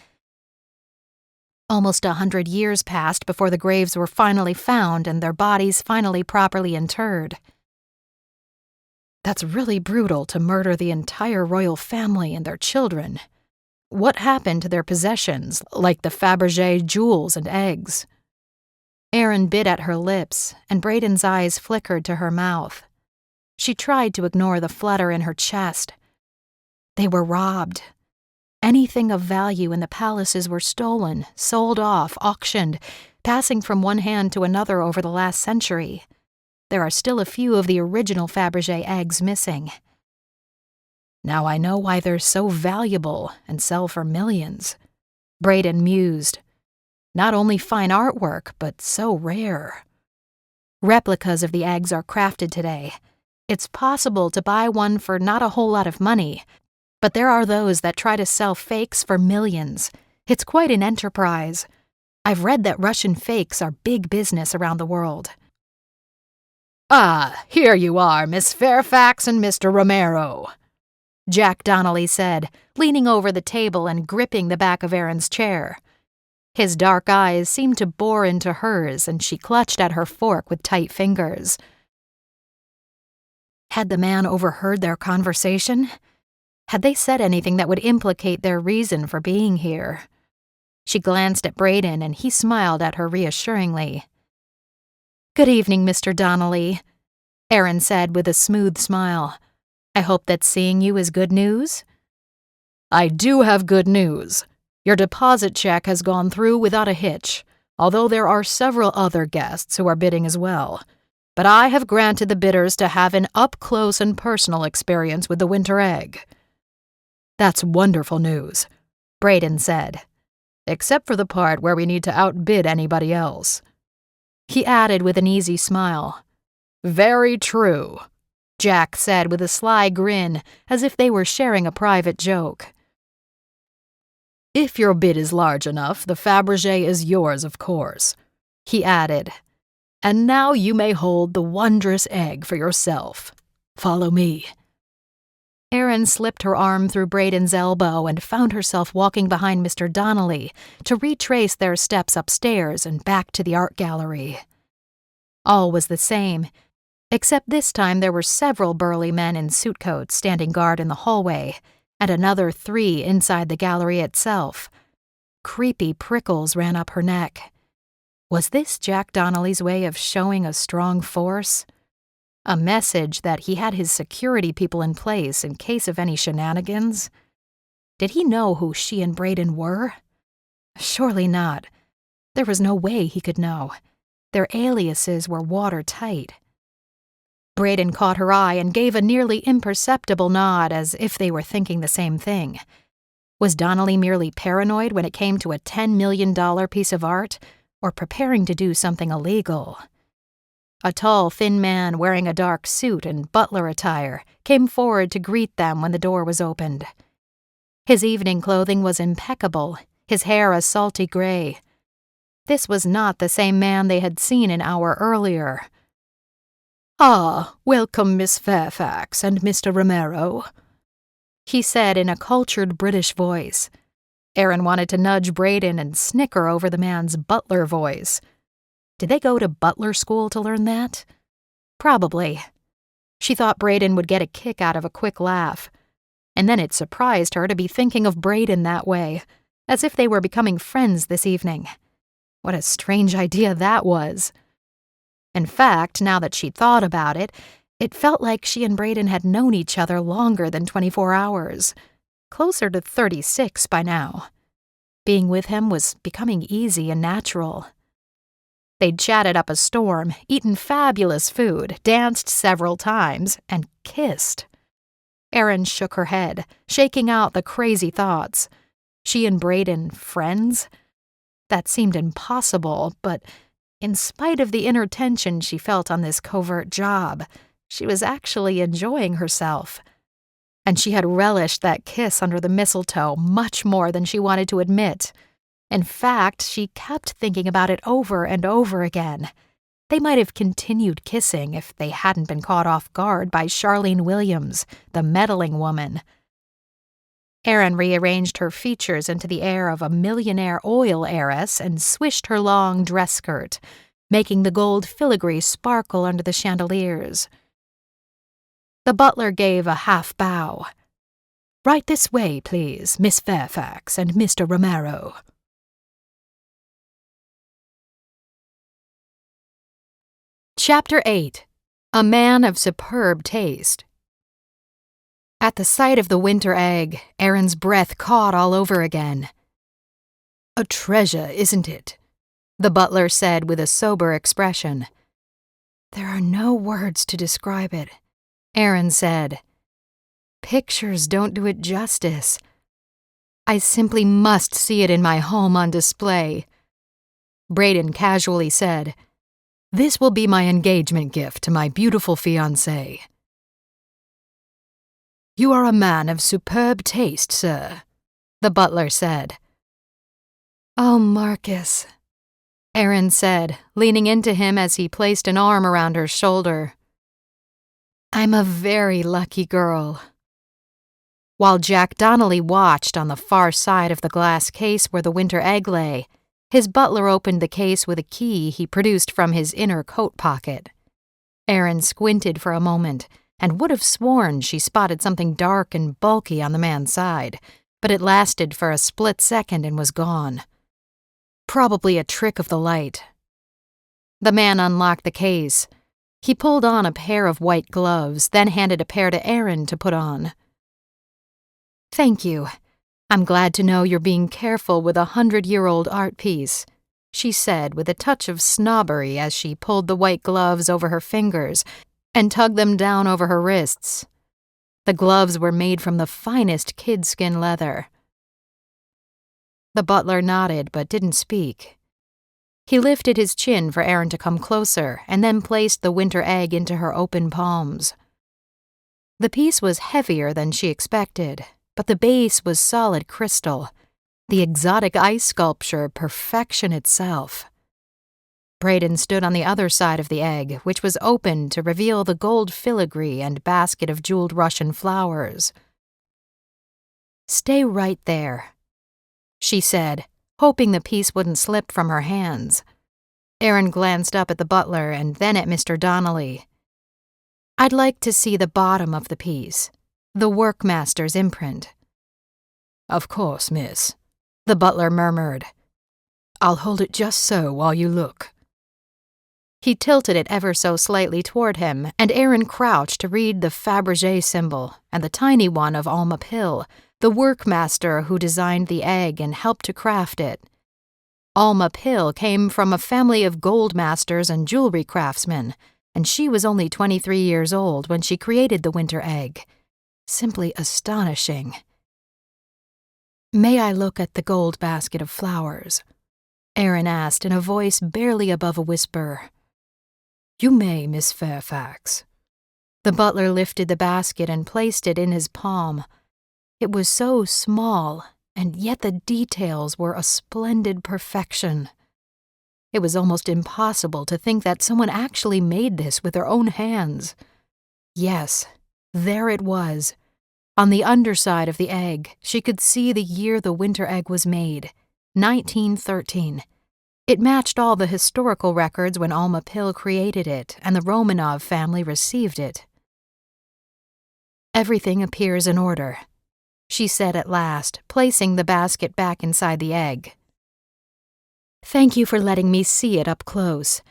Almost 100 years passed before the graves were finally found and their bodies finally properly interred. That's really brutal to murder the entire royal family and their children. What happened to their possessions, like the Fabergé jewels and eggs? Erin bit at her lips, and Braden's eyes flickered to her mouth. She tried to ignore the flutter in her chest. They were robbed. Anything of value in the palaces were stolen, sold off, auctioned, passing from one hand to another over the last century. There are still a few of the original Fabergé eggs missing. Now I know why they're so valuable and sell for millions, Braden mused. Not only fine artwork, but so rare. Replicas of the eggs are crafted today. It's possible to buy one for not a whole lot of money, but there are those that try to sell fakes for millions. It's quite an enterprise. I've read that Russian fakes are big business around the world. Ah, here you are, Miss Fairfax and Mr. Romero, Jack Donnelly said, leaning over the table and gripping the back of Erin's chair. His dark eyes seemed to bore into hers, and she clutched at her fork with tight fingers. Had the man overheard their conversation? Had they said anything that would implicate their reason for being here? She glanced at Braden, and he smiled at her reassuringly. "Good evening, Mr. Donnelly," Erin said with a smooth smile. "I hope that seeing you is good news?" "I do have good news. Your deposit check has gone through without a hitch, although there are several other guests who are bidding as well. But I have granted the bidders to have an up-close and personal experience with the winter egg." "That's wonderful news," Braden said. "Except for the part where we need to outbid anybody else." He added with an easy smile. "Very true," Jack said with a sly grin, as if they were sharing a private joke. "If your bid is large enough, the Fabergé is yours, of course," he added. "And now you may hold the wondrous egg for yourself. Follow me." Erin slipped her arm through Braden's elbow and found herself walking behind Mr. Donnelly to retrace their steps upstairs and back to the art gallery. All was the same, except this time there were several burly men in suit coats standing guard in the hallway, and another 3 inside the gallery itself. Creepy prickles ran up her neck. Was this Jack Donnelly's way of showing a strong force? A message that he had his security people in place in case of any shenanigans? Did he know who she and Braden were? Surely not. There was no way he could know. Their aliases were watertight. Braden caught her eye and gave a nearly imperceptible nod as if they were thinking the same thing. Was Donnelly merely paranoid when it came to a $10 million piece of art, or preparing to do something illegal? A tall, thin man wearing a dark suit and butler attire came forward to greet them when the door was opened. His evening clothing was impeccable, his hair a salty gray. This was not the same man they had seen an hour earlier. "Ah, welcome, Miss Fairfax and Mr. Romero," he said in a cultured British voice. Erin wanted to nudge Braden and snicker over the man's butler voice. Did they go to butler school to learn that? Probably. She thought Braden would get a kick out of a quick laugh. And then it surprised her to be thinking of Braden that way, as if they were becoming friends this evening. What a strange idea that was. In fact, now that she thought about it, it felt like she and Braden had known each other longer than 24 hours. Closer to 36 by now. Being with him was becoming easy and natural. They'd chatted up a storm, eaten fabulous food, danced several times, and kissed. Erin shook her head, shaking out the crazy thoughts. She and Braden friends? That seemed impossible, but in spite of the inner tension she felt on this covert job, she was actually enjoying herself. And she had relished that kiss under the mistletoe much more than she wanted to admit. In fact, she kept thinking about it over and over again. They might have continued kissing if they hadn't been caught off guard by Charlene Williams, the meddling woman. Erin rearranged her features into the air of a millionaire oil heiress and swished her long dress skirt, making the gold filigree sparkle under the chandeliers. The butler gave a half bow. "Right this way, please, Miss Fairfax and Mr. Romero." Chapter 8. A Man of Superb Taste. At the sight of the winter egg, Erin's breath caught all over again. "A treasure, isn't it?" the butler said with a sober expression. "There are no words to describe it," Erin said. "Pictures don't do it justice. I simply must see it in my home on display." Braden casually said, "This will be my engagement gift to my beautiful fiancée." "You are a man of superb taste, sir," the butler said. "Oh, Marcus," Erin said, leaning into him as he placed an arm around her shoulder. "I'm a very lucky girl." While Jack Donnelly watched on the far side of the glass case where the winter egg lay, his butler opened the case with a key he produced from his inner coat pocket. Erin squinted for a moment and would have sworn she spotted something dark and bulky on the man's side, but it lasted for a split second and was gone. Probably a trick of the light. The man unlocked the case. He pulled on a pair of white gloves, then handed a pair to Erin to put on. "Thank you. I'm glad to know you're being careful with a 100-year-old art piece," she said with a touch of snobbery as she pulled the white gloves over her fingers and tugged them down over her wrists. The gloves were made from the finest kidskin leather. The butler nodded but didn't speak. He lifted his chin for Erin to come closer and then placed the winter egg into her open palms. The piece was heavier than she expected, but the base was solid crystal, the exotic ice sculpture perfection itself. Braden stood on the other side of the egg, which was open to reveal the gold filigree and basket of jeweled Russian flowers. "Stay right there," she said, hoping the piece wouldn't slip from her hands. Erin glanced up at the butler and then at Mr. Donnelly. "I'd like to see the bottom of the piece, the workmaster's imprint." "Of course, miss," the butler murmured. "I'll hold it just so while you look." He tilted it ever so slightly toward him, and Erin crouched to read the Fabergé symbol and the tiny one of Alma Pill, the workmaster who designed the egg and helped to craft it. Alma Pill came from a family of gold masters and jewelry craftsmen, and she was only 23 years old when she created the winter egg. Simply astonishing. "May I look at the gold basket of flowers?" Erin asked in a voice barely above a whisper. "You may, Miss Fairfax." The butler lifted the basket and placed it in his palm. It was so small, and yet the details were a splendid perfection. It was almost impossible to think that someone actually made this with their own hands. Yes, there it was. On the underside of the egg, she could see the year the winter egg was made, 1913. It matched all the historical records when Alma Pill created it and the Romanov family received it. "Everything appears in order," she said at last, placing the basket back inside the egg. "Thank you for letting me see it up close.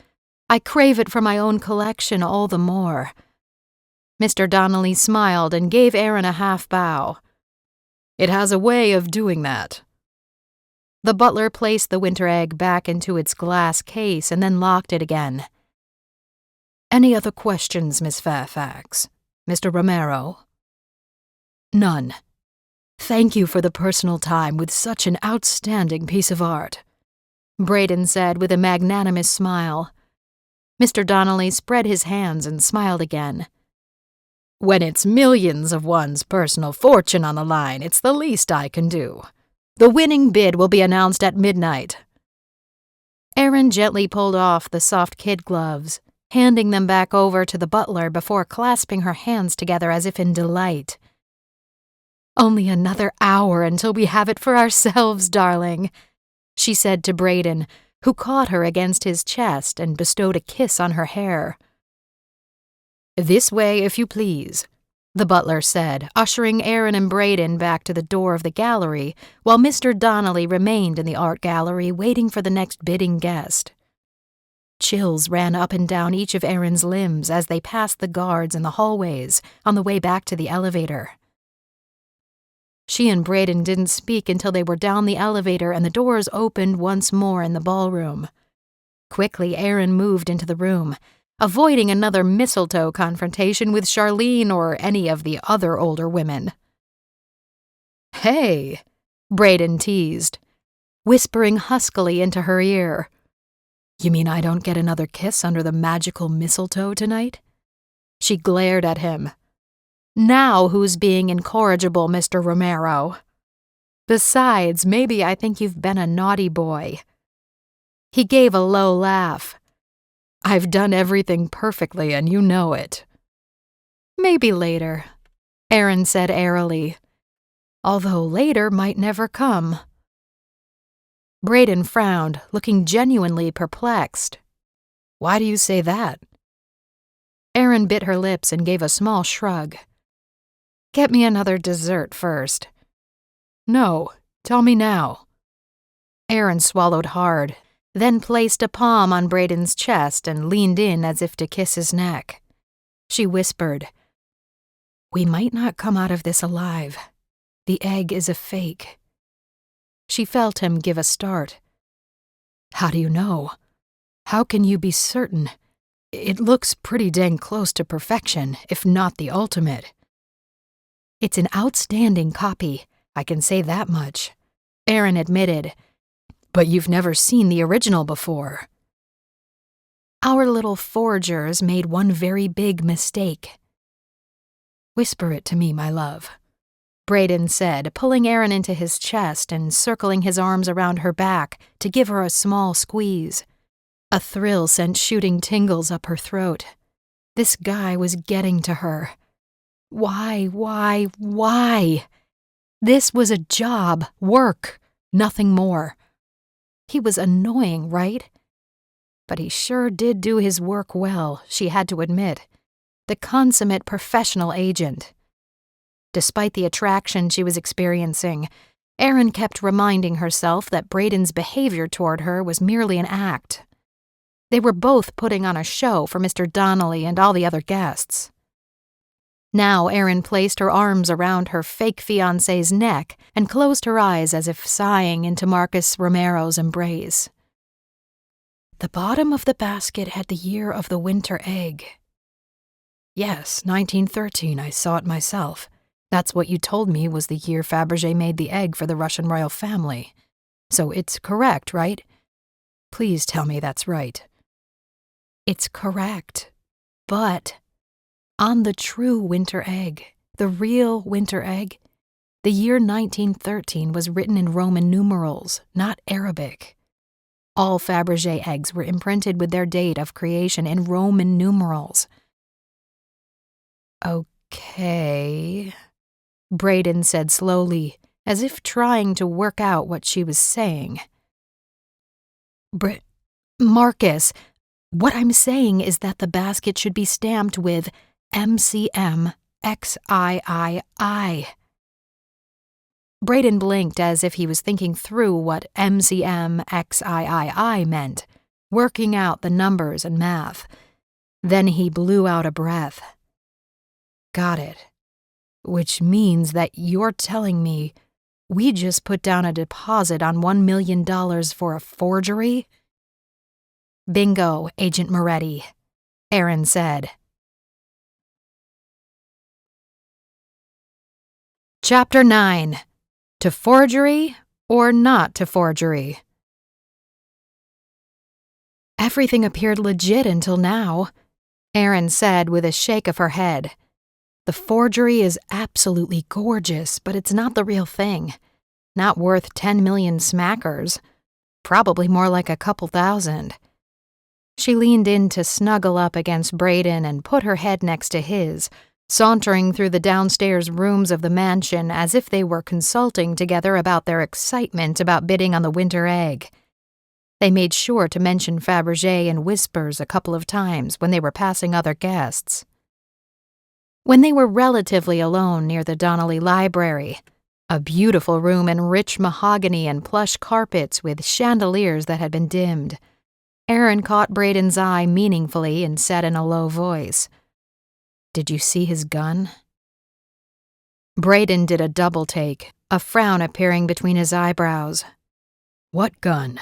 I crave it for my own collection all the more." Mr. Donnelly smiled and gave Erin a half bow. "It has a way of doing that." The butler placed the winter egg back into its glass case and then locked it again. "Any other questions, Miss Fairfax? Mr. Romero?" "None. Thank you for the personal time with such an outstanding piece of art." Braden said with a magnanimous smile. Mr. Donnelly spread his hands and smiled again. When it's millions of one's personal fortune on the line, it's the least I can do. The winning bid will be announced at midnight. Erin gently pulled off the soft kid gloves, handing them back over to the butler before clasping her hands together as if in delight. Only another hour until we have it for ourselves, darling, she said to Braden, who caught her against his chest and bestowed a kiss on her hair. This way, if you please, the butler said, ushering Erin and Braden back to the door of the gallery, while Mr. Donnelly remained in the art gallery waiting for the next bidding guest. Chills ran up and down each of Erin's limbs as they passed the guards in the hallways on the way back to the elevator. She and Braden didn't speak until they were down the elevator and the doors opened once more in the ballroom. Quickly, Erin moved into the room, avoiding another mistletoe confrontation with Charlene or any of the other older women. Hey, Braden teased, whispering huskily into her ear. You mean I don't get another kiss under the magical mistletoe tonight? She glared at him. Now who's being incorrigible, Mr. Romero? Besides, maybe I think you've been a naughty boy. He gave a low laugh. I've done everything perfectly and you know it. Maybe later, Erin said airily, although later might never come. Braden frowned, looking genuinely perplexed. Why do you say that? Erin bit her lips and gave a small shrug. Get me another dessert first. No, tell me now. Erin swallowed hard, then placed a palm on Braden's chest and leaned in as if to kiss his neck. She whispered, We might not come out of this alive. The egg is a fake. She felt him give a start. How do you know? How can you be certain? It looks pretty dang close to perfection, if not the ultimate. It's an outstanding copy, I can say that much, Erin admitted. But you've never seen the original before. Our little forgers made one very big mistake. Whisper it to me, my love, Braden said, pulling Erin into his chest and circling his arms around her back to give her a small squeeze. A thrill sent shooting tingles up her throat. This guy was getting to her. Why? This was a job, work, nothing more. He was annoying, right? But he sure did do his work well, she had to admit. The consummate professional agent. Despite the attraction she was experiencing, Erin kept reminding herself that Braden's behavior toward her was merely an act. They were both putting on a show for Mr. Donnelly and all the other guests. Now Erin placed her arms around her fake fiancé's neck and closed her eyes as if sighing into Marcus Romero's embrace. The bottom of the basket had the year of the winter egg. Yes, 1913, I saw it myself. That's what you told me was the year Fabergé made the egg for the Russian royal family. So it's correct, right? Please tell me that's right. It's correct, but on the true winter egg, the real winter egg, the year 1913 was written in Roman numerals, not Arabic. All Fabergé eggs were imprinted with their date of creation in Roman numerals. Okay, Braden said slowly, as if trying to work out what she was saying. Marcus, what I'm saying is that the basket should be stamped with MCM XIII. Braden blinked as if he was thinking through what MCM XIII meant, working out the numbers and math. Then he blew out a breath. Got it. Which means that you're telling me we just put down a deposit on $1 million for a forgery? Bingo, Agent Moretti, Erin said. Chapter 9. To forgery or not to forgery? Everything appeared legit until now, Erin said with a shake of her head. The forgery is absolutely gorgeous, but it's not the real thing. Not worth 10 million smackers. Probably more like a couple thousand. She leaned in to snuggle up against Braden and put her head next to his, sauntering through the downstairs rooms of the mansion as if they were consulting together about their excitement about bidding on the winter egg. They made sure to mention Fabergé in whispers a couple of times when they were passing other guests. When they were relatively alone near the Donnelly Library, a beautiful room in rich mahogany and plush carpets with chandeliers that had been dimmed, Erin caught Braden's eye meaningfully and said in a low voice, "Did you see his gun?" Braden did a double take, a frown appearing between his eyebrows. "What gun?"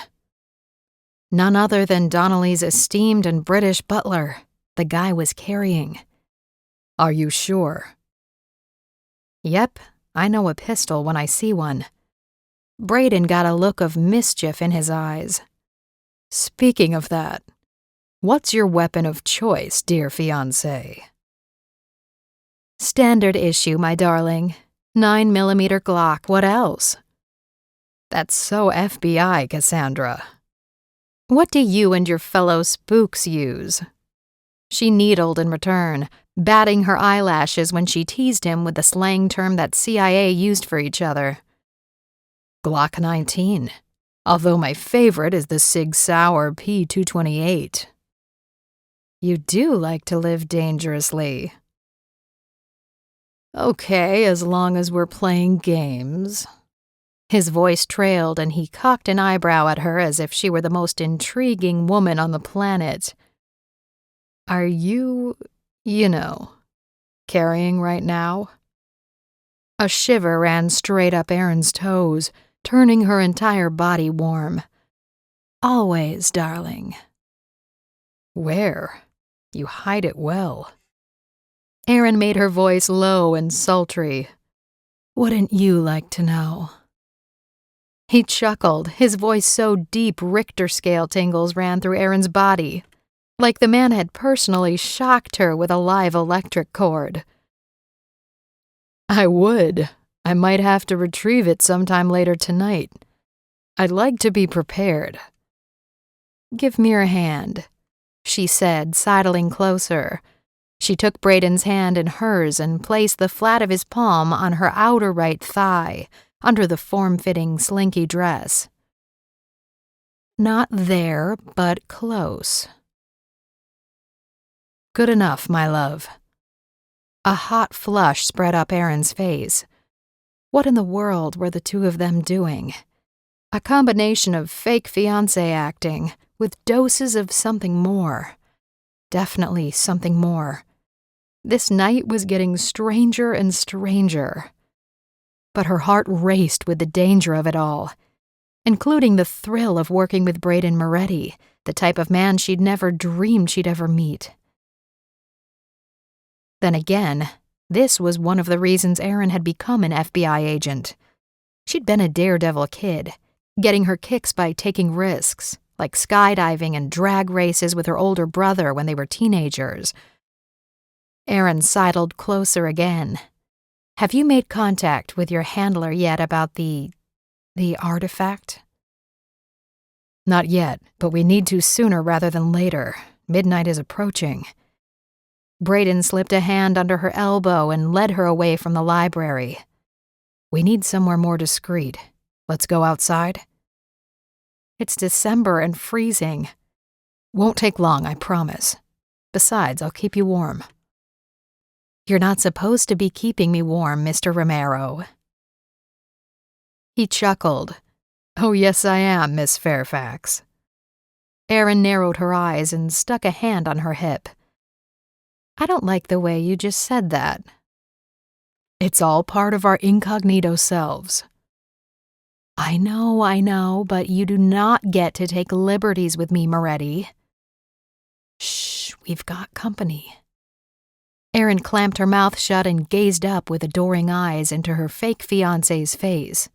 "None other than Donnelly's esteemed and British butler, the guy was carrying." "Are you sure?" "Yep, I know a pistol when I see one." Braden got a look of mischief in his eyes. "Speaking of that, what's your weapon of choice, dear fiancé?" "Standard issue, my darling. 9mm Glock, what else?" "That's so FBI, Cassandra." "What do you and your fellow spooks use?" She needled in return, batting her eyelashes when she teased him with the slang term that CIA used for each other. "Glock 19, although my favorite is the Sig Sauer P228. "You do like to live dangerously." "Okay, as long as we're playing games." His voice trailed and he cocked an eyebrow at her as if she were the most intriguing woman on the planet. "Are you, carrying right now?" A shiver ran straight up Erin's toes, turning her entire body warm. "Always, darling." "Where? You hide it well." Erin made her voice low and sultry. "Wouldn't you like to know?" He chuckled, his voice so deep Richter scale tingles ran through Erin's body, like the man had personally shocked her with a live electric cord. "I would. I might have to retrieve it sometime later tonight. I'd like to be prepared." "Give me your hand," she said, sidling closer. She took Braden's hand in hers and placed the flat of his palm on her outer right thigh, under the form-fitting slinky dress. "Not there, but close." "Good enough, my love." A hot flush spread up Erin's face. What in the world were the two of them doing? A combination of fake fiancé acting, with doses of something more. Definitely something more. This night was getting stranger and stranger. But her heart raced with the danger of it all, including the thrill of working with Braden Moretti, the type of man she'd never dreamed she'd ever meet. Then again, this was one of the reasons Erin had become an FBI agent. She'd been a daredevil kid, getting her kicks by taking risks, like skydiving and drag races with her older brother when they were teenagers. Erin sidled closer again. "Have you made contact with your handler yet about the artifact?" "Not yet, but we need to sooner rather than later. Midnight is approaching." Braden slipped a hand under her elbow and led her away from the library. "We need somewhere more discreet. Let's go outside." "It's December and freezing." "Won't take long, I promise. Besides, I'll keep you warm." "You're not supposed to be keeping me warm, Mr. Romero." He chuckled. "Oh, yes, I am, Miss Fairfax." Erin narrowed her eyes and stuck a hand on her hip. "I don't like the way you just said that." "It's all part of our incognito selves." I know, but you do not get to take liberties with me, Moretti." "Shh, we've got company." Erin clamped her mouth shut and gazed up with adoring eyes into her fake fiancé's face.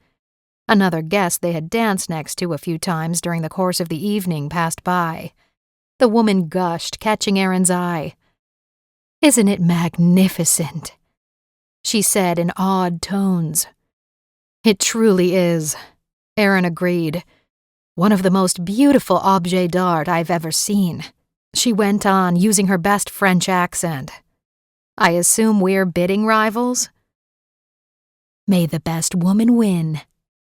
Another guest they had danced next to a few times during the course of the evening passed by. The woman gushed, catching Erin's eye. "Isn't it magnificent?" she said in awed tones. "It truly is," Erin agreed. "One of the most beautiful objets d'art I've ever seen," she went on, using her best French accent. "I assume we're bidding rivals?" "May the best woman win,"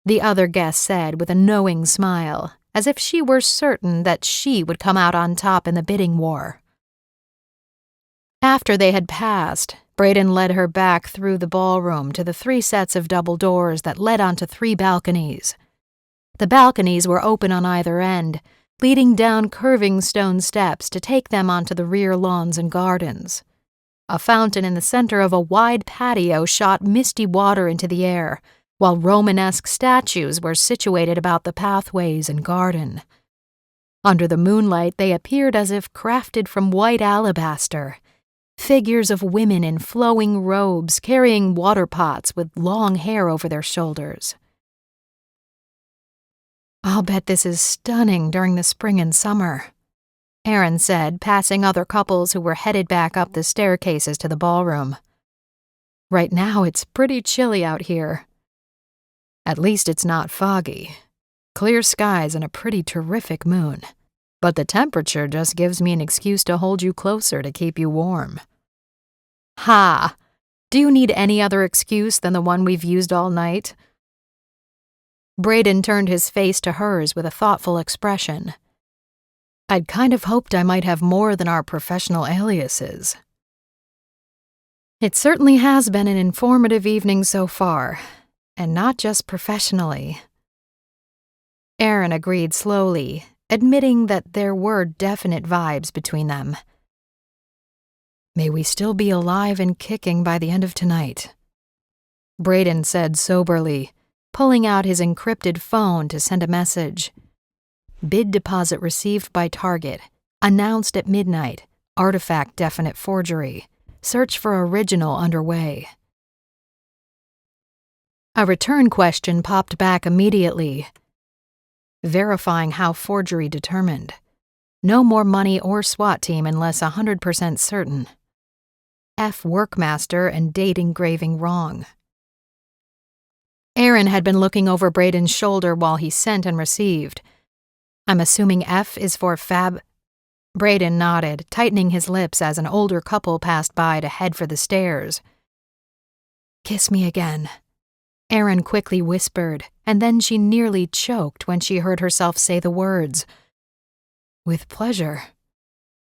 the other guest said with a knowing smile, as if she were certain that she would come out on top in the bidding war. After they had passed, Braden led her back through the ballroom to the 3 sets of double doors that led onto 3 balconies. The balconies were open on either end, leading down curving stone steps to take them onto the rear lawns and gardens. A fountain in the center of a wide patio shot misty water into the air, while Romanesque statues were situated about the pathways and garden. Under the moonlight, they appeared as if crafted from white alabaster, figures of women in flowing robes carrying water pots with long hair over their shoulders. "I'll bet this is stunning during the spring and summer," Erin said, passing other couples who were headed back up the staircases to the ballroom. "Right now it's pretty chilly out here. At least it's not foggy. Clear skies and a pretty terrific moon. But the temperature just gives me an excuse to hold you closer to keep you warm." "Ha! Do you need any other excuse than the one we've used all night?" Braden turned his face to hers with a thoughtful expression. "I'd kind of hoped I might have more than our professional aliases." "It certainly has been an informative evening so far, and not just professionally." Erin agreed slowly, admitting that there were definite vibes between them. "May we still be alive and kicking by the end of tonight," Braden said soberly, pulling out his encrypted phone to send a message. "Bid deposit received by target. Announced at midnight. Artifact definite forgery. Search for original underway." A return question popped back immediately, verifying how forgery determined. No more money or SWAT team unless 100% certain. F workmaster and date engraving wrong. Erin had been looking over Braden's shoulder while he sent and received. "I'm assuming F is for Fab..." Braden nodded, tightening his lips as an older couple passed by to head for the stairs. "Kiss me again," Erin quickly whispered, and then she nearly choked when she heard herself say the words. "With pleasure,"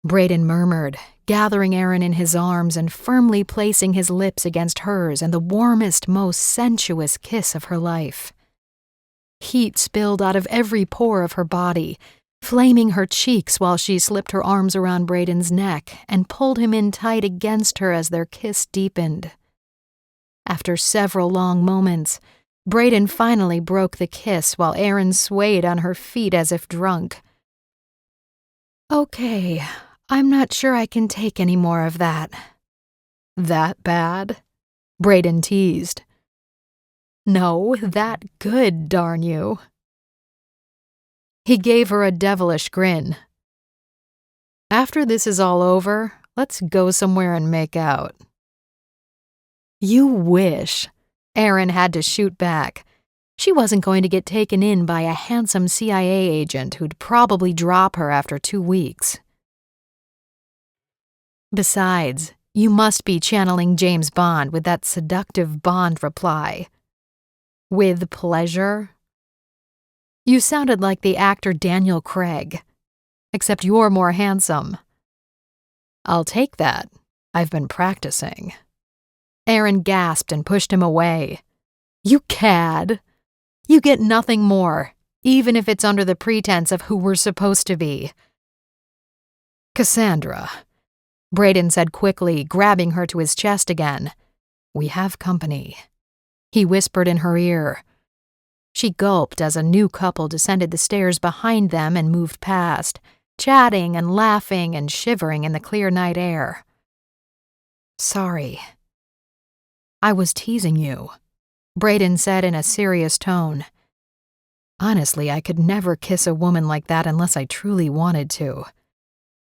Braden murmured, gathering Erin in his arms and firmly placing his lips against hers in the warmest, most sensuous kiss of her life. Heat spilled out of every pore of her body, flaming her cheeks while she slipped her arms around Braden's neck and pulled him in tight against her as their kiss deepened. After several long moments, Braden finally broke the kiss while Erin swayed on her feet as if drunk. "Okay, I'm not sure I can take any more of that." "That bad?" Braden teased. "No, that good, darn you." He gave her a devilish grin. "After this is all over, let's go somewhere and make out." "You wish," Erin had to shoot back. She wasn't going to get taken in by a handsome CIA agent who'd probably drop her after 2 weeks. Besides, you must be channeling James Bond with that seductive Bond reply. "With pleasure?" You sounded like the actor Daniel Craig, except you're more handsome. "I'll take that. I've been practicing." Erin gasped and pushed him away. "You cad! You get nothing more, even if it's under the pretense of who we're supposed to be." "Cassandra," Braden said quickly, grabbing her to his chest again. "We have company," he whispered in her ear. She gulped as a new couple descended the stairs behind them and moved past, chatting and laughing and shivering in the clear night air. "Sorry." "I was teasing you," Braden said in a serious tone. "Honestly, I could never kiss a woman like that unless I truly wanted to.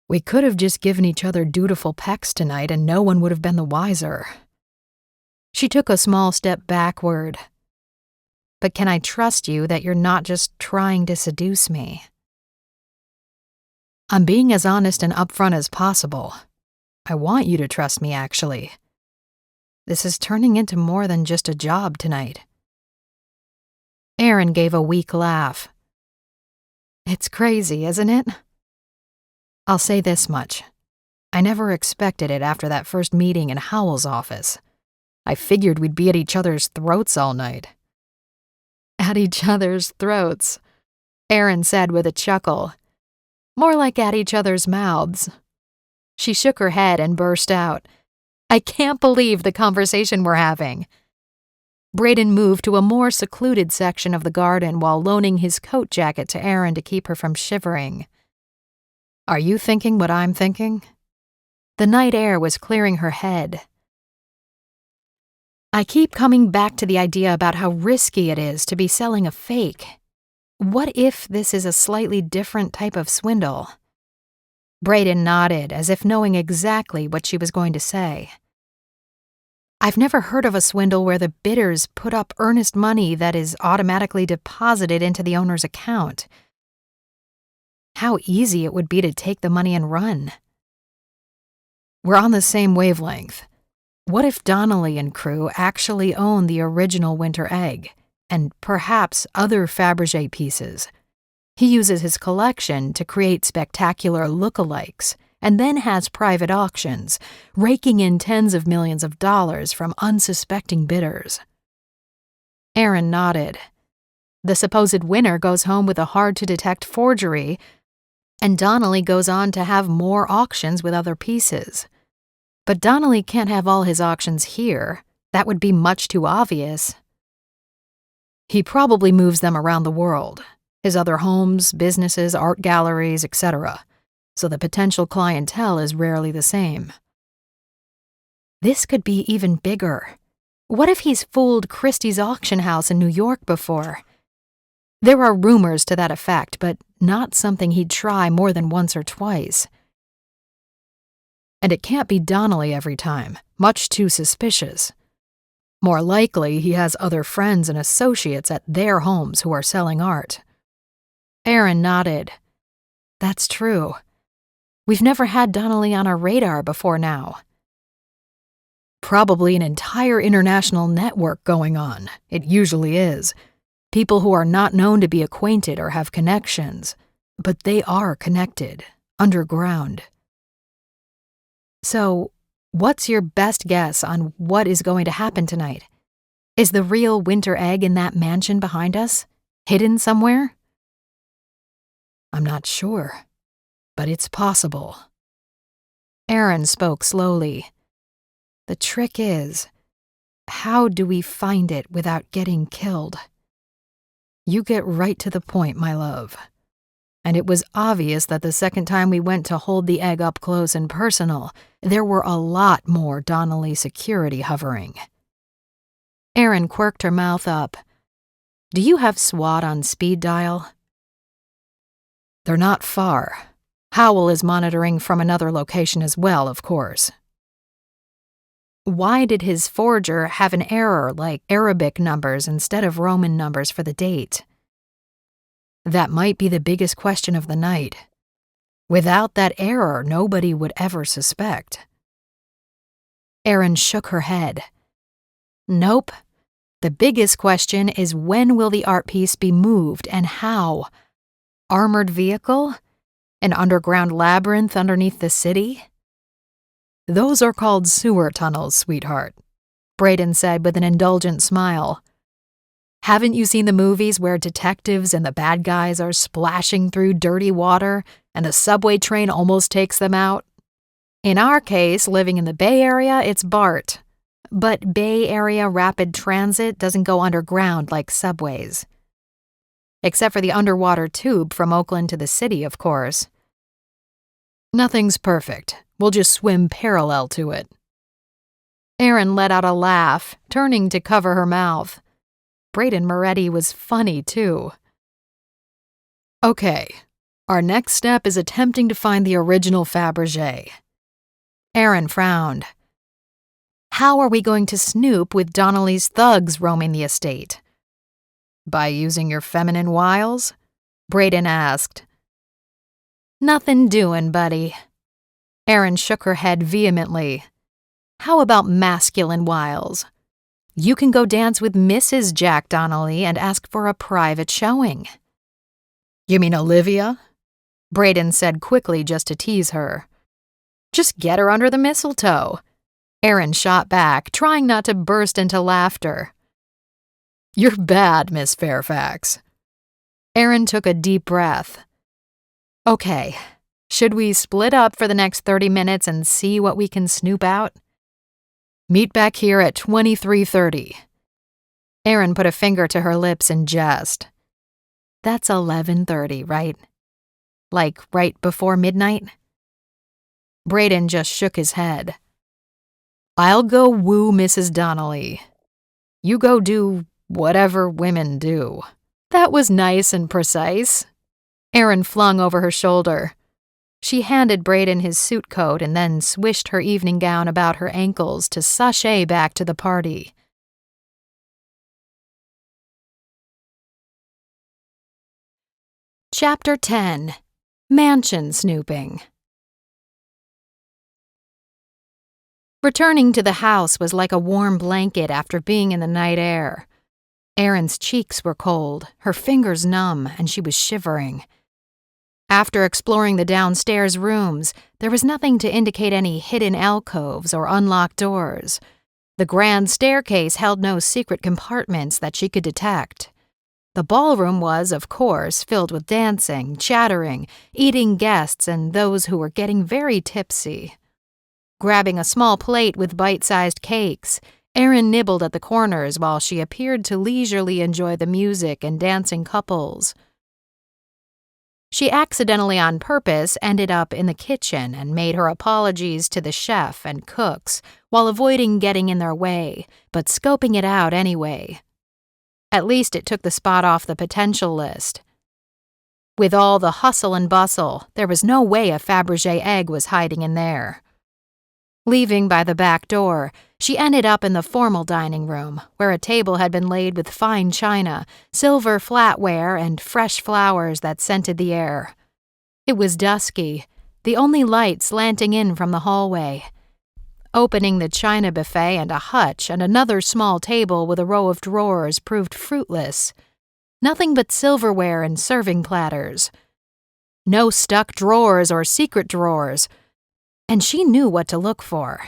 We could have just given each other dutiful pecks tonight and no one would have been the wiser. She took a small step backward. But can I trust you that you're not just trying to seduce me? I'm being as honest and upfront as possible. I want you to trust me, actually. This is turning into more than just a job tonight. Erin gave a weak laugh. It's crazy, isn't it? I'll say this much. I never expected it after that first meeting in Howell's office. I figured we'd be at each other's throats all night. At each other's throats, Erin said with a chuckle. More like at each other's mouths. She shook her head and burst out. I can't believe the conversation we're having. Braden moved to a more secluded section of the garden while loaning his coat jacket to Erin to keep her from shivering. Are you thinking what I'm thinking? The night air was clearing her head. I keep coming back to the idea about how risky it is to be selling a fake. What if this is a slightly different type of swindle? Braden nodded, as if knowing exactly what she was going to say. I've never heard of a swindle where the bidders put up earnest money that is automatically deposited into the owner's account. How easy it would be to take the money and run. We're on the same wavelength. What if Donnelly and crew actually own the original winter egg, and perhaps other Fabergé pieces? He uses his collection to create spectacular lookalikes, and then has private auctions, raking in tens of millions of dollars from unsuspecting bidders. Erin nodded. The supposed winner goes home with a hard-to-detect forgery, and Donnelly goes on to have more auctions with other pieces. But Donnelly can't have all his auctions here. That would be much too obvious. He probably moves them around the world, his other homes, businesses, art galleries, etc., so the potential clientele is rarely the same. This could be even bigger. What if he's fooled Christie's auction house in New York before? There are rumors to that effect, but not something he'd try more than once or twice. And it can't be Donnelly every time, much too suspicious. More likely, he has other friends and associates at their homes who are selling art. Erin nodded. That's true. We've never had Donnelly on our radar before now. Probably an entire international network going on. It usually is. People who are not known to be acquainted or have connections, but they are connected, underground. So, what's your best guess on what is going to happen tonight? Is the real winter egg in that mansion behind us? Hidden somewhere? I'm not sure, but it's possible. Erin spoke slowly. The trick is, how do we find it without getting killed? You get right to the point, my love. And it was obvious that the second time we went to hold the egg up close and personal, there were a lot more Donnelly security hovering. Erin quirked her mouth up. Do you have SWAT on speed dial? They're not far. Howell is monitoring from another location as well, of course. Why did his forger have an error like Arabic numbers instead of Roman numbers for the date? That might be the biggest question of the night. Without that error, nobody would ever suspect. Erin shook her head. Nope. The biggest question is when will the art piece be moved and how? Armored vehicle? An underground labyrinth underneath the city? Those are called sewer tunnels, sweetheart, Braden said with an indulgent smile. Haven't you seen the movies where detectives and the bad guys are splashing through dirty water and the subway train almost takes them out? In our case, living in the Bay Area, it's BART. But Bay Area Rapid Transit doesn't go underground like subways. Except for the underwater tube from Oakland to the city, of course. Nothing's perfect. We'll just swim parallel to it. Erin let out a laugh, turning to cover her mouth. Braden Moretti was funny, too. Okay, Our next step is attempting to find the original Fabergé. Erin frowned. How are we going to snoop with Donnelly's thugs roaming the estate? By using your feminine wiles? Braden asked. Nothing doing, buddy. Erin shook her head vehemently. How about masculine wiles? You can go dance with Mrs. Jack Donnelly and ask for a private showing. You mean Olivia? Braden said quickly just to tease her. Just get her under the mistletoe. Erin shot back, trying not to burst into laughter. You're bad, Miss Fairfax. Erin took a deep breath. Okay, should we split up for the next 30 minutes and see what we can snoop out? Meet back here at 23:30. Erin put a finger to her lips in jest. That's 11:30, right? Like right before midnight? Braden just shook his head. I'll go woo Mrs. Donnelly. You go do whatever women do. That was nice and precise. Erin flung over her shoulder. She handed Braden his suit coat and then swished her evening gown about her ankles to sashay back to the party. Chapter 10. Mansion Snooping. Returning to the house was like a warm blanket after being in the night air. Erin's cheeks were cold, her fingers numb, and she was shivering. After exploring the downstairs rooms, there was nothing to indicate any hidden alcoves or unlocked doors. The grand staircase held no secret compartments that she could detect. The ballroom was, of course, filled with dancing, chattering, eating guests, and those who were getting very tipsy. Grabbing a small plate with bite-sized cakes, Erin nibbled at the corners while she appeared to leisurely enjoy the music and dancing couples. She accidentally on purpose ended up in the kitchen and made her apologies to the chef and cooks while avoiding getting in their way, but scoping it out anyway. At least it took the spot off the potential list. With all the hustle and bustle, there was no way a Fabergé Egg was hiding in there. Leaving by the back door, she ended up in the formal dining room, where a table had been laid with fine china, silver flatware, and fresh flowers that scented the air. It was dusky, the only light slanting in from the hallway. Opening the china buffet and a hutch and another small table with a row of drawers proved fruitless. Nothing but silverware and serving platters. No stuck drawers or secret drawers. And she knew what to look for.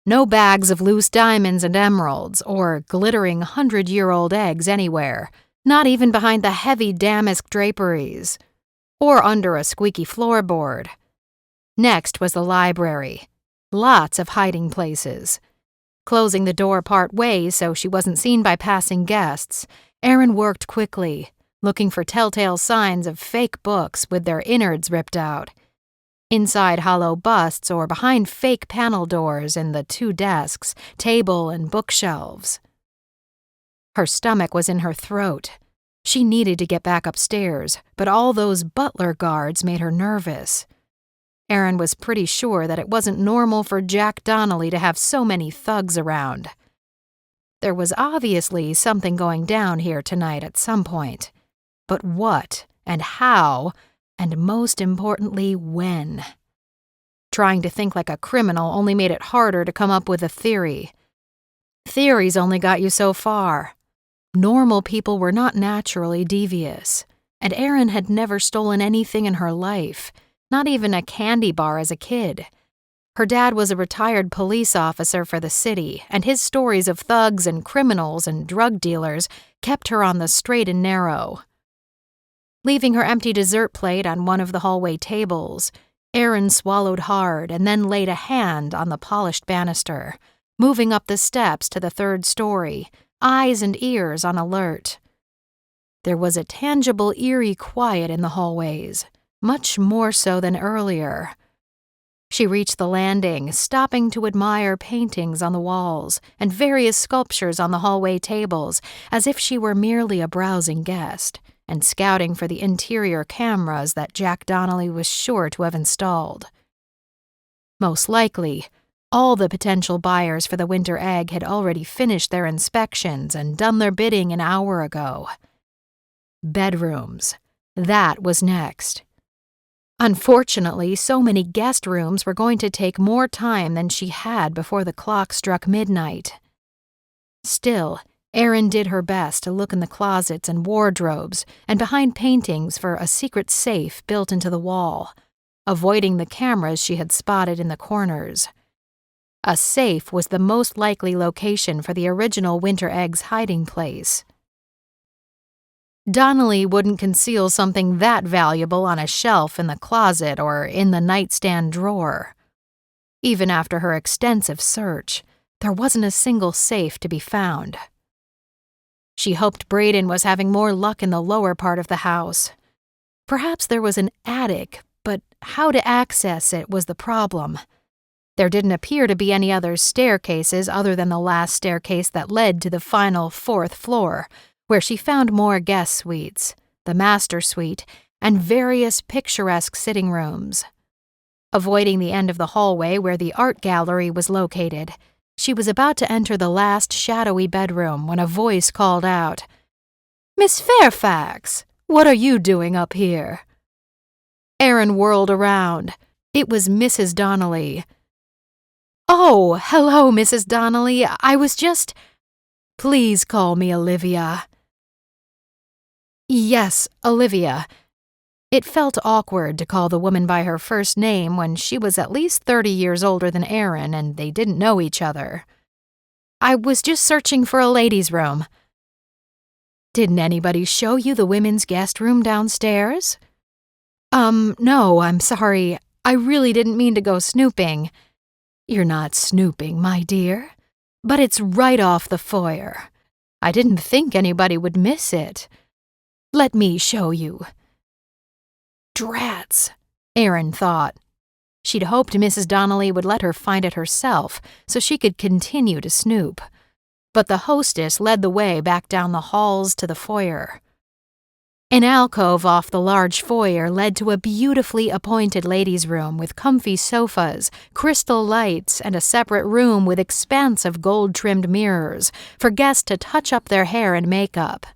No bags of loose diamonds and emeralds, or glittering 100-year-old eggs anywhere, not even behind the heavy damask draperies, or under a squeaky floorboard. Next was the library. Lots of hiding places. Closing the door part way so she wasn't seen by passing guests, Erin worked quickly, looking for telltale signs of fake books with their innards ripped out. Inside hollow busts or behind fake panel doors in the 2 desks, table, and bookshelves. Her stomach was in her throat. She needed to get back upstairs, but all those butler guards made her nervous. Erin was pretty sure that it wasn't normal for Jack Donnelly to have so many thugs around. There was obviously something going down here tonight at some point. But what and how? And most importantly, when? Trying to think like a criminal only made it harder to come up with a theory. Theories only got you so far. Normal people were not naturally devious, and Erin had never stolen anything in her life, not even a candy bar as a kid. Her dad was a retired police officer for the city, and his stories of thugs and criminals and drug dealers kept her on the straight and narrow. Leaving her empty dessert plate on one of the hallway tables, Erin swallowed hard and then laid a hand on the polished banister, moving up the steps to the 3rd story, eyes and ears on alert. There was a tangible, eerie quiet in the hallways, much more so than earlier. She reached the landing, stopping to admire paintings on the walls and various sculptures on the hallway tables, as if she were merely a browsing guest, and scouting for the interior cameras that Jack Donnelly was sure to have installed. Most likely, all the potential buyers for the winter egg had already finished their inspections and done their bidding an hour ago. Bedrooms. That was next. Unfortunately, so many guest rooms were going to take more time than she had before the clock struck midnight. Still, Erin did her best to look in the closets and wardrobes and behind paintings for a secret safe built into the wall, avoiding the cameras she had spotted in the corners. A safe was the most likely location for the original winter egg's hiding place. Donnelly wouldn't conceal something that valuable on a shelf in the closet or in the nightstand drawer. Even after her extensive search, there wasn't a single safe to be found. She hoped Braden was having more luck in the lower part of the house. Perhaps there was an attic, but how to access it was the problem. There didn't appear to be any other staircases other than the last staircase that led to the final 4th floor, where she found more guest suites, the master suite, and various picturesque sitting rooms. Avoiding the end of the hallway where the art gallery was located, she was about to enter the last shadowy bedroom when a voice called out, "Miss Fairfax, what are you doing up here?" Erin whirled around. It was Mrs. Donnelly. "Oh, hello, Mrs. Donnelly. I was just—" "Please call me Olivia." "Yes, Olivia." It felt awkward to call the woman by her first name when she was at least 30 years older than Erin and they didn't know each other. "I was just searching for a ladies' room." "Didn't anybody show you the women's guest room downstairs?" No, I'm sorry. I really didn't mean to go snooping." "You're not snooping, my dear. But it's right off the foyer. I didn't think anybody would miss it. Let me show you." Drats, Erin thought. She'd hoped Mrs. Donnelly would let her find it herself so she could continue to snoop. But the hostess led the way back down the halls to the foyer. An alcove off the large foyer led to a beautifully appointed ladies' room with comfy sofas, crystal lights, and a separate room with expansive gold-trimmed mirrors for guests to touch up their hair and makeup.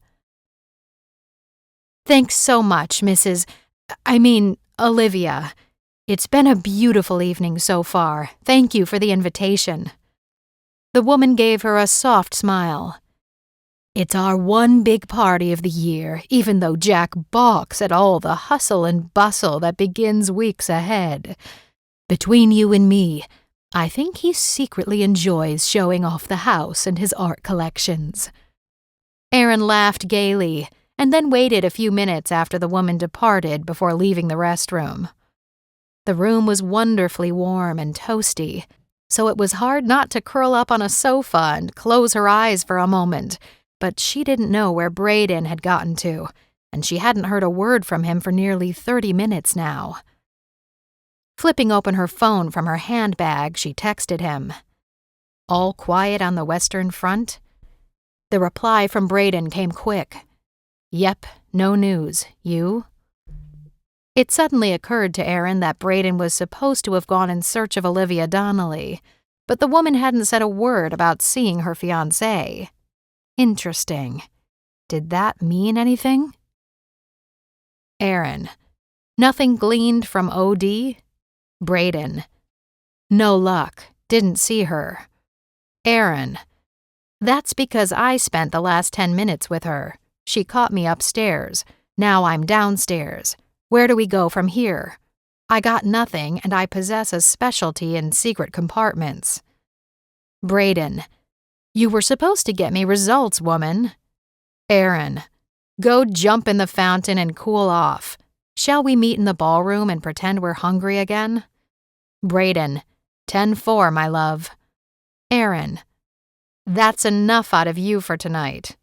"Thanks so much, Olivia. It's been a beautiful evening so far. Thank you for the invitation." The woman gave her a soft smile. "It's our one big party of the year, even though Jack balks at all the hustle and bustle that begins weeks ahead. Between you and me, I think he secretly enjoys showing off the house and his art collections." Erin laughed gaily, and then waited a few minutes after the woman departed before leaving the restroom. The room was wonderfully warm and toasty, so it was hard not to curl up on a sofa and close her eyes for a moment, but she didn't know where Braden had gotten to, and she hadn't heard a word from him for nearly 30 minutes now. Flipping open her phone from her handbag, she texted him. "All quiet on the Western Front?" The reply from Braden came quick. "Yep, no news. You?" It suddenly occurred to Erin that Braden was supposed to have gone in search of Olivia Donnelly, but the woman hadn't said a word about seeing her fiancé. Interesting. Did that mean anything? Erin. "Nothing gleaned from OD?" Braden. "No luck. Didn't see her." Erin. "That's because I spent the last 10 minutes with her. She caught me upstairs. Now I'm downstairs. Where do we go from here? I got nothing, and I possess a specialty in secret compartments." Braden. "You were supposed to get me results, woman." Erin. "Go jump in the fountain and cool off. Shall we meet in the ballroom and pretend we're hungry again?" Braden. 10-4, my love. Erin. "That's enough out of you for tonight."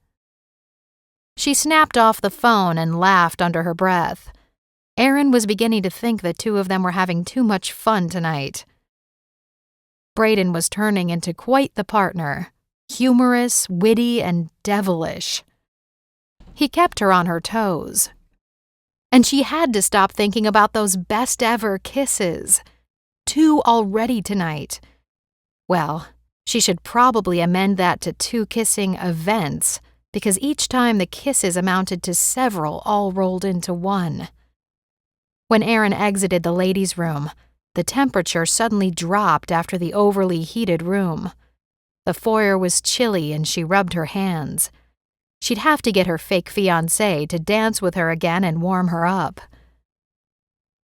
She snapped off the phone and laughed under her breath. Erin was beginning to think the two of them were having too much fun tonight. Braden was turning into quite the partner. Humorous, witty, and devilish. He kept her on her toes. And she had to stop thinking about those best-ever kisses. 2 already tonight. Well, she should probably amend that to 2 kissing events, because each time the kisses amounted to several all rolled into one. When Erin exited the ladies' room, the temperature suddenly dropped after the overly heated room. The foyer was chilly and she rubbed her hands. She'd have to get her fake fiancé to dance with her again and warm her up.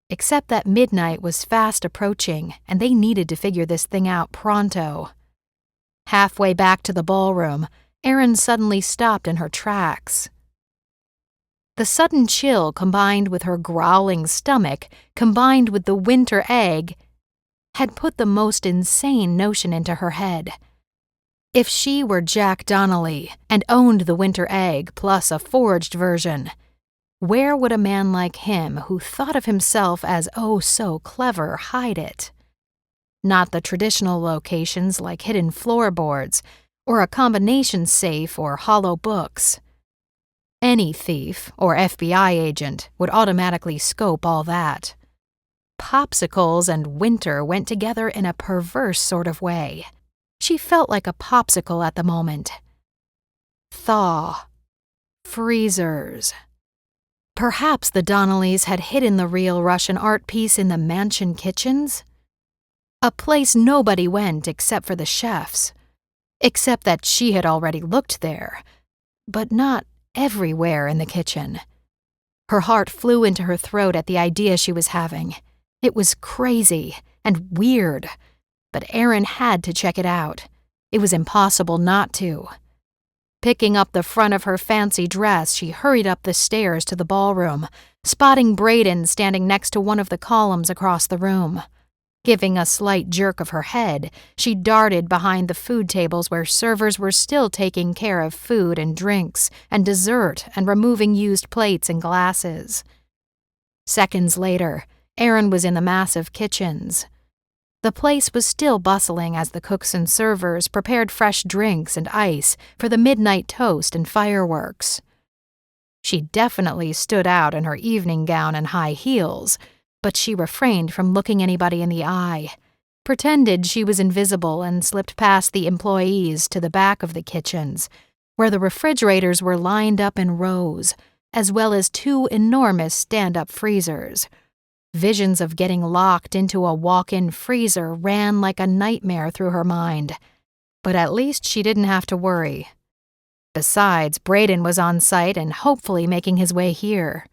Except that midnight was fast approaching and they needed to figure this thing out pronto. Halfway back to the ballroom, Erin suddenly stopped in her tracks. The sudden chill combined with her growling stomach, combined with the winter egg, had put the most insane notion into her head. If she were Jack Donnelly and owned the winter egg plus a forged version, where would a man like him, who thought of himself as oh so clever, hide it? Not the traditional locations like hidden floorboards, or a combination safe or hollow books. Any thief or FBI agent would automatically scope all that. Popsicles and winter went together in a perverse sort of way. She felt like a popsicle at the moment. Thaw. Freezers. Perhaps the Donnellys had hidden the real Russian art piece in the mansion kitchens? A place nobody went except for the chefs. Except that she had already looked there. But not everywhere in the kitchen. Her heart flew into her throat at the idea she was having. It was crazy and weird, but Erin had to check it out. It was impossible not to. Picking up the front of her fancy dress, she hurried up the stairs to the ballroom, spotting Braden standing next to one of the columns across the room. Giving a slight jerk of her head, she darted behind the food tables where servers were still taking care of food and drinks and dessert and removing used plates and glasses. Seconds later, Erin was in the massive kitchens. The place was still bustling as the cooks and servers prepared fresh drinks and ice for the midnight toast and fireworks. She definitely stood out in her evening gown and high heels, but she refrained from looking anybody in the eye, pretended she was invisible and slipped past the employees to the back of the kitchens, where the refrigerators were lined up in rows, as well as 2 enormous stand-up freezers. Visions of getting locked into a walk-in freezer ran like a nightmare through her mind, but at least she didn't have to worry. Besides, Braden was on site and hopefully making his way here.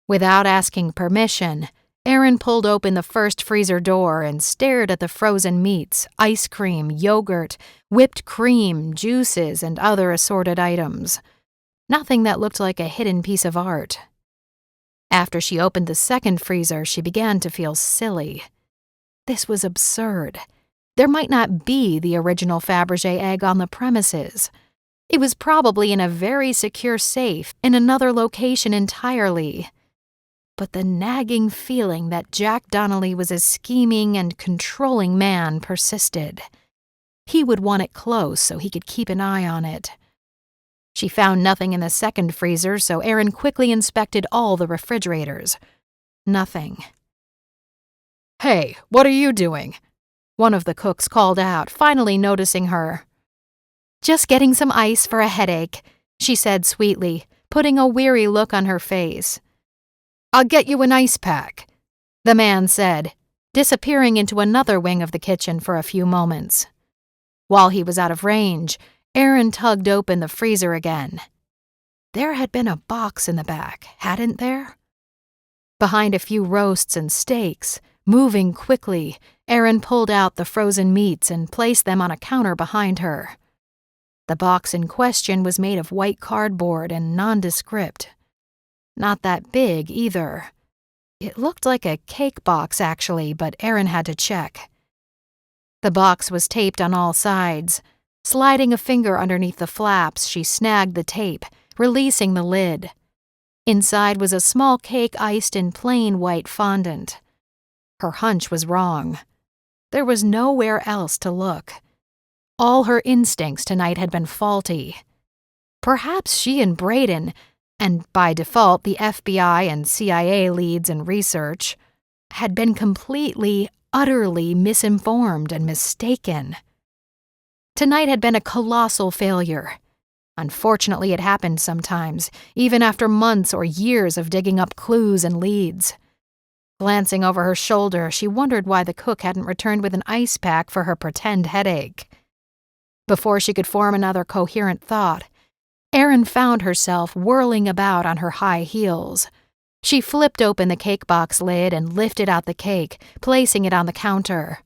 Without asking permission, Erin pulled open the first freezer door and stared at the frozen meats, ice cream, yogurt, whipped cream, juices, and other assorted items. Nothing that looked like a hidden piece of art. After she opened the second freezer, she began to feel silly. This was absurd. There might not be the original Fabergé egg on the premises. It was probably in a very secure safe in another location entirely. But the nagging feeling that Jack Donnelly was a scheming and controlling man persisted. He would want it close so he could keep an eye on it. She found nothing in the second freezer, so Erin quickly inspected all the refrigerators. Nothing. "Hey, what are you doing?" one of the cooks called out, finally noticing her. "Just getting some ice for a headache," she said sweetly, putting a weary look on her face. "I'll get you an ice pack," the man said, disappearing into another wing of the kitchen for a few moments. While he was out of range, Erin tugged open the freezer again. There had been a box in the back, hadn't there? Behind a few roasts and steaks, moving quickly, Erin pulled out the frozen meats and placed them on a counter behind her. The box in question was made of white cardboard and nondescript. Not that big, either. It looked like a cake box, actually, but Erin had to check. The box was taped on all sides. Sliding a finger underneath the flaps, she snagged the tape, releasing the lid. Inside was a small cake iced in plain white fondant. Her hunch was wrong. There was nowhere else to look. All her instincts tonight had been faulty. Perhaps she and Braden, and by default the FBI and CIA leads in research, had been completely, utterly misinformed and mistaken. Tonight had been a colossal failure. Unfortunately, it happened sometimes, even after months or years of digging up clues and leads. Glancing over her shoulder, she wondered why the cook hadn't returned with an ice pack for her pretend headache. Before she could form another coherent thought, Erin found herself whirling about on her high heels. She flipped open the cake box lid and lifted out the cake, placing it on the counter.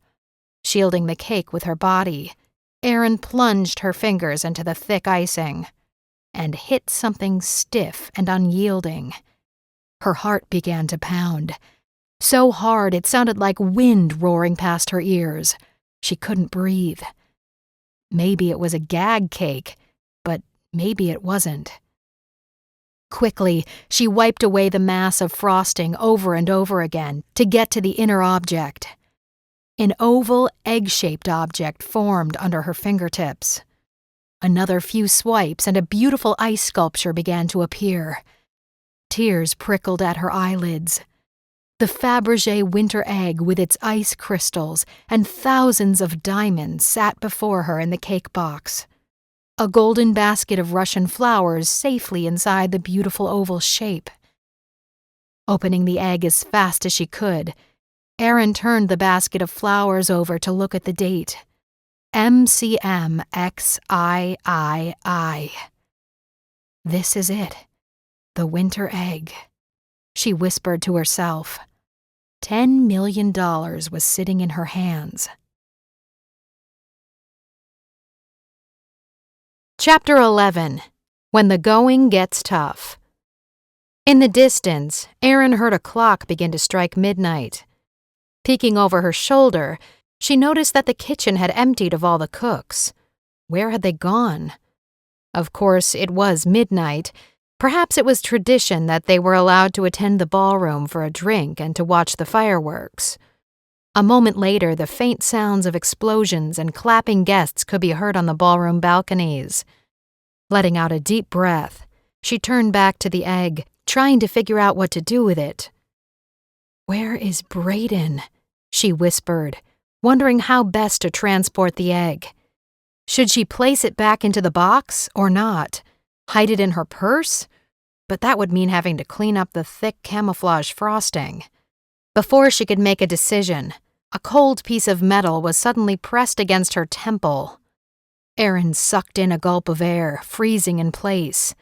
Shielding the cake with her body, Erin plunged her fingers into the thick icing and hit something stiff and unyielding. Her heart began to pound, so hard it sounded like wind roaring past her ears. She couldn't breathe. Maybe it was a gag cake, but maybe it wasn't. Quickly, she wiped away the mass of frosting over and over again to get to the inner object. An oval, egg-shaped object formed under her fingertips. Another few swipes and a beautiful ice sculpture began to appear. Tears prickled at her eyelids. The Fabergé winter egg with its ice crystals and thousands of diamonds sat before her in the cake box. A golden basket of Russian flowers safely inside the beautiful oval shape. Opening the egg as fast as she could, Erin turned the basket of flowers over to look at the date. MCMXIII. This is it. The winter egg. She whispered to herself. $10 million was sitting in her hands. Chapter 11. When the Going Gets Tough. In the distance, Erin heard a clock begin to strike midnight. Peeking over her shoulder, she noticed that the kitchen had emptied of all the cooks. Where had they gone? Of course, it was midnight. Perhaps it was tradition that they were allowed to attend the ballroom for a drink and to watch the fireworks. A moment later, the faint sounds of explosions and clapping guests could be heard on the ballroom balconies. Letting out a deep breath, she turned back to the egg, trying to figure out what to do with it. "Where is Braden?" she whispered, wondering how best to transport the egg. Should she place it back into the box or not? Hide it in her purse? But that would mean having to clean up the thick camouflage frosting. Before she could make a decision, a cold piece of metal was suddenly pressed against her temple. Erin sucked in a gulp of air, freezing in place.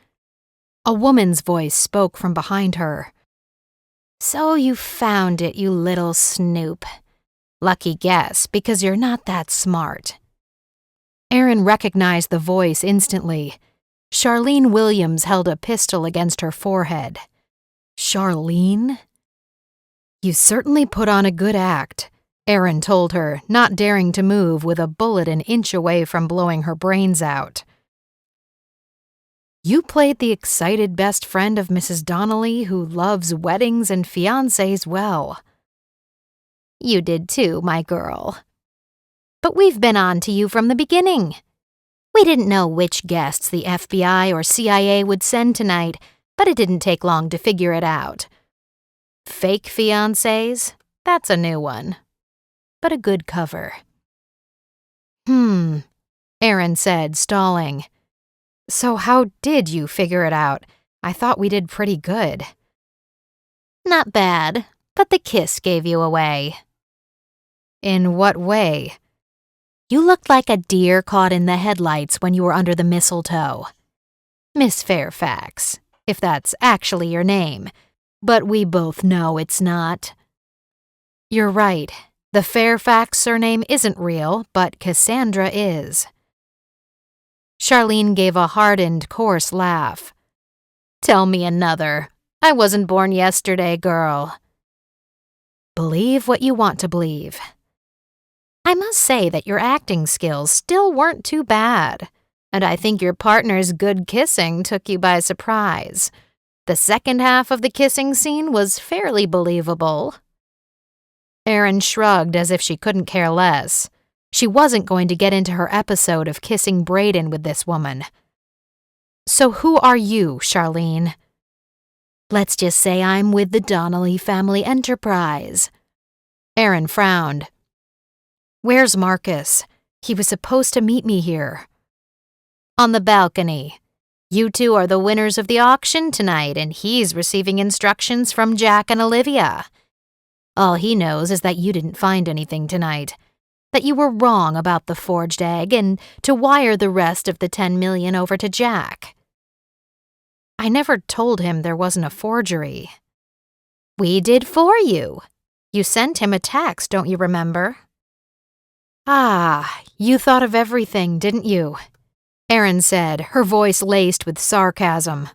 A woman's voice spoke from behind her. "So you found it, you little snoop. Lucky guess, because you're not that smart." Erin recognized the voice instantly. Charlene Williams held a pistol against her forehead. Charlene? "You certainly put on a good act," Erin told her, not daring to move with a bullet an inch away from blowing her brains out. "You played the excited best friend of Mrs. Donnelly who loves weddings and fiancés well." "You did too, my girl. But we've been on to you from the beginning. We didn't know which guests the FBI or CIA would send tonight, but it didn't take long to figure it out. Fake fiancés? That's a new one. But a good cover." Erin said, stalling. "So how did you figure it out? I thought we did pretty good." "Not bad, but the kiss gave you away." "In what way?" "You looked like a deer caught in the headlights when you were under the mistletoe. Miss Fairfax, if that's actually your name, but we both know it's not." "You're right. The Fairfax surname isn't real, but Cassandra is." Charlene gave a hardened, coarse laugh. "Tell me another. I wasn't born yesterday, girl." "Believe what you want to believe." "I must say that your acting skills still weren't too bad, and I think your partner's good kissing took you by surprise. The second half of the kissing scene was fairly believable." Erin shrugged as if she couldn't care less. She wasn't going to get into her episode of kissing Braden with this woman. So who are you, Charlene? Let's just say I'm with the Donnelly family enterprise. Erin frowned. Where's Marcus? He was supposed to meet me here. On the balcony. You two are the winners of the auction tonight, and he's receiving instructions from Jack and Olivia. All he knows is that you didn't find anything tonight, that you were wrong about the forged egg, and to wire the rest of the $10 million over to Jack. I never told him there wasn't a forgery. We did for you. You sent him a text, don't you remember? Ah, you thought of everything, didn't you? Erin said, her voice laced with sarcasm.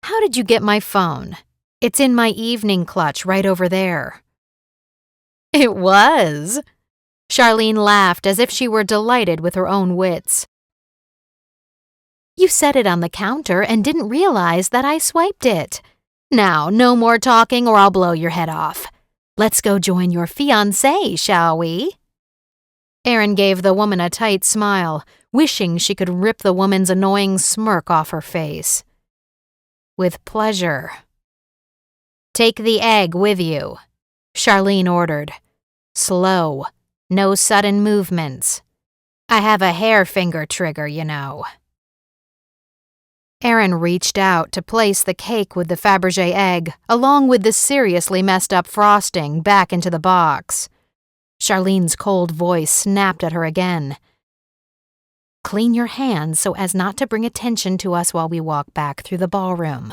How did you get my phone? It's in my evening clutch right over there. It was. Charlene laughed as if she were delighted with her own wits. You set it on the counter and didn't realize that I swiped it. Now, no more talking or I'll blow your head off. Let's go join your fiancé, shall we? Erin gave the woman a tight smile, wishing she could rip the woman's annoying smirk off her face. With pleasure. Take the egg with you, Charlene ordered. Slow, no sudden movements. I have a hair finger trigger, you know. Erin reached out to place the cake with the Fabergé egg, along with the seriously messed up frosting, back into the box. Charlene's cold voice snapped at her again. Clean your hands so as not to bring attention to us while we walk back through the ballroom.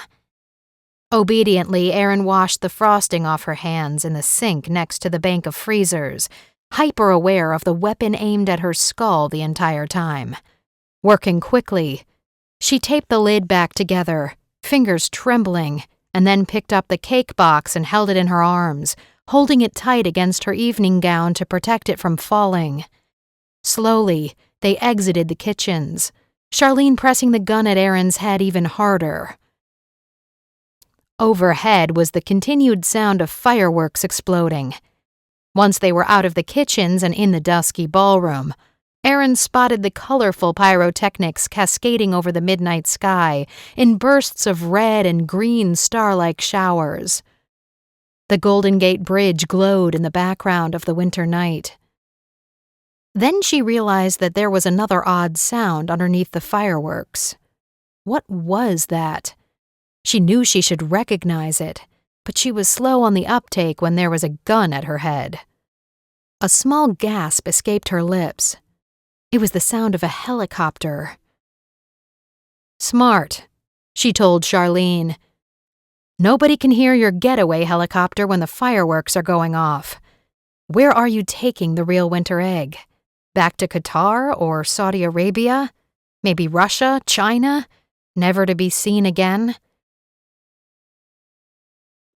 Obediently, Erin washed the frosting off her hands in the sink next to the bank of freezers, hyper-aware of the weapon aimed at her skull the entire time. Working quickly, she taped the lid back together, fingers trembling, and then picked up the cake box and held it in her arms, holding it tight against her evening gown to protect it from falling. Slowly, they exited the kitchens, Charlene pressing the gun at Erin's head even harder. Overhead was the continued sound of fireworks exploding. Once they were out of the kitchens and in the dusky ballroom, Erin spotted the colorful pyrotechnics cascading over the midnight sky in bursts of red and green star-like showers. The Golden Gate Bridge glowed in the background of the winter night. Then she realized that there was another odd sound underneath the fireworks. What was that? She knew she should recognize it, but she was slow on the uptake when there was a gun at her head. A small gasp escaped her lips. It was the sound of a helicopter. Smart, she told Charlene. Nobody can hear your getaway helicopter when the fireworks are going off. Where are you taking the real winter egg? Back to Qatar or Saudi Arabia? Maybe Russia, China? Never to be seen again?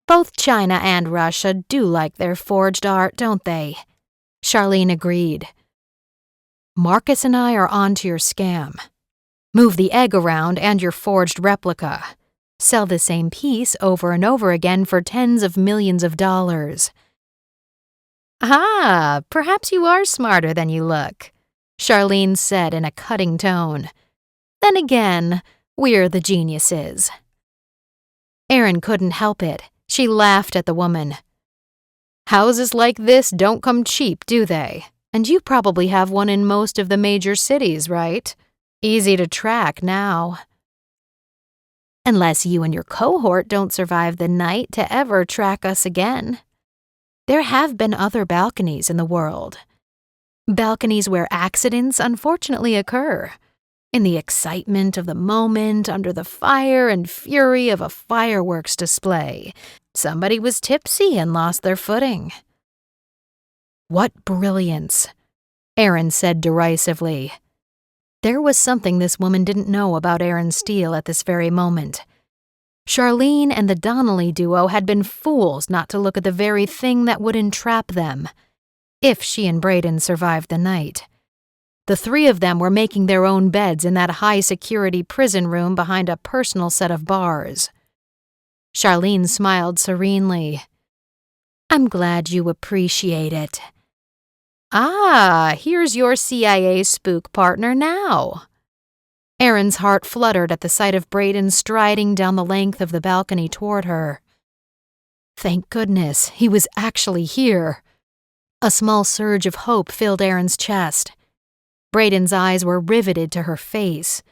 Both China and Russia do like their forged art, don't they? Charlene agreed. Marcus and I are on to your scam. Move the egg around and your forged replica. Sell the same piece over and over again for tens of millions of dollars. Ah, perhaps you are smarter than you look, Charlene said in a cutting tone. Then again, we're the geniuses. Erin couldn't help it. She laughed at the woman. Houses like this don't come cheap, do they? And you probably have one in most of the major cities, right? Easy to track now. Unless you and your cohort don't survive the night to ever track us again. There have been other balconies in the world. Balconies where accidents unfortunately occur. In the excitement of the moment, under the fire and fury of a fireworks display, somebody was tipsy and lost their footing. What brilliance, Erin said derisively. There was something this woman didn't know about Erin Steele at this very moment. Charlene and the Donnelly duo had been fools not to look at the very thing that would entrap them, if she and Braden survived the night. The three of them were making their own beds in that high-security prison room behind a personal set of bars. Charlene smiled serenely. I'm glad you appreciate it. Ah, here's your CIA spook partner now. Erin's heart fluttered at the sight of Braden striding down the length of the balcony toward her. Thank goodness, he was actually here. A small surge of hope filled Erin's chest. Braden's eyes were riveted to her face.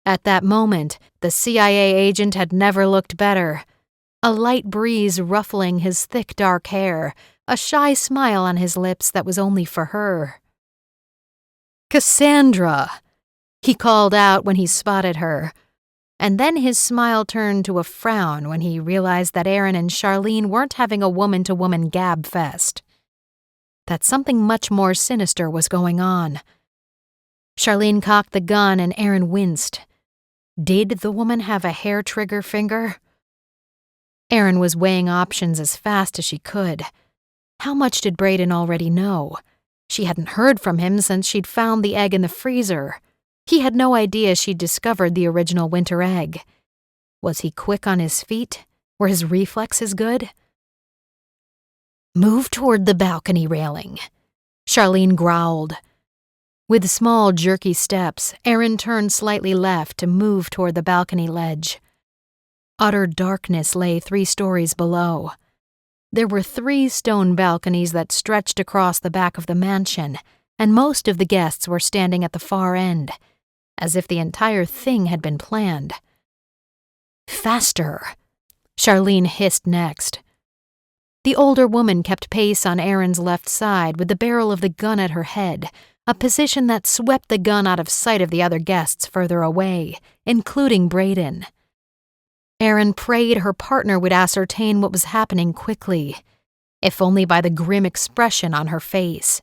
At that moment, the CIA agent had never looked better. A light breeze ruffling his thick dark hair, a shy smile on his lips that was only for her. "Cassandra!" he called out when he spotted her. And then his smile turned to a frown when he realized that Erin and Charlene weren't having a woman-to-woman gab fest. That something much more sinister was going on. Charlene cocked the gun and Erin winced. Did the woman have a hair trigger finger? Erin was weighing options as fast as she could. How much did Braden already know? She hadn't heard from him since she'd found the egg in the freezer. He had no idea she'd discovered the original winter egg. Was he quick on his feet? Were his reflexes good? "Move toward the balcony railing," Charlene growled. With small, jerky steps, Erin turned slightly left to move toward the balcony ledge. Utter darkness lay 3 stories below. There were 3 stone balconies that stretched across the back of the mansion, and most of the guests were standing at the far end, as if the entire thing had been planned. "Faster!" Charlene hissed next. The older woman kept pace on Erin's left side with the barrel of the gun at her head, a position that swept the gun out of sight of the other guests further away, including Braden. Erin prayed her partner would ascertain what was happening quickly, if only by the grim expression on her face.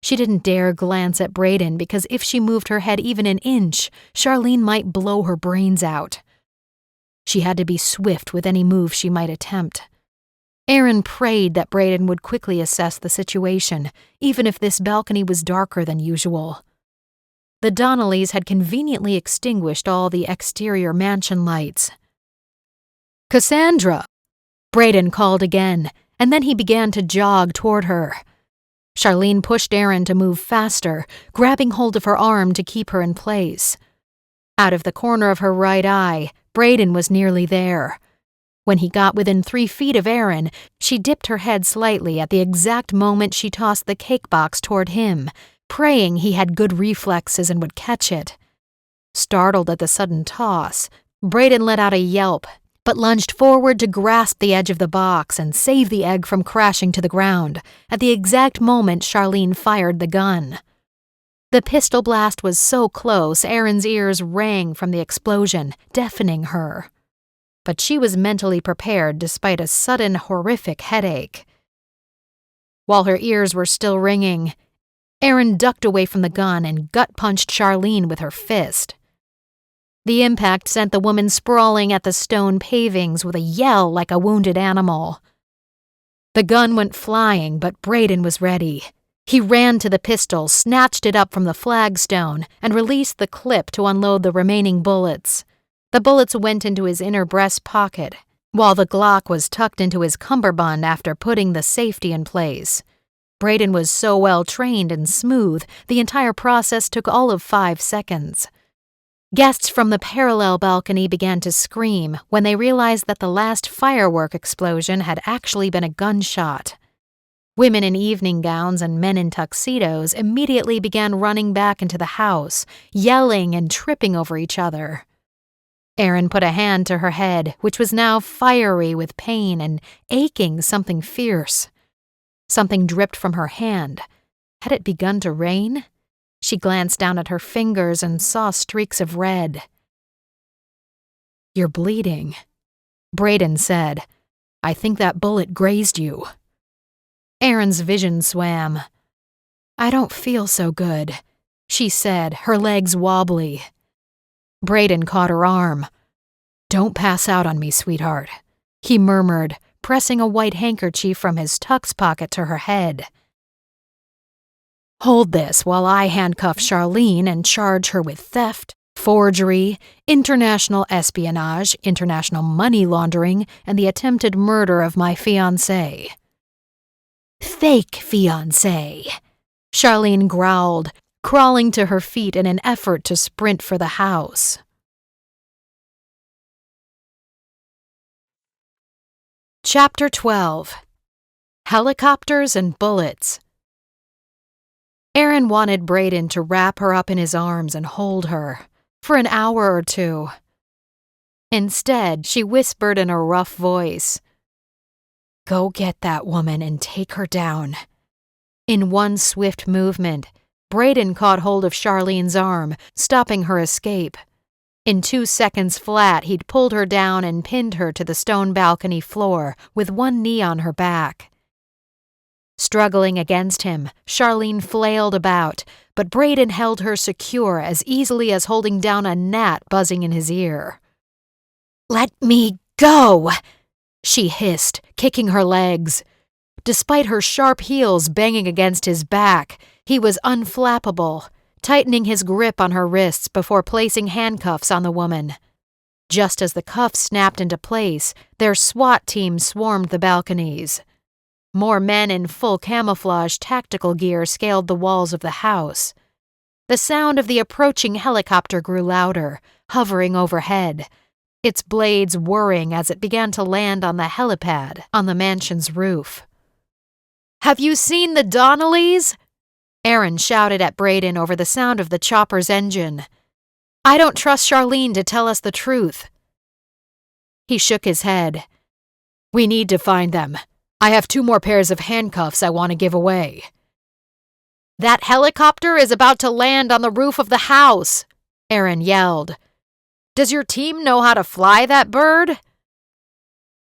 She didn't dare glance at Braden because if she moved her head even an inch, Charlene might blow her brains out. She had to be swift with any move she might attempt. Erin prayed that Braden would quickly assess the situation, even if this balcony was darker than usual. The Donnellys had conveniently extinguished all the exterior mansion lights. "Cassandra!" Braden called again, and then he began to jog toward her. Charlene pushed Erin to move faster, grabbing hold of her arm to keep her in place. Out of the corner of her right eye, Braden was nearly there. When he got within 3 feet of Erin, she dipped her head slightly at the exact moment she tossed the cake box toward him, praying he had good reflexes and would catch it. Startled at the sudden toss, Braden let out a yelp, but lunged forward to grasp the edge of the box and save the egg from crashing to the ground at the exact moment Charlene fired the gun. The pistol blast was so close, Erin's ears rang from the explosion, deafening her. But she was mentally prepared despite a sudden, horrific headache. While her ears were still ringing, Erin ducked away from the gun and gut-punched Charlene with her fist. The impact sent the woman sprawling at the stone pavings with a yell like a wounded animal. The gun went flying, but Braden was ready. He ran to the pistol, snatched it up from the flagstone, and released the clip to unload the remaining bullets. The bullets went into his inner breast pocket, while the Glock was tucked into his cummerbund after putting the safety in place. Braden was so well trained and smooth, the entire process took all of 5 seconds. Guests from the parallel balcony began to scream when they realized that the last firework explosion had actually been a gunshot. Women in evening gowns and men in tuxedos immediately began running back into the house, yelling and tripping over each other. Erin put a hand to her head, which was now fiery with pain and aching something fierce. Something dripped from her hand. Had it begun to rain? She glanced down at her fingers and saw streaks of red. "You're bleeding," Braden said. "I think that bullet grazed you." Erin's vision swam. "I don't feel so good," she said, her legs wobbly. Braden caught her arm. "Don't pass out on me, sweetheart," he murmured, pressing a white handkerchief from his tux pocket to her head. "Hold this while I handcuff Charlene and charge her with theft, forgery, international espionage, international money laundering, and the attempted murder of my fiancé." "Fake fiancé," Charlene growled, crawling to her feet in an effort to sprint for the house. Chapter 12. Helicopters and Bullets. Erin wanted Braden to wrap her up in his arms and hold her for an hour or two. Instead, she whispered in a rough voice, "Go get that woman and take her down." In one swift movement, Braden caught hold of Charlene's arm, stopping her escape. In 2 seconds flat, he'd pulled her down and pinned her to the stone balcony floor with one knee on her back. Struggling against him, Charlene flailed about, but Braden held her secure as easily as holding down a gnat buzzing in his ear. "Let me go!" she hissed, kicking her legs. Despite her sharp heels banging against his back, he was unflappable, tightening his grip on her wrists before placing handcuffs on the woman. Just as the cuffs snapped into place, their SWAT team swarmed the balconies. More men in full camouflage tactical gear scaled the walls of the house. The sound of the approaching helicopter grew louder, hovering overhead, its blades whirring as it began to land on the helipad on the mansion's roof. "Have you seen the Donnellys?" Erin shouted at Braden over the sound of the chopper's engine. "I don't trust Charlene to tell us the truth." He shook his head. "We need to find them. I have 2 more pairs of handcuffs I want to give away." "That helicopter is about to land on the roof of the house," Erin yelled. "Does your team know how to fly that bird?"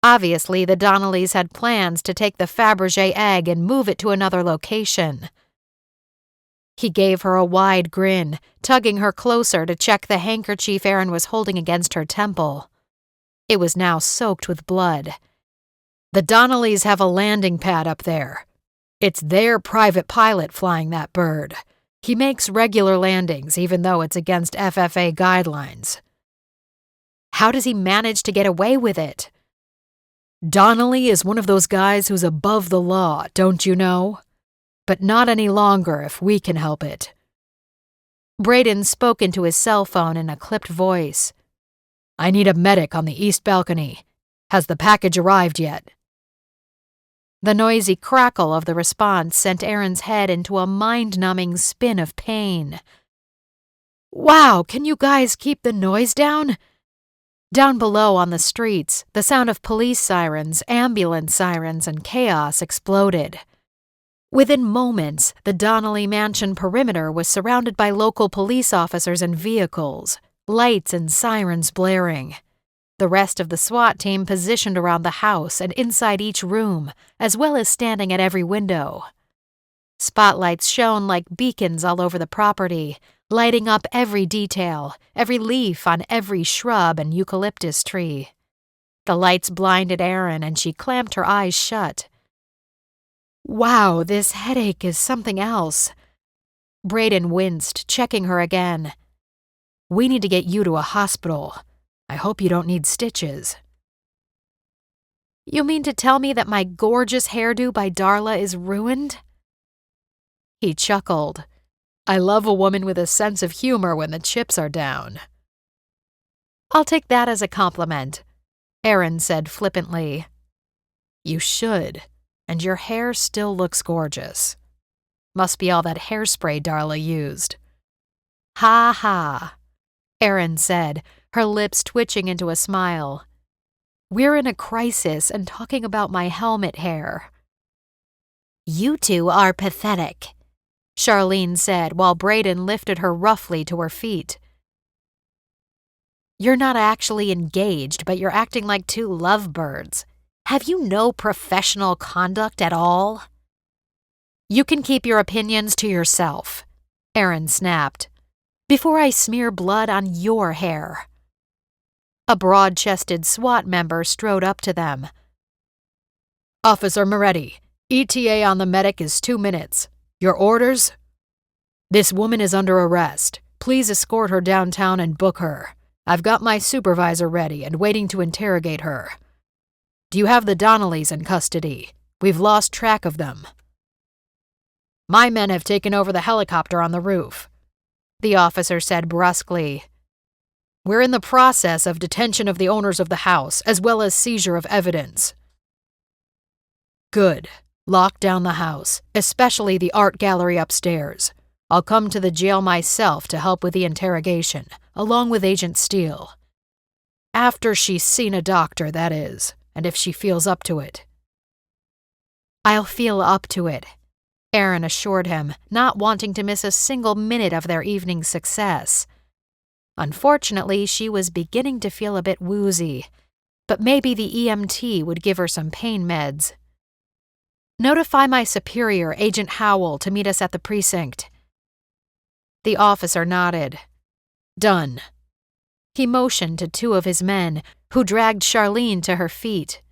Obviously, the Donnellys had plans to take the Fabergé Egg and move it to another location. He gave her a wide grin, tugging her closer to check the handkerchief Erin was holding against her temple. It was now soaked with blood. "The Donnellys have a landing pad up there. It's their private pilot flying that bird. He makes regular landings, even though it's against FFA guidelines." "How does he manage to get away with it?" "Donnelly is one of those guys who's above the law, don't you know? But not any longer if we can help it." Braden spoke into his cell phone in a clipped voice. "I need a medic on the east balcony. Has the package arrived yet?" The noisy crackle of the response sent Erin's head into a mind-numbing spin of pain. "Wow, can you guys keep the noise down?" Down below on the streets, the sound of police sirens, ambulance sirens, and chaos exploded. Within moments, the Donnelly mansion perimeter was surrounded by local police officers and vehicles, lights and sirens blaring. The rest of the SWAT team positioned around the house and inside each room, as well as standing at every window. Spotlights shone like beacons all over the property, lighting up every detail, every leaf on every shrub and eucalyptus tree. The lights blinded Erin and she clamped her eyes shut. "Wow, this headache is something else." Braden winced, checking her again. "We need to get you to a hospital. I hope you don't need stitches." "You mean to tell me that my gorgeous hairdo by Darla is ruined?" He chuckled. "I love a woman with a sense of humor when the chips are down." "I'll take that as a compliment," Erin said flippantly. "You should, and your hair still looks gorgeous. Must be all that hairspray Darla used." "Ha ha," Erin said, her lips twitching into a smile. "We're in a crisis and talking about my helmet hair." "You two are pathetic," Charlene said while Braden lifted her roughly to her feet. "You're not actually engaged, but you're acting like 2 lovebirds. Have you no professional conduct at all?" "You can keep your opinions to yourself," Erin snapped, "before I smear blood on your hair." A broad-chested SWAT member strode up to them. "Officer Moretti, ETA on the medic is 2 minutes. Your orders?" "This woman is under arrest. Please escort her downtown and book her. I've got my supervisor ready and waiting to interrogate her. Do you have the Donnellys in custody? We've lost track of them." My men have taken over the helicopter on the roof," the officer said brusquely. "We're in the process of detention of the owners of the house, as well as seizure of evidence." "Good. Lock down the house, especially the art gallery upstairs. I'll come to the jail myself to help with the interrogation, along with Agent Steele. After she's seen a doctor, that is, and if she feels up to it." "I'll feel up to it," Erin assured him, not wanting to miss a single minute of their evening's success. Unfortunately, she was beginning to feel a bit woozy, but maybe the EMT would give her some pain meds. "Notify my superior, Agent Howell, to meet us at the precinct." The officer nodded. "Done." He motioned to two of his men, who dragged Charlene to her feet.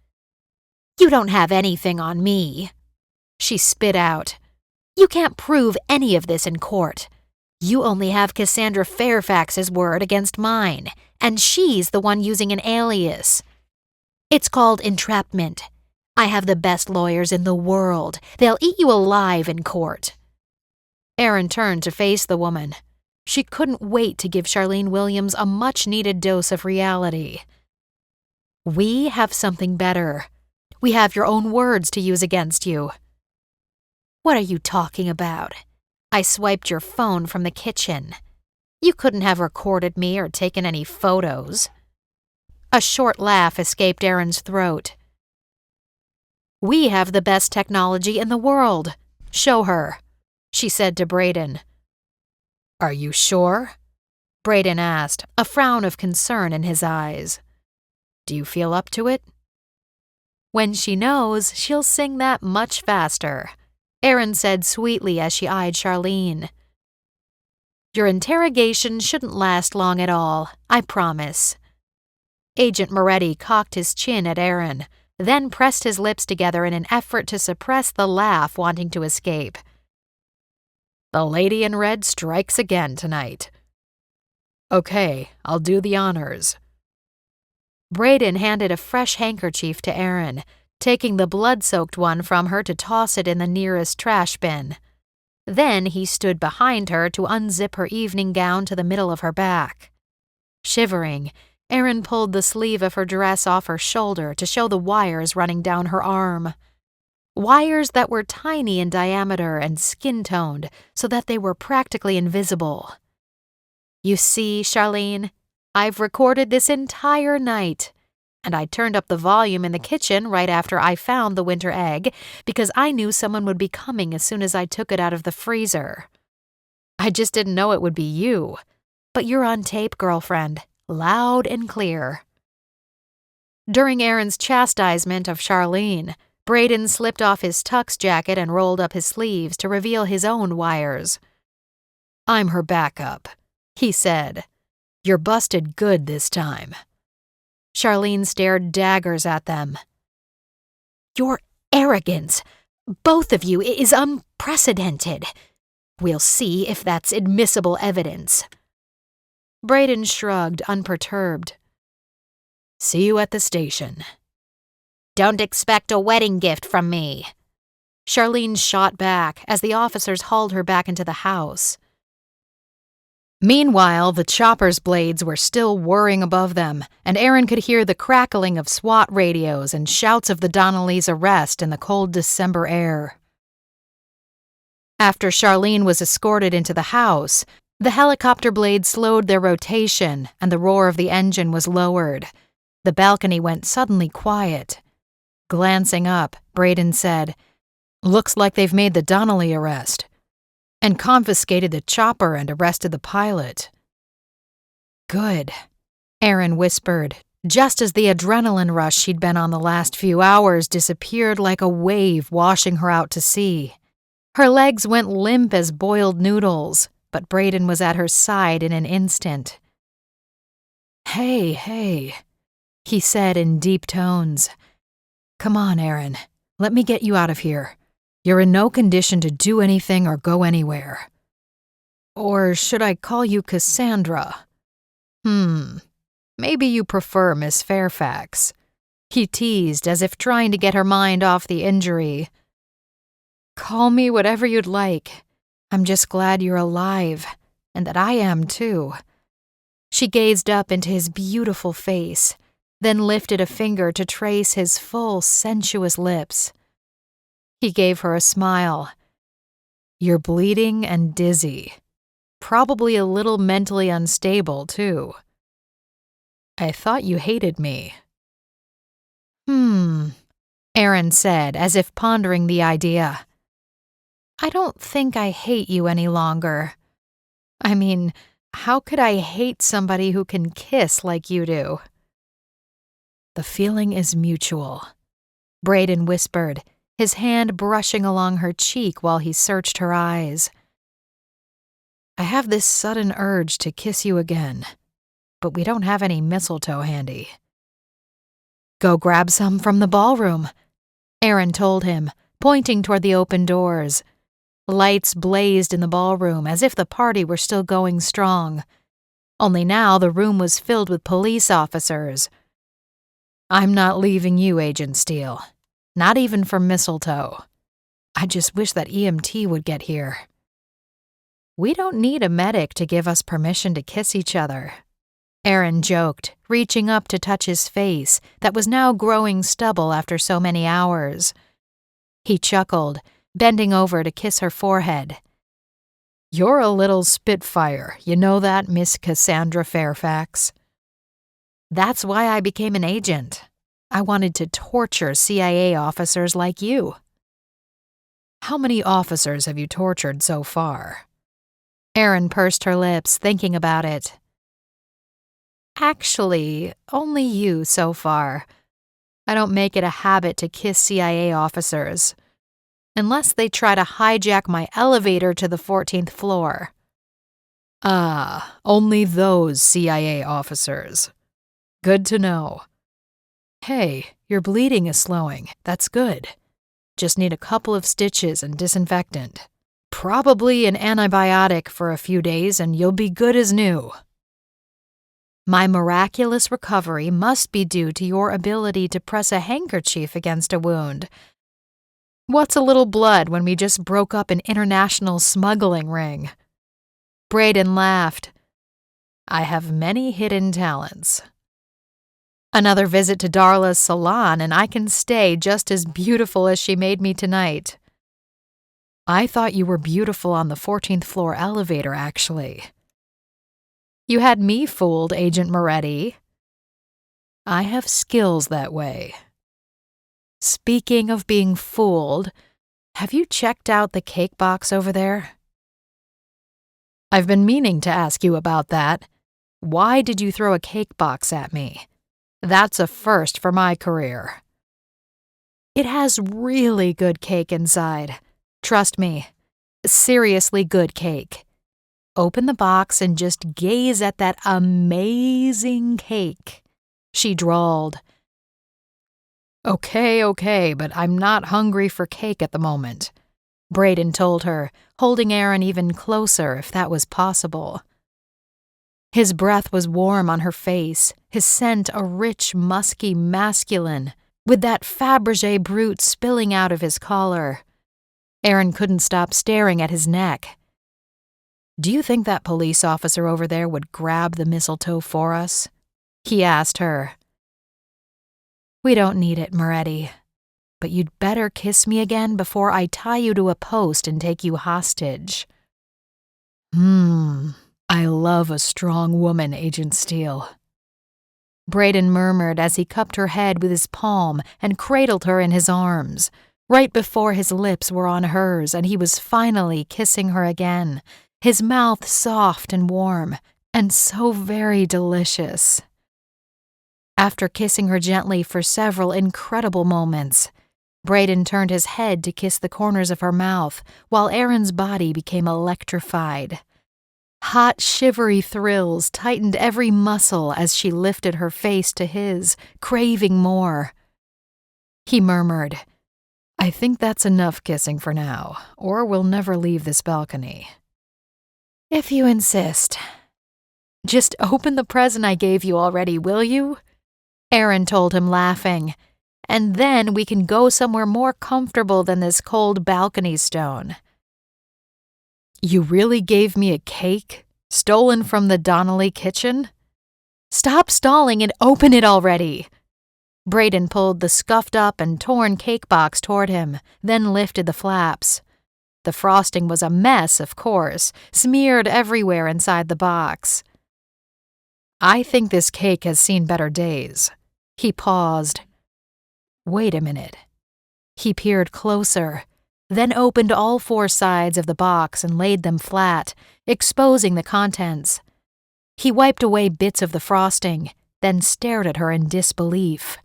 "You don't have anything on me," she spit out. "You can't prove any of this in court. You only have Cassandra Fairfax's word against mine, and she's the one using an alias. It's called entrapment. I have the best lawyers in the world. They'll eat you alive in court." Erin turned to face the woman. She couldn't wait to give Charlene Williams a much-needed dose of reality. "We have something better. We have your own words to use against you." "What are you talking about? I swiped your phone from the kitchen. You couldn't have recorded me or taken any photos." A short laugh escaped Erin's throat. "We have the best technology in the world. Show her," she said to Braden. "Are you sure?" Braden asked, a frown of concern in his eyes. "Do you feel up to it?" "When she knows, she'll sing that much faster," Erin said sweetly as she eyed Charlene. "Your interrogation shouldn't last long at all, I promise." Agent Moretti cocked his chin at Erin, then pressed his lips together in an effort to suppress the laugh wanting to escape. "The lady in red strikes again tonight." "Okay, I'll do the honors." Braden handed a fresh handkerchief to Erin, taking the blood-soaked one from her to toss it in the nearest trash bin. Then he stood behind her to unzip her evening gown to the middle of her back. Shivering, Erin pulled the sleeve of her dress off her shoulder to show the wires running down her arm. Wires that were tiny in diameter and skin-toned so that they were practically invisible. "You see, Charlene, I've recorded this entire night, and I turned up the volume in the kitchen right after I found the winter egg because I knew someone would be coming as soon as I took it out of the freezer. I just didn't know it would be you, but you're on tape, girlfriend, loud and clear." During Erin's chastisement of Charlene, Braden slipped off his tux jacket and rolled up his sleeves to reveal his own wires. "I'm her backup," he said. "You're busted good this time." Charlene stared daggers at them. "Your arrogance, both of you, is unprecedented. We'll see if that's admissible evidence." Braden shrugged, unperturbed. "See you at the station." "Don't expect a wedding gift from me," Charlene shot back as the officers hauled her back into the house. Meanwhile, the chopper's blades were still whirring above them, and Erin could hear the crackling of SWAT radios and shouts of the Donnellys' arrest in the cold December air. After Charlene was escorted into the house, the helicopter blades slowed their rotation and the roar of the engine was lowered. The balcony went suddenly quiet. Glancing up, Braden said, "Looks like they've made the Donnelly arrest and confiscated the chopper and arrested the pilot." "Good," Erin whispered, just as the adrenaline rush she'd been on the last few hours disappeared like a wave washing her out to sea. Her legs went limp as boiled noodles, but Braden was at her side in an instant. Hey, he said in deep tones. "Come on, Erin. Let me get you out of here. You're in no condition to do anything or go anywhere." "Or should I call you Cassandra?" Maybe you prefer Miss Fairfax," he teased as if trying to get her mind off the injury. Call me whatever you'd like. I'm just glad you're alive, and that I am too. She gazed up into his beautiful face, then lifted a finger to trace his full, sensuous lips. He gave her a smile. You're bleeding and dizzy. Probably a little mentally unstable, too. I thought you hated me. Erin said, as if pondering the idea. I don't think I hate you any longer. I mean, how could I hate somebody who can kiss like you do? The feeling is mutual, Braden whispered, his hand brushing along her cheek while he searched her eyes. I have this sudden urge to kiss you again, but we don't have any mistletoe handy. Go grab some from the ballroom, Erin told him, pointing toward the open doors. Lights blazed in the ballroom as if the party were still going strong. Only now the room was filled with police officers. I'm not leaving you, Agent Steele. Not even for mistletoe. I just wish that EMT would get here. We don't need a medic to give us permission to kiss each other, Erin joked, reaching up to touch his face that was now growing stubble after so many hours. He chuckled, bending over to kiss her forehead. You're a little spitfire, you know that, Miss Cassandra Fairfax? That's why I became an agent. I wanted to torture CIA officers like you. How many officers have you tortured so far? Erin pursed her lips, thinking about it. Actually, only you so far. I don't make it a habit to kiss CIA officers. Unless they try to hijack my elevator to the 14th floor. Ah, only those CIA officers. Good to know. Hey, your bleeding is slowing. That's good. Just need a couple of stitches and disinfectant. Probably an antibiotic for a few days and you'll be good as new. My miraculous recovery must be due to your ability to press a handkerchief against a wound. What's a little blood when we just broke up an international smuggling ring? Braden laughed. I have many hidden talents. Another visit to Darla's salon and I can stay just as beautiful as she made me tonight. I thought you were beautiful on the 14th floor elevator, actually. You had me fooled, Agent Moretti. I have skills that way. Speaking of being fooled, have you checked out the cake box over there? I've been meaning to ask you about that. Why did you throw a cake box at me? That's a first for my career. It has really good cake inside. Trust me, seriously good cake. Open the box and just gaze at that amazing cake, she drawled. Okay, but I'm not hungry for cake at the moment, Braden told her, holding Erin even closer if that was possible. His breath was warm on her face, his scent a rich, musky masculine, with that Fabergé brute spilling out of his collar. Erin couldn't stop staring at his neck. Do you think that police officer over there would grab the mistletoe for us? He asked her. We don't need it, Moretti. But you'd better kiss me again before I tie you to a post and take you hostage. I love a strong woman, Agent Steele. Braden murmured as he cupped her head with his palm and cradled her in his arms, right before his lips were on hers and he was finally kissing her again, his mouth soft and warm, and so very delicious. After kissing her gently for several incredible moments, Braden turned his head to kiss the corners of her mouth while Erin's body became electrified. Hot, shivery thrills tightened every muscle as she lifted her face to his, craving more. He murmured, I think that's enough kissing for now, or we'll never leave this balcony. If you insist. Just open the present I gave you already, will you? Erin told him, laughing, and then we can go somewhere more comfortable than this cold balcony stone." "You really gave me a cake, stolen from the Donnelly kitchen?" "Stop stalling and open it already." Braden pulled the scuffed up and torn cake box toward him, then lifted the flaps. The frosting was a mess, of course, smeared everywhere inside the box. "I think this cake has seen better days." He paused. "Wait a minute." He peered closer, then opened all 4 sides of the box and laid them flat, exposing the contents. He wiped away bits of the frosting, then stared at her in disbelief.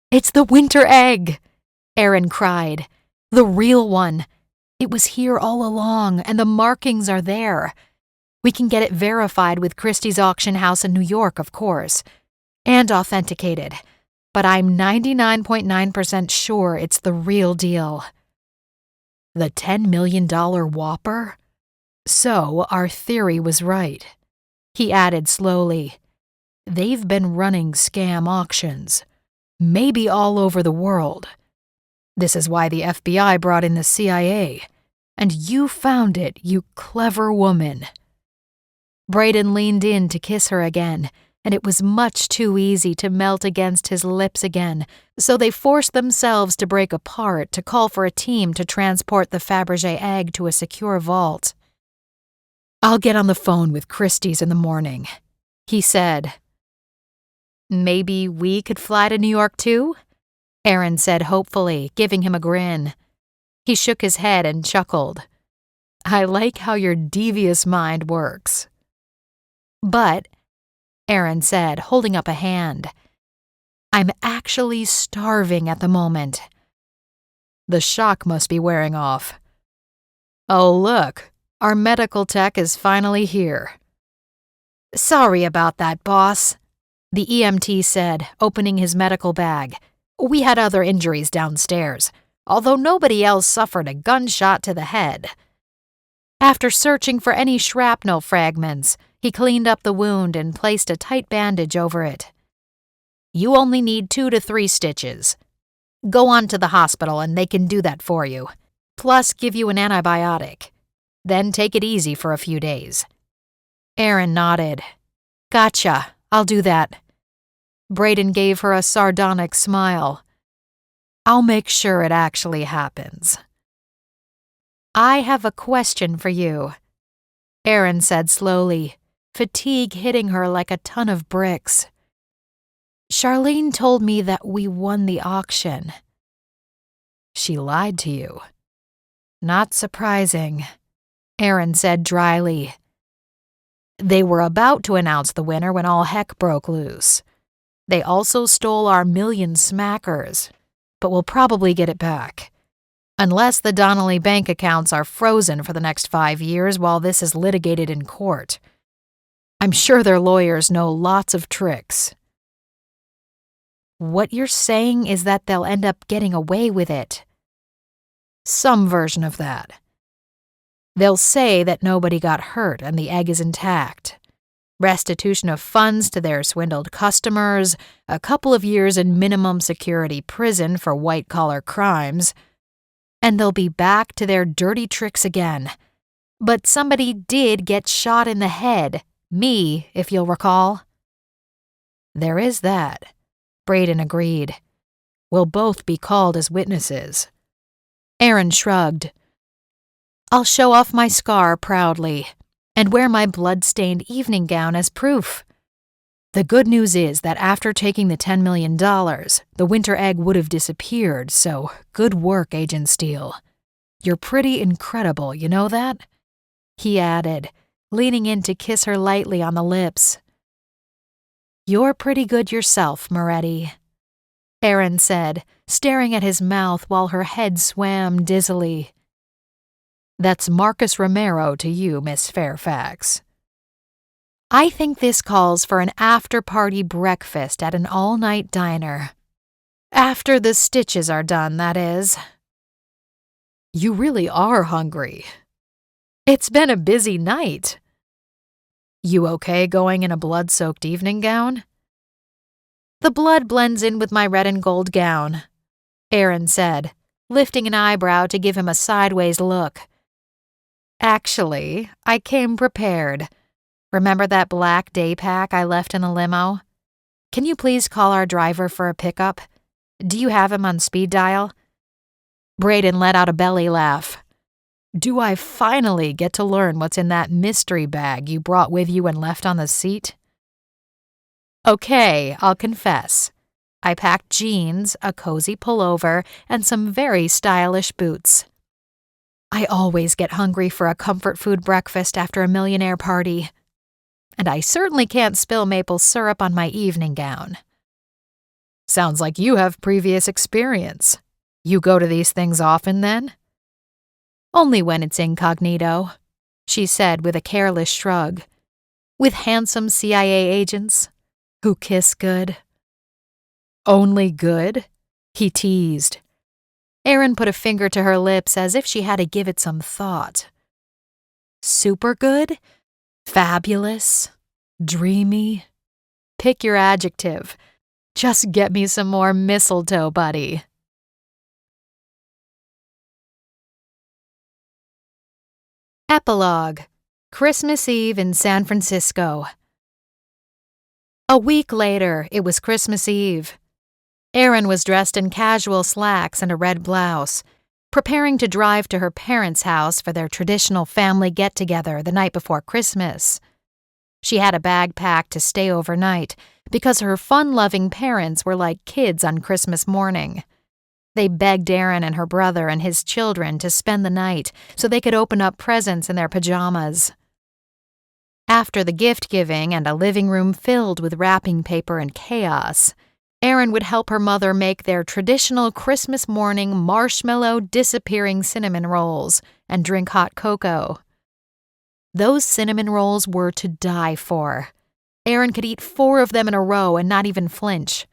"It's the winter egg!" Erin cried. "The real one. It was here all along, and the markings are there. We can get it verified with Christie's auction house in New York, of course, and authenticated, but I'm 99.9% sure it's the real deal." "The $10 million whopper?" "So our theory was right." He added slowly, "They've been running scam auctions, maybe all over the world. This is why the FBI brought in the CIA. And you found it, you clever woman." Braden leaned in to kiss her again, and it was much too easy to melt against his lips again, so they forced themselves to break apart to call for a team to transport the Fabergé Egg to a secure vault. "I'll get on the phone with Christie's in the morning," he said. "Maybe we could fly to New York too?" Erin said hopefully, giving him a grin. He shook his head and chuckled. "I like how your devious mind works." "But," Erin said, holding up a hand, "I'm actually starving at the moment." "The shock must be wearing off." "Oh, look, our medical tech is finally here." "Sorry about that, boss," the EMT said, opening his medical bag. "We had other injuries downstairs, although nobody else suffered a gunshot to the head." After searching for any shrapnel fragments, he cleaned up the wound and placed a tight bandage over it. "You only need 2 to 3 stitches. Go on to the hospital and they can do that for you, plus give you an antibiotic. Then take it easy for a few days." Erin nodded. "Gotcha, I'll do that." Braden gave her a sardonic smile. "I'll make sure it actually happens." "I have a question for you," Erin said slowly, fatigue hitting her like a ton of bricks. "Charlene told me that we won the auction." "She lied to you?" "Not surprising," Erin said dryly. "They were about to announce the winner when all heck broke loose. They also stole our million smackers, but we'll probably get it back. Unless the Donnelly bank accounts are frozen for the next 5 years while this is litigated in court. I'm sure their lawyers know lots of tricks." "What you're saying is that they'll end up getting away with it?" "Some version of that. They'll say that nobody got hurt and the egg is intact. Restitution of funds to their swindled customers, a couple of years in minimum security prison for white-collar crimes, and they'll be back to their dirty tricks again. But somebody did get shot in the head, me, if you'll recall." "There is that," Braden agreed. "We'll both be called as witnesses." Erin shrugged. "I'll show off my scar proudly and wear my blood-stained evening gown as proof. The good news is that after taking the $10 million, the winter egg would have disappeared, so good work, Agent Steele. You're pretty incredible, you know that?" he added, leaning in to kiss her lightly on the lips. "You're pretty good yourself, Moretti," Erin said, staring at his mouth while her head swam dizzily. "That's Marcus Romero to you, Miss Fairfax." "I think this calls for an after-party breakfast at an all-night diner. After the stitches are done, that is." "You really are hungry." "It's been a busy night." "You okay going in a blood-soaked evening gown?" The blood blends in with my red and gold gown," Erin said, lifting an eyebrow to give him a sideways look. "Actually, I came prepared. Remember that black day pack I left in the limo? Can you please call our driver for a pickup? Do you have him on speed dial?" Braden let out a belly laugh. "Do I finally get to learn what's in that mystery bag you brought with you and left on the seat?" "Okay, I'll confess. I packed jeans, a cozy pullover, and some very stylish boots. I always get hungry for a comfort food breakfast after a millionaire party. And I certainly can't spill maple syrup on my evening gown." "Sounds like you have previous experience. You go to these things often, then?" "Only when it's incognito," she said with a careless shrug. "With handsome CIA agents who kiss good." "Only good?" he teased. Erin put a finger to her lips as if she had to give it some thought. "Super good? Fabulous? Dreamy? Pick your adjective. Just get me some more mistletoe, buddy." Epilogue: Christmas Eve in San Francisco. A week later, it was Christmas Eve. Erin was dressed in casual slacks and a red blouse, preparing to drive to her parents' house for their traditional family get-together the night before Christmas. She had a bag packed to stay overnight because her fun-loving parents were like kids on Christmas morning. They begged Erin and her brother and his children to spend the night so they could open up presents in their pajamas. After the gift-giving and a living room filled with wrapping paper and chaos, Erin would help her mother make their traditional Christmas morning marshmallow disappearing cinnamon rolls and drink hot cocoa. Those cinnamon rolls were to die for. Erin could eat 4 of them in a row and not even flinch.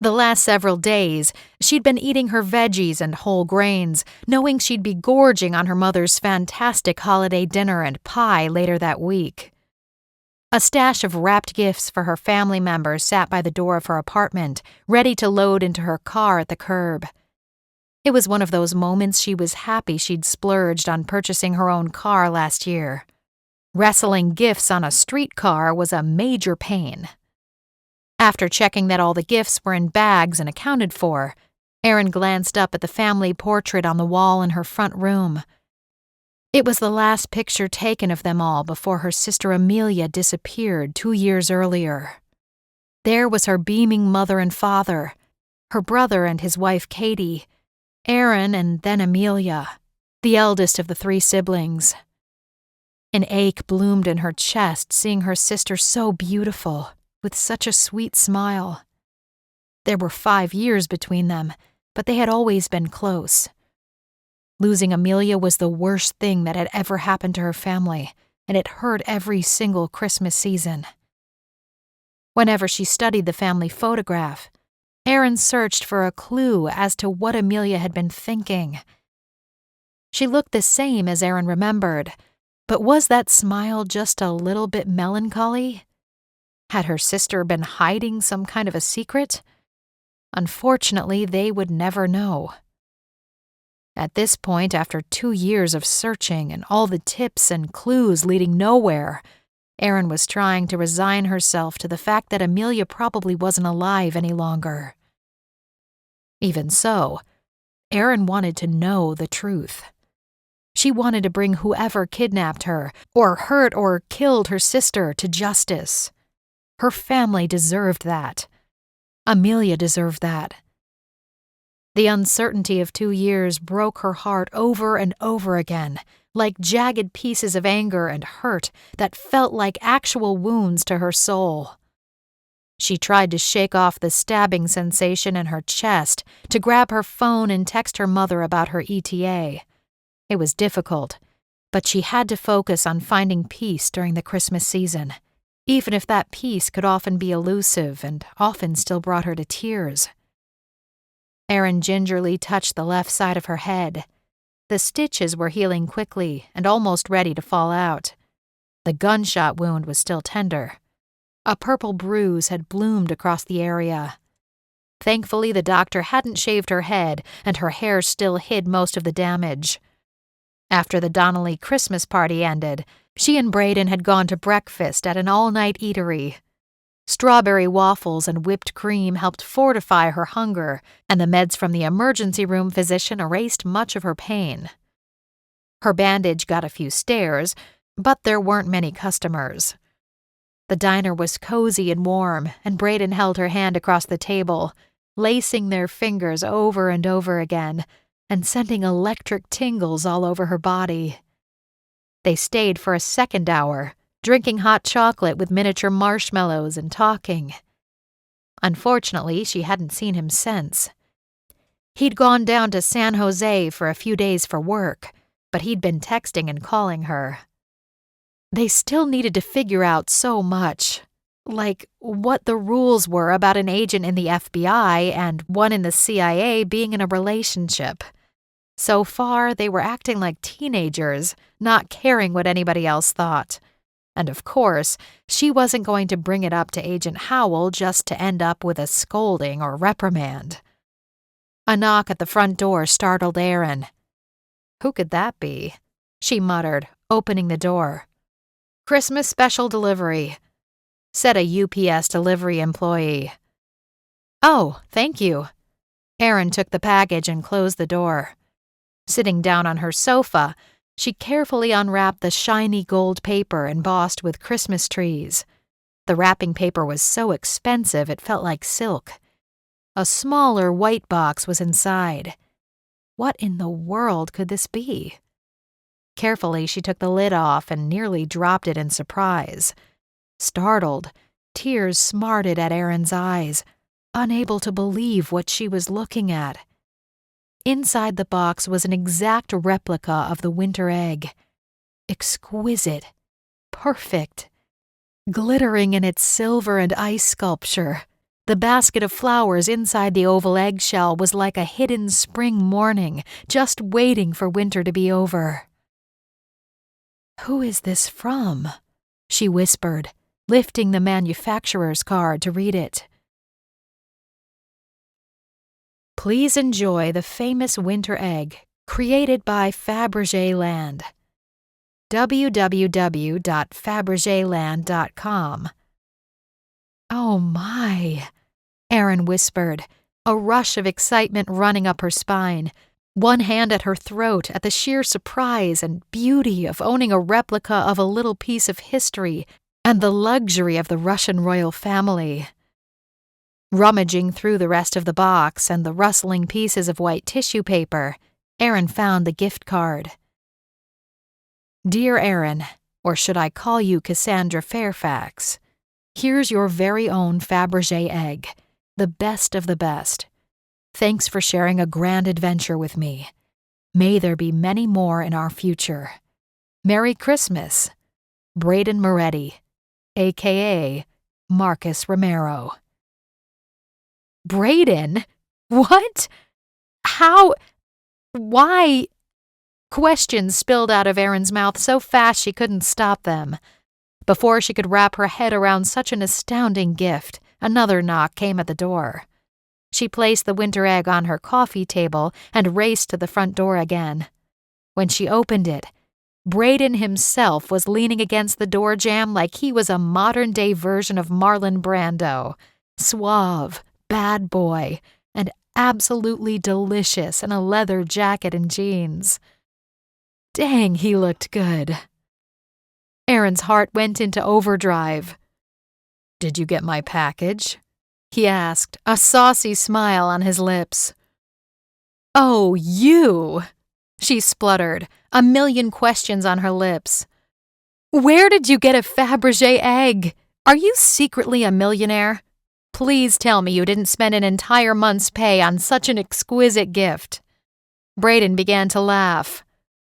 The last several days, she'd been eating her veggies and whole grains, knowing she'd be gorging on her mother's fantastic holiday dinner and pie later that week. A stash of wrapped gifts for her family members sat by the door of her apartment, ready to load into her car at the curb. It was one of those moments she was happy she'd splurged on purchasing her own car last year. Wrestling gifts on a streetcar was a major pain. After checking that all the gifts were in bags and accounted for, Erin glanced up at the family portrait on the wall in her front room. It was the last picture taken of them all before her sister Amelia disappeared 2 years earlier. There was her beaming mother and father, her brother and his wife Katie, Erin and then Amelia, the eldest of the 3 siblings. An ache bloomed in her chest seeing her sister so beautiful, with such a sweet smile. There were 5 years between them, but they had always been close. Losing Amelia was the worst thing that had ever happened to her family, and it hurt every single Christmas season. Whenever she studied the family photograph, Erin searched for a clue as to what Amelia had been thinking. She looked the same as Erin remembered, but was that smile just a little bit melancholy? Had her sister been hiding some kind of a secret? Unfortunately, they would never know. At this point, after 2 years of searching and all the tips and clues leading nowhere, Erin was trying to resign herself to the fact that Amelia probably wasn't alive any longer. Even so, Erin wanted to know the truth. She wanted to bring whoever kidnapped her, or hurt or killed her sister, to justice. Her family deserved that. Amelia deserved that. The uncertainty of 2 years broke her heart over and over again, like jagged pieces of anger and hurt that felt like actual wounds to her soul. She tried to shake off the stabbing sensation in her chest, to grab her phone and text her mother about her ETA. It was difficult, but she had to focus on finding peace during the Christmas season, even if that peace could often be elusive and often still brought her to tears. Erin gingerly touched the left side of her head. The stitches were healing quickly and almost ready to fall out. The gunshot wound was still tender. A purple bruise had bloomed across the area. Thankfully, the doctor hadn't shaved her head, and her hair still hid most of the damage. After the Donnelly Christmas party ended, she and Braden had gone to breakfast at an all-night eatery. Strawberry waffles and whipped cream helped fortify her hunger, and the meds from the emergency room physician erased much of her pain. Her bandage got a few stares, but there weren't many customers. The diner was cozy and warm, and Braden held her hand across the table, lacing their fingers over and over again, and sending electric tingles all over her body. They stayed for a second hour, drinking hot chocolate with miniature marshmallows and talking. Unfortunately, she hadn't seen him since. He'd gone down to San Jose for a few days for work, but he'd been texting and calling her. They still needed to figure out so much, like what the rules were about an agent in the FBI and one in the CIA being in a relationship. So far, they were acting like teenagers, not caring what anybody else thought. And of course, she wasn't going to bring it up to Agent Howell just to end up with a scolding or reprimand. A knock at the front door startled Erin. Who could that be? She muttered, opening the door. Christmas special delivery, said a UPS delivery employee. Oh, thank you. Erin took the package and closed the door. Sitting down on her sofa, she carefully unwrapped the shiny gold paper embossed with Christmas trees. The wrapping paper was so expensive it felt like silk. A smaller white box was inside. What in the world could this be? Carefully, she took the lid off and nearly dropped it in surprise. Startled, tears smarted at Erin's eyes, unable to believe what she was looking at. Inside the box was an exact replica of the winter egg. Exquisite. Perfect. Glittering in its silver and ice sculpture, the basket of flowers inside the oval eggshell was like a hidden spring morning, just waiting for winter to be over. "Who is this from?" she whispered, lifting the manufacturer's card to read it. Please enjoy the famous winter egg, created by Fabergé Land. www.fabergéland.com. Oh my, Erin whispered, a rush of excitement running up her spine, one hand at her throat at the sheer surprise and beauty of owning a replica of a little piece of history and the luxury of the Russian royal family. Rummaging through the rest of the box and the rustling pieces of white tissue paper, Erin found the gift card. Dear Erin, or should I call you Cassandra Fairfax, here's your very own Fabergé egg, the best of the best. Thanks for sharing a grand adventure with me. May there be many more in our future. Merry Christmas. Braden Moretti, a.k.a. Marcus Romero. Braden? What? How? Why? Questions spilled out of Erin's mouth so fast she couldn't stop them. Before she could wrap her head around such an astounding gift, another knock came at the door. She placed the winter egg on her coffee table and raced to the front door again. When she opened it, Braden himself was leaning against the door jamb like he was a modern-day version of Marlon Brando, suave, bad boy, and absolutely delicious in a leather jacket and jeans. Dang, he looked good. Erin's heart went into overdrive. Did you get my package? He asked, a saucy smile on his lips. Oh, you! She spluttered, a million questions on her lips. Where did you get a Fabergé egg? Are you secretly a millionaire? Please tell me you didn't spend an entire month's pay on such an exquisite gift. Braden began to laugh.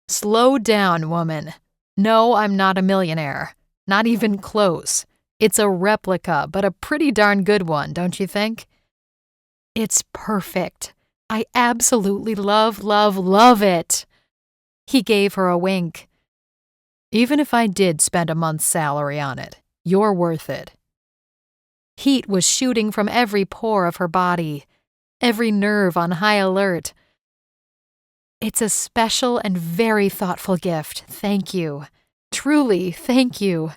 Slow down, woman. No, I'm not a millionaire. Not even close. It's a replica, but a pretty darn good one, don't you think? It's perfect. I absolutely love, love, love it. He gave her a wink. Even if I did spend a month's salary on it, you're worth it. Heat was shooting from every pore of her body, every nerve on high alert. "It's a special and very thoughtful gift, thank you. Truly, thank you.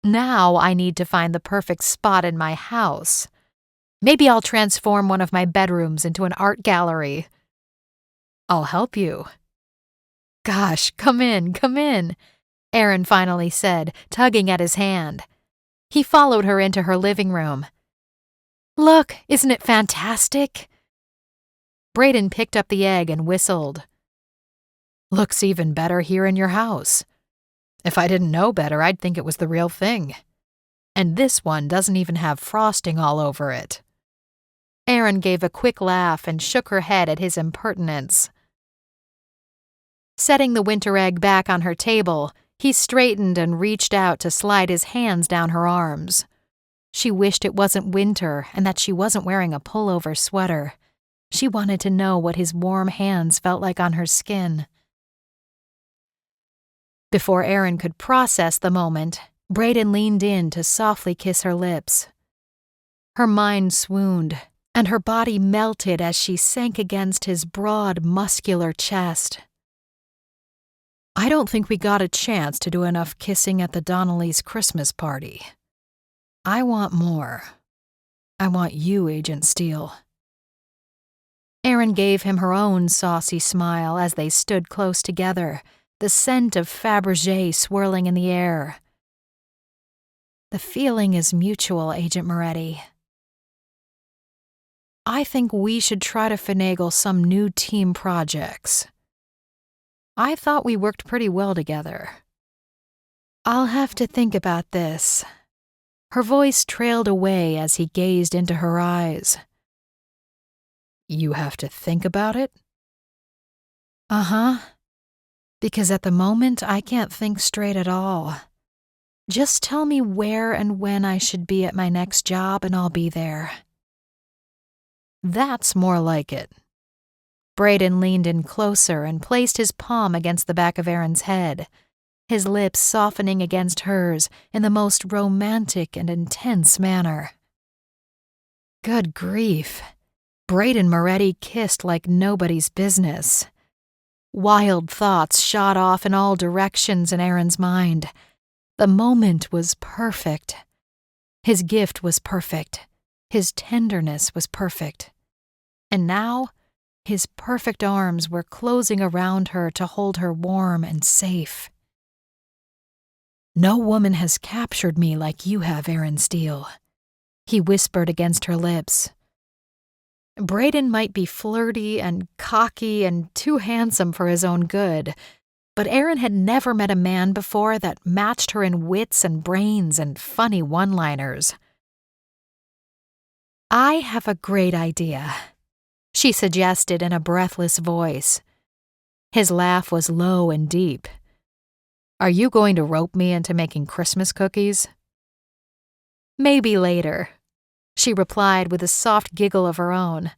Now I need to find the perfect spot in my house. Maybe I'll transform one of my bedrooms into an art gallery." "I'll help you." "Gosh, come in," Erin finally said, tugging at his hand. He followed her into her living room. "Look, isn't it fantastic?" Braden picked up the egg and whistled. "Looks even better here in your house. If I didn't know better, I'd think it was the real thing. And this one doesn't even have frosting all over it." Erin gave a quick laugh and shook her head at his impertinence. Setting the winter egg back on her table, he straightened and reached out to slide his hands down her arms. She wished it wasn't winter and that she wasn't wearing a pullover sweater. She wanted to know what his warm hands felt like on her skin. Before Erin could process the moment, Braden leaned in to softly kiss her lips. Her mind swooned, and her body melted as she sank against his broad, muscular chest. "I don't think we got a chance to do enough kissing at the Donnellys' Christmas party. I want more. I want you, Agent Steele." Erin gave him her own saucy smile as they stood close together, the scent of Fabergé swirling in the air. "The feeling is mutual, Agent Moretti. I think we should try to finagle some new team projects. I thought we worked pretty well together." "I'll have to think about this." Her voice trailed away as he gazed into her eyes. "You have to think about it?" "Uh-huh. Because at the moment I can't think straight at all. Just tell me where and when I should be at my next job and I'll be there." "That's more like it." Braden leaned in closer and placed his palm against the back of Erin's head, his lips softening against hers in the most romantic and intense manner. Good grief. Braden Moretti kissed like nobody's business. Wild thoughts shot off in all directions in Erin's mind. The moment was perfect. His gift was perfect. His tenderness was perfect. And now, his perfect arms were closing around her to hold her warm and safe. "No woman has captured me like you have, Erin Steele," he whispered against her lips. Braden might be flirty and cocky and too handsome for his own good, but Erin had never met a man before that matched her in wits and brains and funny one-liners. "I have a great idea," she suggested in a breathless voice. His laugh was low and deep. "Are you going to rope me into making Christmas cookies?" "Maybe later," she replied with a soft giggle of her own.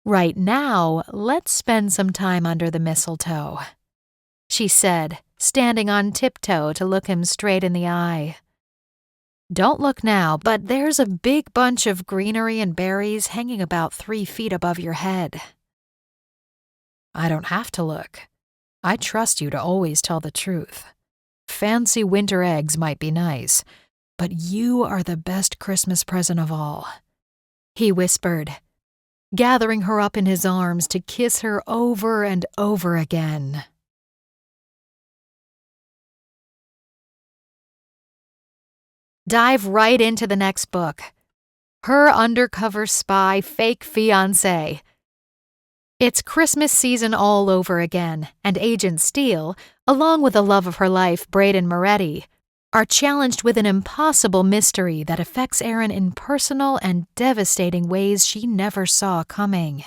"Right now, let's spend some time under the mistletoe," she said, standing on tiptoe to look him straight in the eye. "Don't look now, but there's a big bunch of greenery and berries hanging about 3 feet above your head." "I don't have to look. I trust you to always tell the truth. Fancy winter eggs might be nice, but you are the best Christmas present of all," he whispered, gathering her up in his arms to kiss her over and over again. Dive right into the next book. Her undercover spy fake fiancé. It's Christmas season all over again, and Agent Steele, along with the love of her life, Braden Moretti, are challenged with an impossible mystery that affects Erin in personal and devastating ways she never saw coming.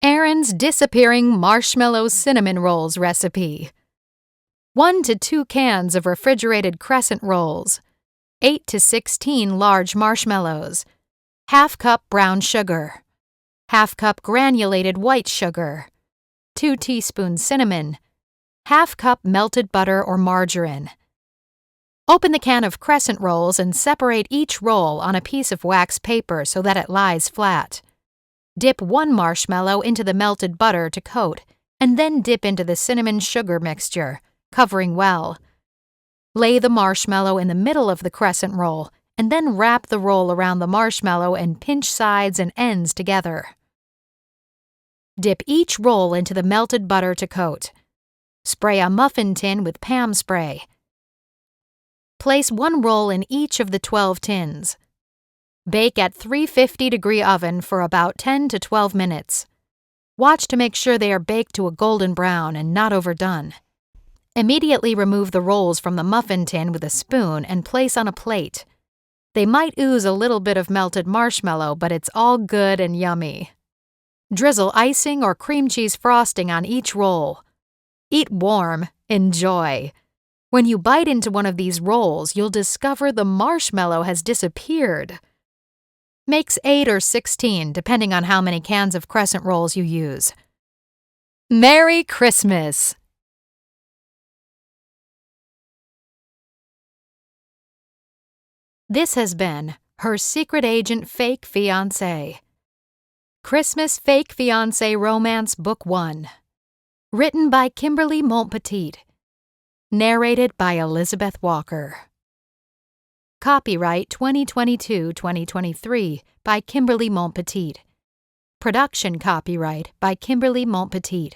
Erin's disappearing marshmallow cinnamon rolls recipe. 1 to 2 cans of refrigerated crescent rolls, 8 to 16 large marshmallows, ½ cup brown sugar, ½ cup granulated white sugar, 2 teaspoons cinnamon, 1/2 cup melted butter or margarine. Open the can of crescent rolls and separate each roll on a piece of wax paper so that it lies flat. Dip 1 marshmallow into the melted butter to coat, and then dip into the cinnamon sugar mixture, covering well. Lay the marshmallow in the middle of the crescent roll, and then wrap the roll around the marshmallow and pinch sides and ends together. Dip each roll into the melted butter to coat. Spray a muffin tin with Pam spray. Place 1 roll in each of the 12 tins. Bake at 350-degree oven for about 10 to 12 minutes. Watch to make sure they are baked to a golden brown and not overdone. Immediately remove the rolls from the muffin tin with a spoon and place on a plate. They might ooze a little bit of melted marshmallow, but it's all good and yummy. Drizzle icing or cream cheese frosting on each roll. Eat warm. Enjoy. When you bite into one of these rolls, you'll discover the marshmallow has disappeared. Makes 8 or 16, depending on how many cans of crescent rolls you use. Merry Christmas! This has been Her Secret Agent Fake Fiancé. Christmas Fake Fiancé Romance Book 1. Written by Kimberly Montpetit. Narrated by Elizabeth Walker. Copyright 2022-2023 by Kimberly Montpetit. Production copyright by Kimberly Montpetit.